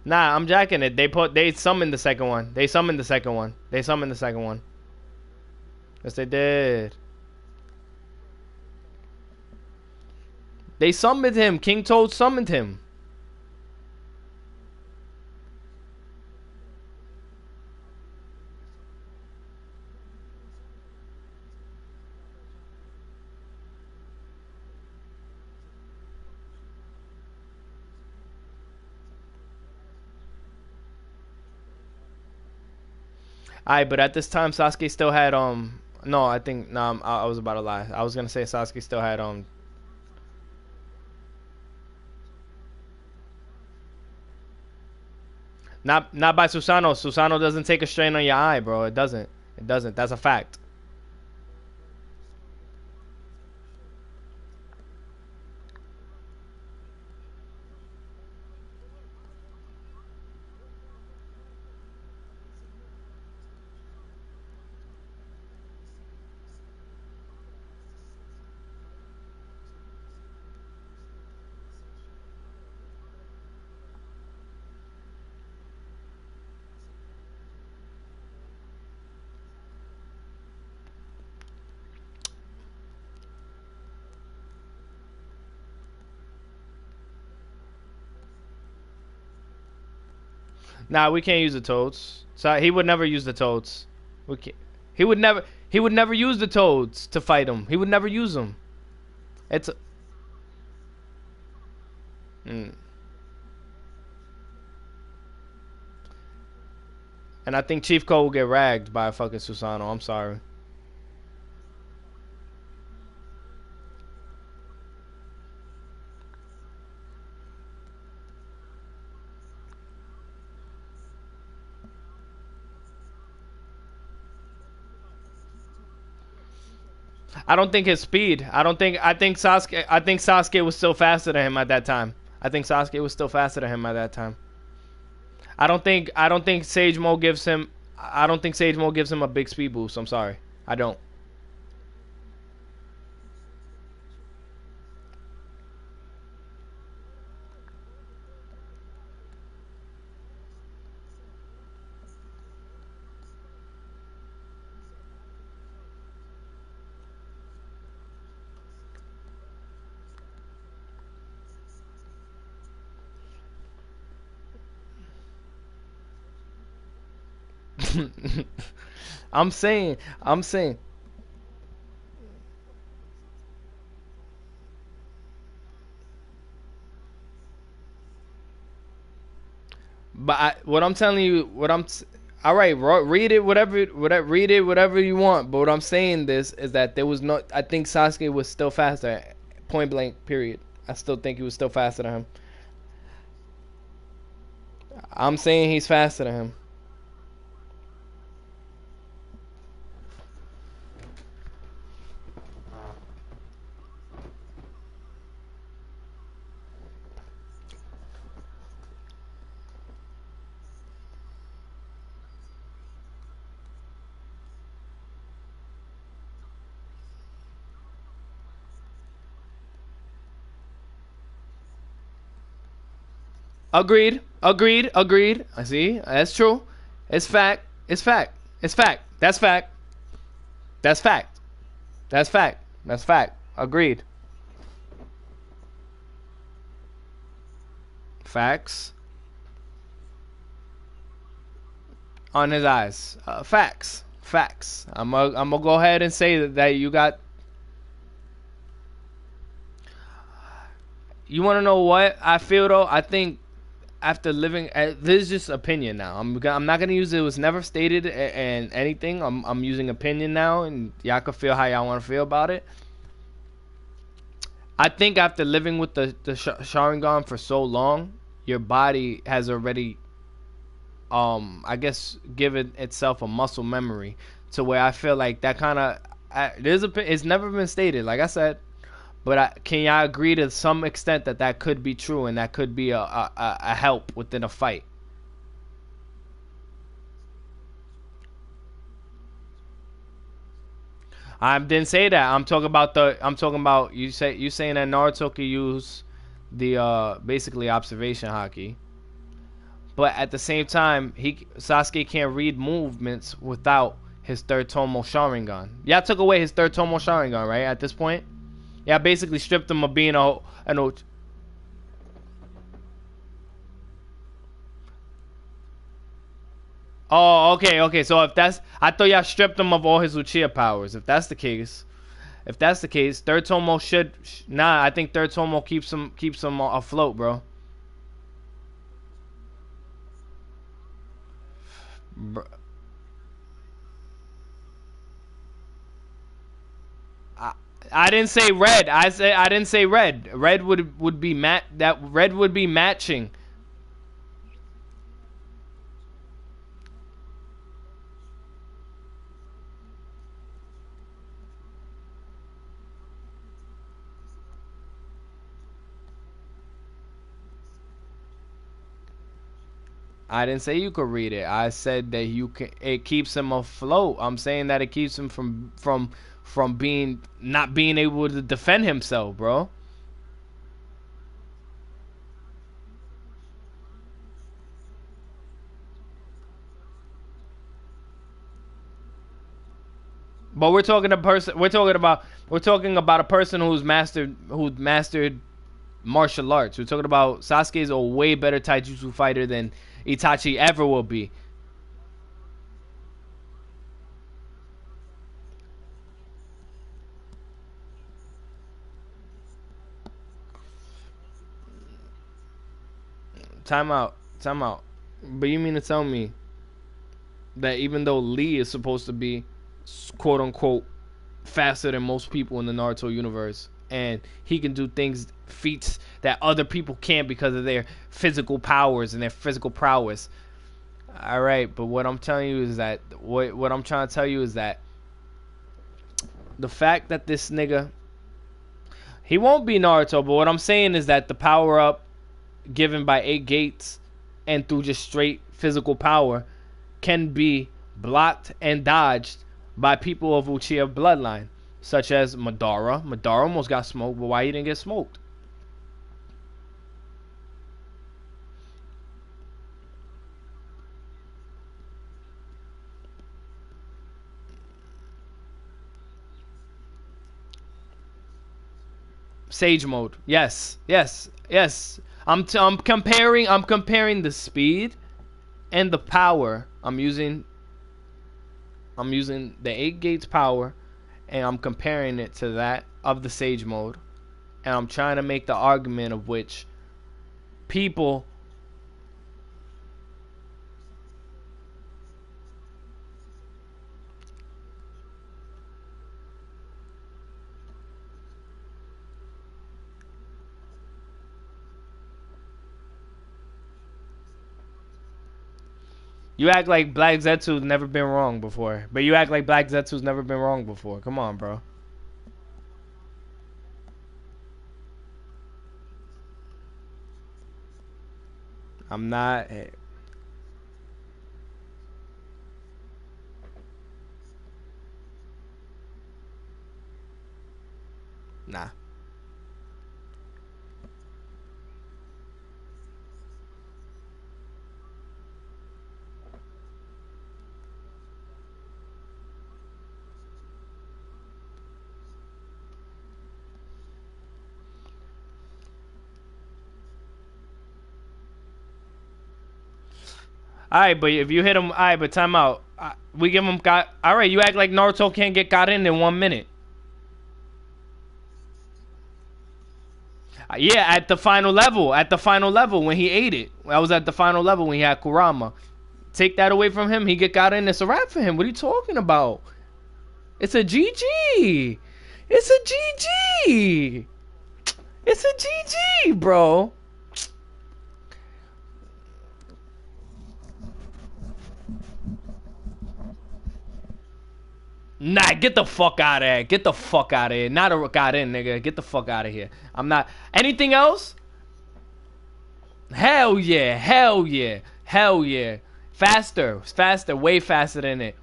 Speaker 2: Nah, I'm jacking it. They summoned the second one. They summoned the second one. Yes, they did. They summoned him. King Toad summoned him. Alright, but at this time Sasuke still had no, I think no, I was about to lie. I was gonna say Sasuke still had not by Susanoo. Susanoo doesn't take a strain on your eye, bro. It doesn't. It doesn't. That's a fact. Nah, we can't use the toads. So he would never use the toads. We can't. He would never use the toads to fight him. He would never use them. It's and I think Chief Cole will get ragged by a fucking Susanoo. I'm sorry. I don't think his speed. I think Sasuke was still faster than him at that time. I think Sasuke was still faster than him at that time. I don't think Sage Mode gives him a big speed boost. I'm sorry. I don't. I'm saying. But what I'm telling you, all right, read it, whatever you want. But what I'm saying is that there was no. I think Sasuke was still faster, point blank. Period. I still think he was still faster than him. I'm saying he's faster than him. Agreed. I see. That's true. It's fact. That's fact. Agreed. Facts. On his eyes. Facts. I'm gonna go ahead and say that you got. You want to know what I feel though? I think after living, this is just opinion now. I'm not gonna use it was never stated and anything. I'm using opinion now, and y'all can feel how y'all want to feel about it. I think after living with the Sharingan for so long, your body has already, I guess, given itself a muscle memory to where I feel like that kind of it's never been stated, like I said. But can y'all agree to some extent that could be true and that could be a help within a fight? I didn't say that. I'm talking about you saying that Naruto could use the basically observation haki. But at the same time, Sasuke can't read movements without his third Tomo Sharingan. Y'all took away his third Tomo Sharingan, right? At this point? Yeah, I basically stripped him of being an old. Oh, okay. So if that's, I thought y'all stripped him of all his Uchiha powers. If that's the case, third Tomo should. Nah, I think third Tomo keeps him afloat, bro. I didn't say red. I didn't say red. Red would be red would be matching. I didn't say you could read it. I said that you can. It keeps him afloat. I'm saying that it keeps him from not being able to defend himself, bro. But we're talking about a person who's mastered martial arts. We're talking about Sasuke is a way better taijutsu fighter than Itachi ever will be. Time out. But you mean to tell me that even though Lee is supposed to be quote unquote faster than most people in the Naruto universe, and he can do feats that other people can't because of their physical powers and their physical prowess. Alright, but what I'm telling you is that what I'm trying to tell you is that the fact that this nigga, he won't be Naruto, but what I'm saying is that the power up given by 8 gates and through just straight physical power can be blocked and dodged by people of Uchiha bloodline, such as Madara. Madara almost got smoked, but why he didn't get smoked? Sage mode. Yes. I'm comparing the speed and the power. I'm using the 8 gates power, and I'm comparing it to that of the Sage mode, and I'm trying to make the argument of which people You act like Black Zetsu's never been wrong before. But you act like Black Zetsu's never been wrong before. Come on, bro. I'm not... Nah. Alright, but if you hit him, alright, but time out. We give him got. Alright, you act like Naruto can't get got in 1 minute. Yeah, at the final level. At the final level when he ate it. I was at the final level when he had Kurama. Take that away from him, he get got in. It's a wrap for him. What are you talking about? It's a GG. It's a GG. It's a GG, bro. Nah, get the fuck out of here. Get the fuck out of here. Not a got in, nigga. Get the fuck out of here. I'm not. Anything else? Hell yeah. Hell yeah. Hell yeah. Faster. Faster. Way faster than it.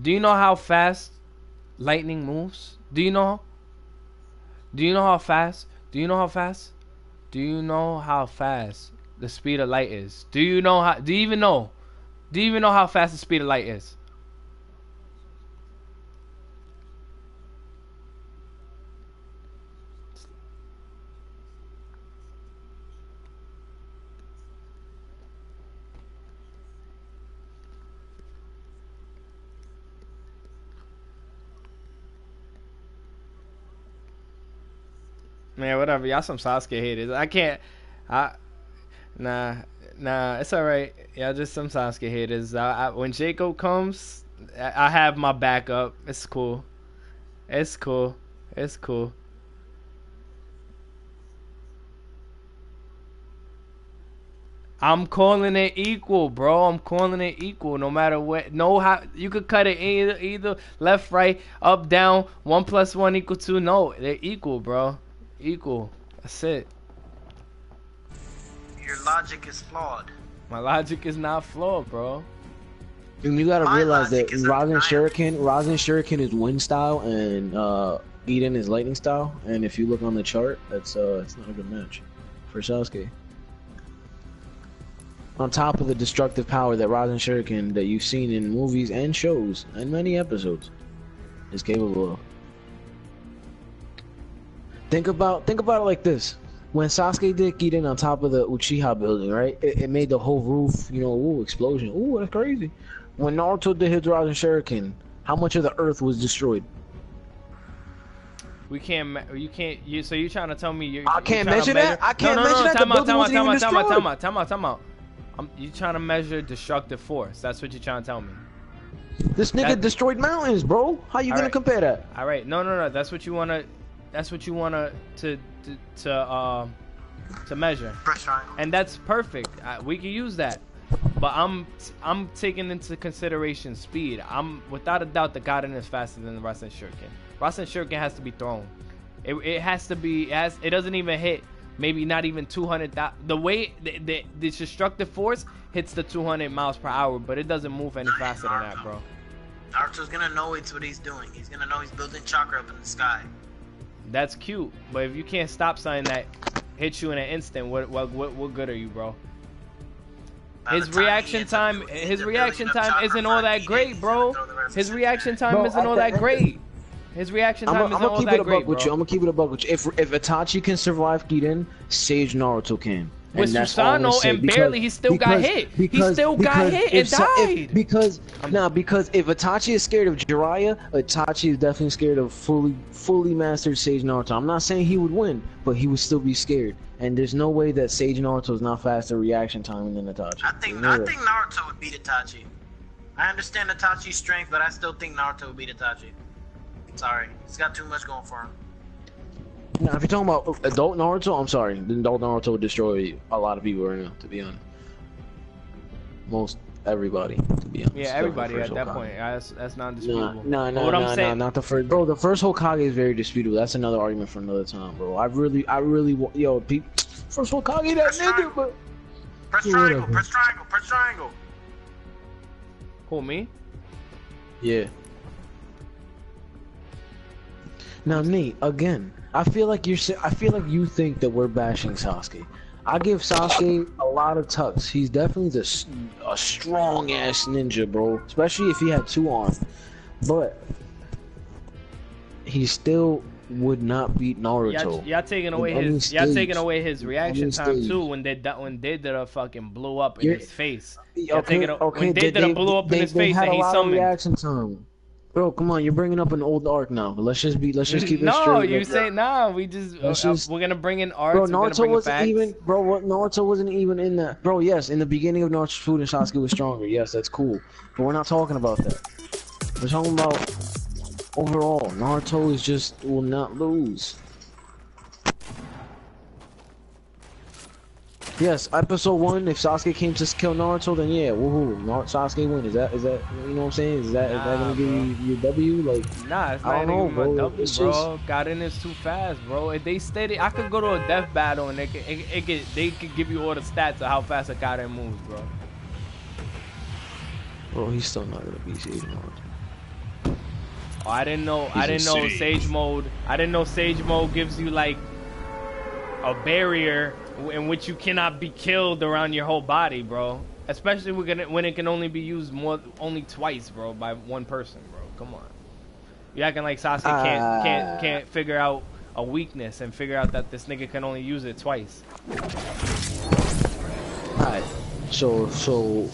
Speaker 2: Do you know how fast lightning moves? Do you know? Do you know how fast? Do you know how fast? Do you know how fast the speed of light is? Do you know how? Do you even know? Do you even know how fast the speed of light is? Man, whatever. Y'all some Sasuke haters. I can't. Nah. It's alright. Y'all just some Sasuke haters. When Jacob comes, I have my backup. It's cool. It's cool. It's cool. I'm calling it equal, bro. I'm calling it equal. No matter what. No, how you could cut it either left, right, up, down. 1 + 1 = 2. No, they're equal, bro. Equal. That's it.
Speaker 1: Your logic is flawed.
Speaker 2: My logic is not flawed, bro.
Speaker 3: And you gotta realize that Rasen Shuriken is wind style and Eden is lightning style. And if you look on the chart, it's not a good match for Sasuke. On top of the destructive power that Rasen Shuriken that you've seen in movies and shows and many episodes is capable of. Think about it like this. when Sasuke did Kiden on top of the Uchiha building, right? It made the whole roof, you know, ooh, explosion. Ooh, that's crazy. When Naruto did his Rasen Shuriken, how much of the earth was destroyed?
Speaker 2: We can't. You can't. So you're trying to tell me
Speaker 3: I can't measure that. I can't measure that.
Speaker 2: Time out. You trying to measure destructive force? That's what you're trying to tell me.
Speaker 3: This nigga destroyed mountains, bro. How you gonna compare that?
Speaker 2: All right. No. That's what you wanna. That's what you wanna to measure. And that's perfect. We can use that. But I'm taking into consideration speed. Without a doubt the Gaiden is faster than the Rasen Shuriken. Rasen Shuriken has to be thrown. It has to be. It doesn't even hit. Maybe not even 200. The way the destructive force hits the 200 miles per hour, but it doesn't move any faster than that, bro.
Speaker 1: Naruto's gonna know it's what he's doing. He's gonna know he's building chakra up in the sky.
Speaker 2: That's cute, but if you can't stop something that hits you in an instant, what good are you, bro? His reaction time isn't all that great, bro. His reaction time isn't all that great. His reaction time isn't all that great, bro.
Speaker 3: I'm gonna keep it a buck with you. If Itachi can survive Kiden, Sage Naruto can.
Speaker 2: With Susanoo and barely, he still got hit. He still got hit and died.
Speaker 3: Because if Itachi is scared of Jiraiya, Itachi is definitely scared of fully mastered Sage Naruto. I'm not saying he would win, but he would still be scared. And there's no way that Sage Naruto is not faster reaction time than Itachi.
Speaker 1: I think Naruto would beat Itachi. I understand Itachi's strength, but I still think Naruto would beat Itachi. Sorry, he's got too much going for him.
Speaker 3: Now, if you're talking about adult Naruto, I'm sorry. Adult Naruto would destroy a lot of people right now, to be honest. Most everybody, to be honest.
Speaker 2: Yeah, everybody at that point. That's not disputable.
Speaker 3: No, not the first. Bro, the first Hokage is very disputable. That's another argument for another time, bro. I really, yo, first Hokage, that nigga, bro.
Speaker 1: Press triangle.
Speaker 2: Who, me?
Speaker 3: Yeah. Now, Nate, again, I feel like you think that we're bashing Sasuke. I give Sasuke a lot of tucks. He's definitely a strong ass ninja, bro. Especially if he had 2 arms. But he still would not beat Naruto.
Speaker 2: Y'all taking away his reaction time too when Deidara fucking blew up in his face. When Deidara blew up in his face and he summoned.
Speaker 3: Reaction time. Bro, come on, you're bringing up an old arc now. Let's just keep it straight.
Speaker 2: No, you say nah. We're gonna bring in arcs.
Speaker 3: Bro, Naruto wasn't even. Bro, what? Naruto wasn't even in that. Bro, yes, in the beginning of Naruto's food and Sasuke was stronger. Yes, that's cool. But we're not talking about that. We're talking about overall. Naruto will not lose. Yes, episode 1, if Sasuke came to kill Naruto, then yeah, woohoo, Sasuke win. Is that, you know what I'm saying? Is that gonna give you your W? Like,
Speaker 2: nah, it's not gonna give me my W, bro. Gaiden is too fast, bro. If they stated, I could go to a death battle and they could give you all the stats of how fast a Gaiden moves, bro.
Speaker 3: Bro, he's still not gonna beat Sage Naruto.
Speaker 2: Oh, I didn't know Sage Mode. I didn't know Sage Mode gives you like a barrier in which you cannot be killed around your whole body, bro. Especially when it can only be used only twice, bro, by one person, bro. Come on. You acting like Sasuke can't figure out a weakness and figure out that this nigga can only use it twice.
Speaker 3: Alright, so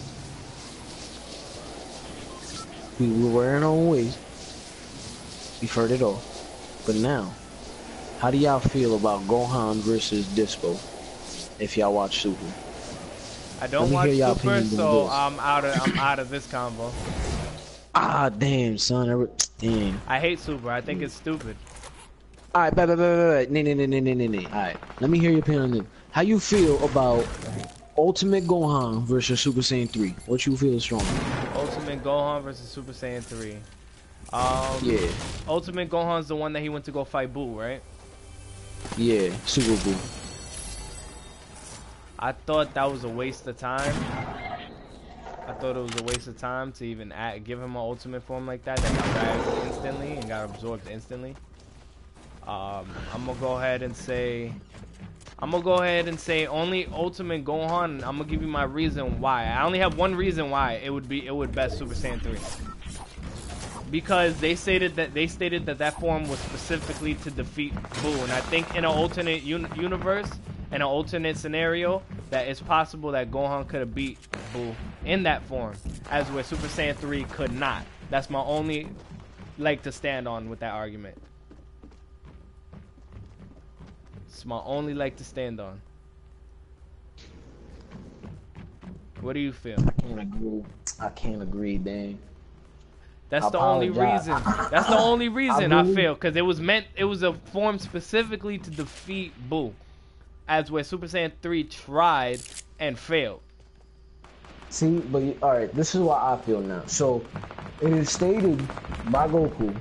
Speaker 3: we were in our own ways. We've heard it all. But now, how do y'all feel about Gohan versus Dispo? If y'all watch Super.
Speaker 2: I don't watch Super, so I'm out of this convo.
Speaker 3: Ah, damn, son. Damn.
Speaker 2: I hate Super. I think it's stupid.
Speaker 3: Alright, Nay. Alright, let me hear your opinion on this. How you feel about Ultimate Gohan versus Super Saiyan 3? What you feel is stronger?
Speaker 2: Ultimate Gohan versus Super Saiyan 3.
Speaker 3: Yeah.
Speaker 2: Ultimate Gohan's the one that he went to go fight Buu, right?
Speaker 3: Yeah, Super Buu.
Speaker 2: I thought that was a waste of time. I thought it was a waste of time to even give him an ultimate form like that got grabbed instantly and got absorbed instantly. I'm gonna go ahead and say only Ultimate Gohan. I'm gonna give you my reason why. I only have one reason why it would best Super Saiyan 3. Because they stated that form was specifically to defeat Buu, and I think in an alternate universe, in an alternate scenario, that it's possible that Gohan could have beat Buu in that form, as where Super Saiyan 3 could not. That's my only leg to stand on with that argument. It's my only leg to stand on. What do you feel?
Speaker 3: I can't agree, dang.
Speaker 2: That's the only reason. That's the only reason I feel, because it was a form specifically to defeat Buu, as where Super Saiyan 3 tried and failed.
Speaker 3: See, but alright, this is what I feel now. So, it is stated by Goku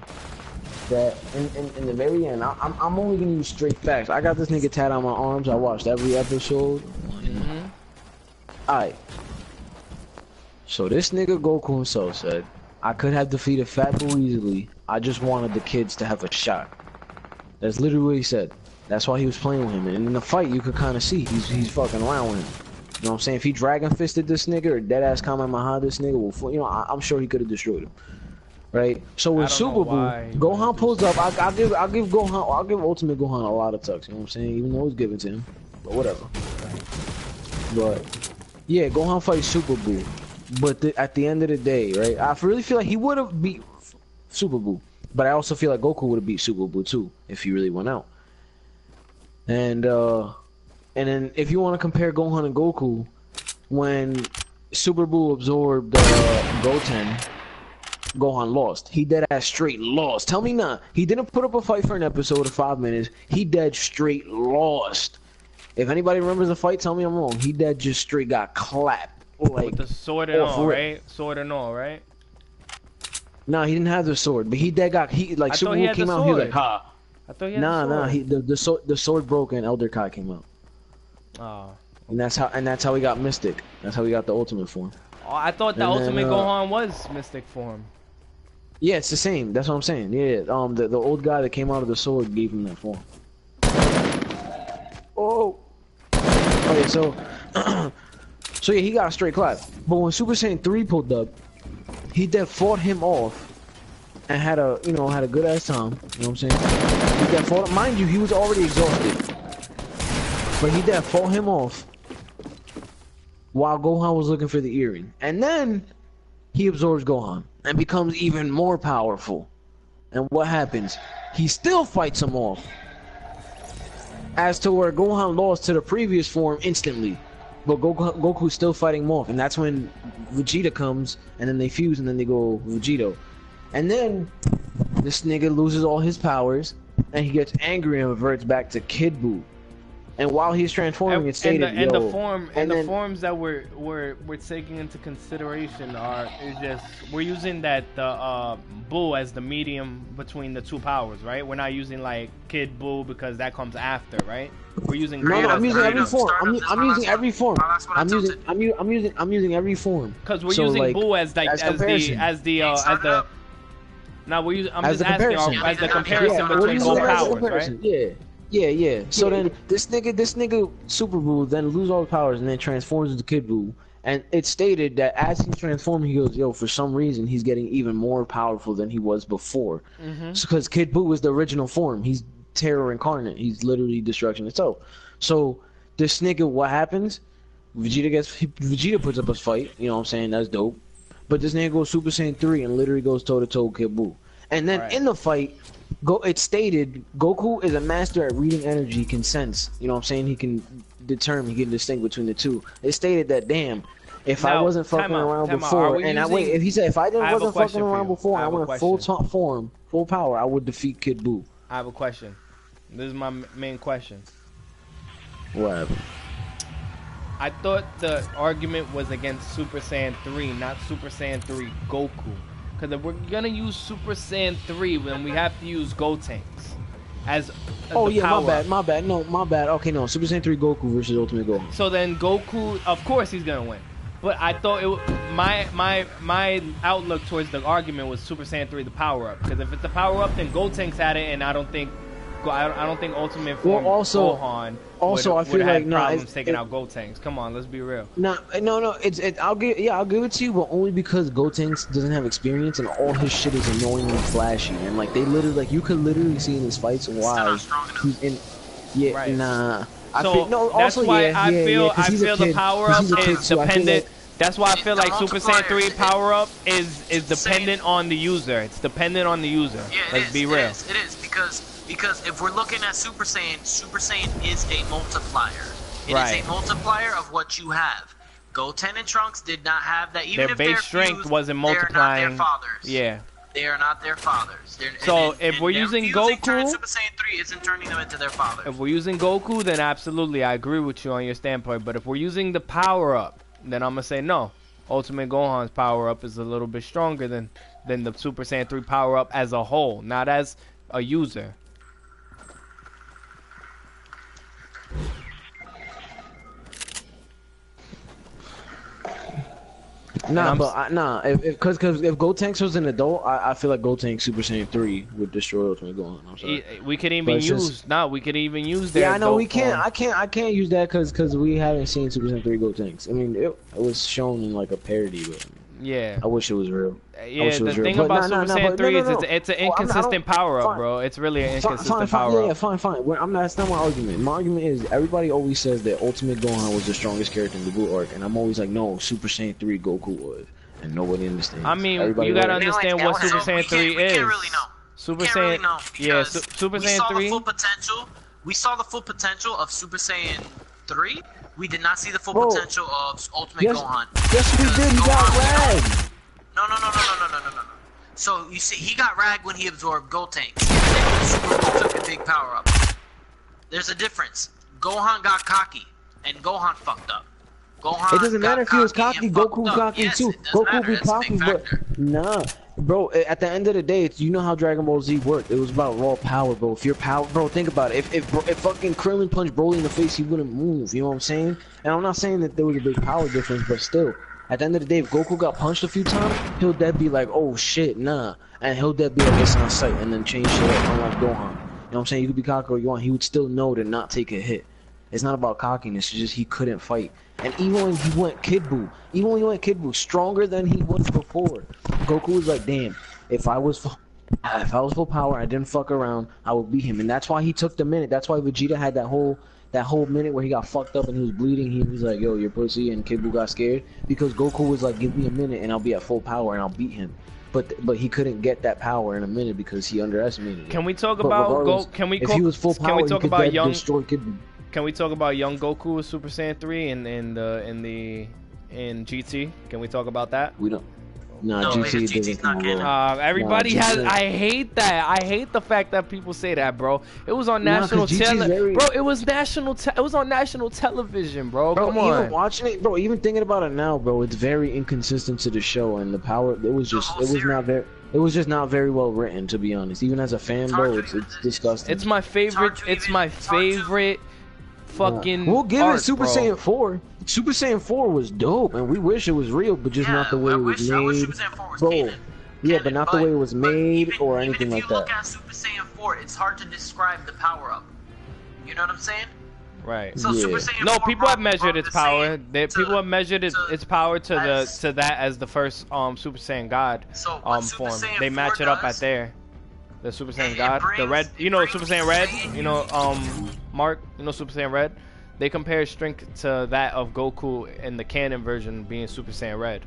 Speaker 3: that in the very end, I'm only gonna use straight facts. I got this nigga tatted on my arms. I watched every episode. Alright. So this nigga Goku himself said, I could have defeated Fat Buu easily. I just wanted the kids to have a shot. That's literally what he said. That's why he was playing with him. And in the fight, you could kind of see he's fucking around with him. You know what I'm saying? If he dragon fisted this nigga or dead ass Kamehameha this nigga, well, you know, I'm sure he could have destroyed him. Right? So with Super Buu, Gohan pulls up. I'll give Ultimate Gohan a lot of tucks. You know what I'm saying? Even though it's given to him, but whatever. But yeah, Gohan fights Super Buu. But at the end of the day, right? I really feel like he would have beat Super Buu, but I also feel like Goku would have beat Super Buu too if he really went out. And then if you want to compare Gohan and Goku, when Super Buu absorbed Goten, Gohan lost. He dead ass straight lost. Tell me not. He didn't put up a fight for an episode of 5 minutes. He dead straight lost. If anybody remembers the fight, tell me I'm wrong. He dead just straight got clapped. Like,
Speaker 2: with the sword and all, right? Sword and all, right?
Speaker 3: Nah, he didn't have the sword, but he dead got like Super Buu came out. He was like, ha.
Speaker 2: I thought he had the sword.
Speaker 3: The sword broke and Elder Kai came out.
Speaker 2: Oh.
Speaker 3: And that's how he got Mystic. That's how he got the ultimate form.
Speaker 2: Oh, I thought the ultimate Gohan was Mystic form.
Speaker 3: Yeah, it's the same. That's what I'm saying. Yeah, the old guy that came out of the sword gave him that form. Oh. Okay, so so yeah, he got a straight clap. But when Super Saiyan 3 pulled up, he then fought him off and had a good ass time. You know what I'm saying? He then fought him. Mind you, he was already exhausted. But he then fought him off while Gohan was looking for the earring. And then he absorbs Gohan and becomes even more powerful. And what happens? He still fights him off. As to where Gohan lost to the previous form instantly. But Goku's still fighting him off. And that's when Vegeta comes, and then they fuse, and then they go Vegito. And then this nigga loses all his powers, and he gets angry and reverts back to Kid Buu. And while he's transforming, it's stated,
Speaker 2: the forms that we're taking into consideration we're using that Buu as the medium between the two powers, right? We're not using like Kid Buu because that comes after, right? We're using
Speaker 3: I'm using every form. I'm using every form. I'm using every form.
Speaker 2: Because we're using Buu as the. Now we're using. I'm just asking as the comparison between both powers, right?
Speaker 3: Yeah. So then this nigga Super Buu then lose all the powers and then transforms into Kid Buu. And it's stated that as he's transforming, he goes, yo, for some reason he's getting even more powerful than he was before. Because Kid Buu was the original form. He's terror incarnate. He's literally destruction itself. So this nigga, what happens? Vegeta puts up a fight. You know what I'm saying? That's dope. But this nigga goes Super Saiyan 3 and literally goes toe to toe with Kid Buu. And then in the fight, it's stated Goku is a master at reading energy. He can sense. You know what I'm saying? He can determine. He can distinguish between the two. It's stated that if I wasn't fucking around before, if he said if I wasn't fucking around before, I went full form, full power, I would defeat Kid Buu.
Speaker 2: I have a question. This is my main question.
Speaker 3: What happened?
Speaker 2: I thought the argument was against Super Saiyan 3, not Super Saiyan 3 Goku. Because if we're gonna use Super Saiyan 3, then we have to use Gotenks as
Speaker 3: my bad. No, my bad. Okay, no, Super Saiyan 3 Goku versus Ultimate Gohan.
Speaker 2: So then Goku, of course, he's gonna win. But I thought my outlook towards the argument was Super Saiyan 3 the power up. Because if it's the power up, then Gotenks had it, and I don't think Ultimate Form Gohan I feel like problems taking out Gotenks. Come on, let's be real.
Speaker 3: No. I'll give it to you, but only because Gotenks doesn't have experience and all his shit is annoyingly flashy, and like they literally you could literally see in his fights why he's in. Yeah, right. Nah.
Speaker 2: So that's why I feel the power up is dependent. That's why I feel like Super Saiyan 3 power up is dependent on the user. It's dependent on the user.
Speaker 1: Yeah,
Speaker 2: Let's be real.
Speaker 1: It is because if we're looking at Super Saiyan is a multiplier. It is a multiplier of what you have. Goten and Trunks did not have that. Even
Speaker 2: their
Speaker 1: if
Speaker 2: base
Speaker 1: they're
Speaker 2: strength
Speaker 1: fused,
Speaker 2: wasn't multiplying.
Speaker 1: They're not their fathers.
Speaker 2: Yeah.
Speaker 1: They are not their fathers.
Speaker 2: So if we're using Goku,
Speaker 1: Super Saiyan 3 isn't turning them into their fathers.
Speaker 2: If we're using Goku, then absolutely, I agree with you on your standpoint. But if we're using the power up, then I'm gonna say no. Ultimate Gohan's power up is a little bit stronger than the Super Saiyan 3 power up as a whole, not as a user.
Speaker 3: Nah, if Gotenks was an adult, I feel like Gotenks Super Saiyan 3 would destroy Ultimate Gohan. I'm sorry.
Speaker 2: We could even use we could even use that.
Speaker 3: Yeah, I know we can't. I can't use that because we haven't seen Super Saiyan 3 Gotenks. I mean, it was shown in like a parody, but
Speaker 2: yeah,
Speaker 3: I wish it was real.
Speaker 2: Yeah, the thing about Super Saiyan 3 is it's an inconsistent power up, bro. It's really an inconsistent power up.
Speaker 3: Yeah, fine. That's not my argument. My argument is everybody always says that Ultimate Gohan was the strongest character in the Blue Arc, and I'm always like, no, Super Saiyan 3 Goku was, and nobody understands.
Speaker 2: I mean, you gotta understand what Super Saiyan 3 is.
Speaker 1: We can't really know.
Speaker 2: Super Saiyan, yeah, Super Saiyan 3.
Speaker 1: We saw the full potential of Super Saiyan 3. We did not see the full potential of Ultimate Gohan.
Speaker 3: Yes, we did. He got ragged.
Speaker 1: No. So you see, he got ragged when he absorbed Gotenks. Super took a big power up. There's a difference. Gohan got cocky, and Gohan fucked up.
Speaker 3: It doesn't matter if he was cocky. Goku cocky too. Goku be cocky, but nah. Bro, at the end of the day, you know how Dragon Ball Z worked. It was about raw power, bro. If your power, bro, think about it. If fucking Krillin punched Broly in the face, he wouldn't move. You know what I'm saying? And I'm not saying that there was a big power difference, but still, at the end of the day, if Goku got punched a few times, he'll dead be like, oh shit, nah, and he'll dead be like, it's on sight, and then change shit up, unlike Gohan. You know what I'm saying? You could be cocky all you want. He would still know to not take a hit. It's not about cockiness. It's just he couldn't fight. And even when he went Kid Buu, stronger than he was before, Goku was like, damn, if I was full power, I didn't fuck around, I would beat him. And that's why he took the minute. That's why Vegeta had that whole minute where he got fucked up and he was bleeding. He was like, yo, you're pussy, and Kid Buu got scared because Goku was like, give me a minute and I'll be at full power and I'll beat him. But he couldn't get that power in a minute because he underestimated it.
Speaker 2: Can we talk about
Speaker 3: if he was full power, he could destroy Kid Buu.
Speaker 2: Can we talk about young Goku with Super Saiyan 3 in GT? Can we talk about that?
Speaker 3: We don't. No, GT's not canon.
Speaker 2: Everybody has. I hate that. I hate the fact that people say that, bro. It was on national television, bro. It was It was on national television, bro. Come on.
Speaker 3: Even watching it, bro. Even thinking about it now, bro. It's very inconsistent to the show and the power. It was just not very well written, to be honest. Even as a fan, bro, it's disgusting.
Speaker 2: It's my favorite. It's my favorite. Fucking
Speaker 3: we'll give it Super Saiyan 4. Super Saiyan 4 was dope, and we wish it was real, but just not the way it was made. I wish Super Saiyan 4 was canon. Yeah, but not the way it was made or anything like that. If you look at Super Saiyan 4, it's hard to describe the power up. You know what I'm saying?
Speaker 2: Right.
Speaker 1: So Super Saiyan 4
Speaker 2: people have measured its power. People have measured its power to that as the first Super Saiyan God form. They match it up at there. The Super Saiyan God, the red, Super Saiyan Red, Mark, Super Saiyan Red. They compare strength to that of Goku in the canon version being Super Saiyan Red.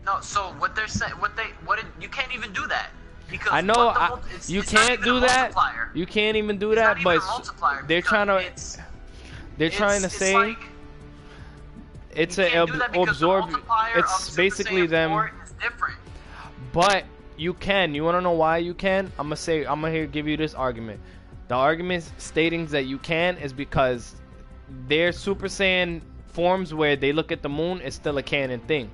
Speaker 1: No, so what they're saying, you can't even do that. Because
Speaker 2: I know you can't do that. You can't even do that, but they're trying to say it's a absorb. It's basically them. But you can. You want to know why you can? I'm gonna give you this argument. The argument stating that you can is because their Super Saiyan forms where they look at the moon is still a canon thing.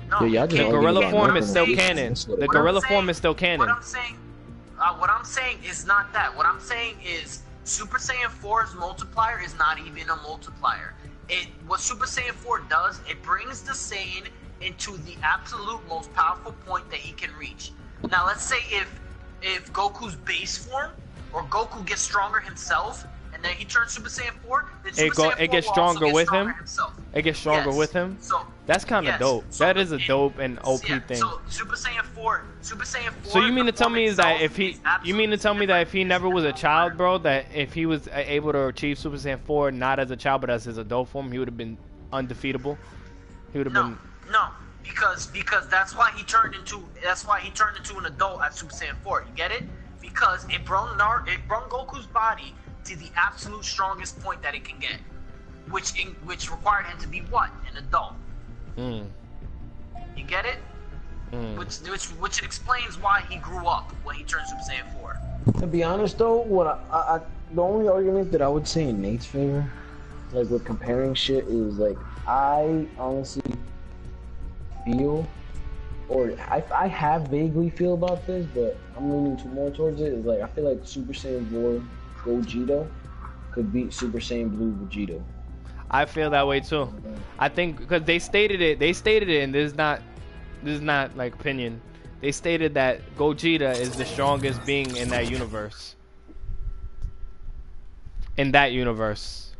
Speaker 1: No,
Speaker 3: the
Speaker 2: gorilla form is still canon. The gorilla form is still canon.
Speaker 1: What I'm saying is not that. What I'm saying is Super Saiyan 4's multiplier is not even a multiplier. What Super Saiyan 4 does, it brings the Saiyan into the absolute most powerful point that he can reach. Now let's say if Goku's base form or Goku gets stronger himself and then he turns Super Saiyan 4, then Super Saiyan 4
Speaker 2: it gets stronger with him.
Speaker 1: Himself.
Speaker 2: It gets stronger with him.
Speaker 1: So
Speaker 2: That's kind of dope. So that is a dope and OP thing.
Speaker 1: So Super Saiyan 4.
Speaker 2: So you mean to tell me is that if he, you mean to tell me that if he never was a child, bro, that if he was able to achieve Super Saiyan 4 not as a child but as his adult form, he would have been undefeatable? He would have been.
Speaker 1: No, because that's why he turned into an adult at Super Saiyan 4. You get it? Because it brought Goku's body to the absolute strongest point that it can get, which required him to be what? An adult. You get it? Which explains why he grew up when he turned Super Saiyan 4.
Speaker 3: To be honest though, the only argument that I would say in Nate's favor, like with comparing shit, is like I honestly feel, or I have vaguely feel about this, but I'm leaning more towards it. Is like I feel like Super Saiyan 4 Gogeta could beat Super Saiyan Blue Vegeta.
Speaker 2: I feel that way too. I think because they stated it, and this is not like opinion. They stated that Gogeta is the strongest being in that universe. In that universe.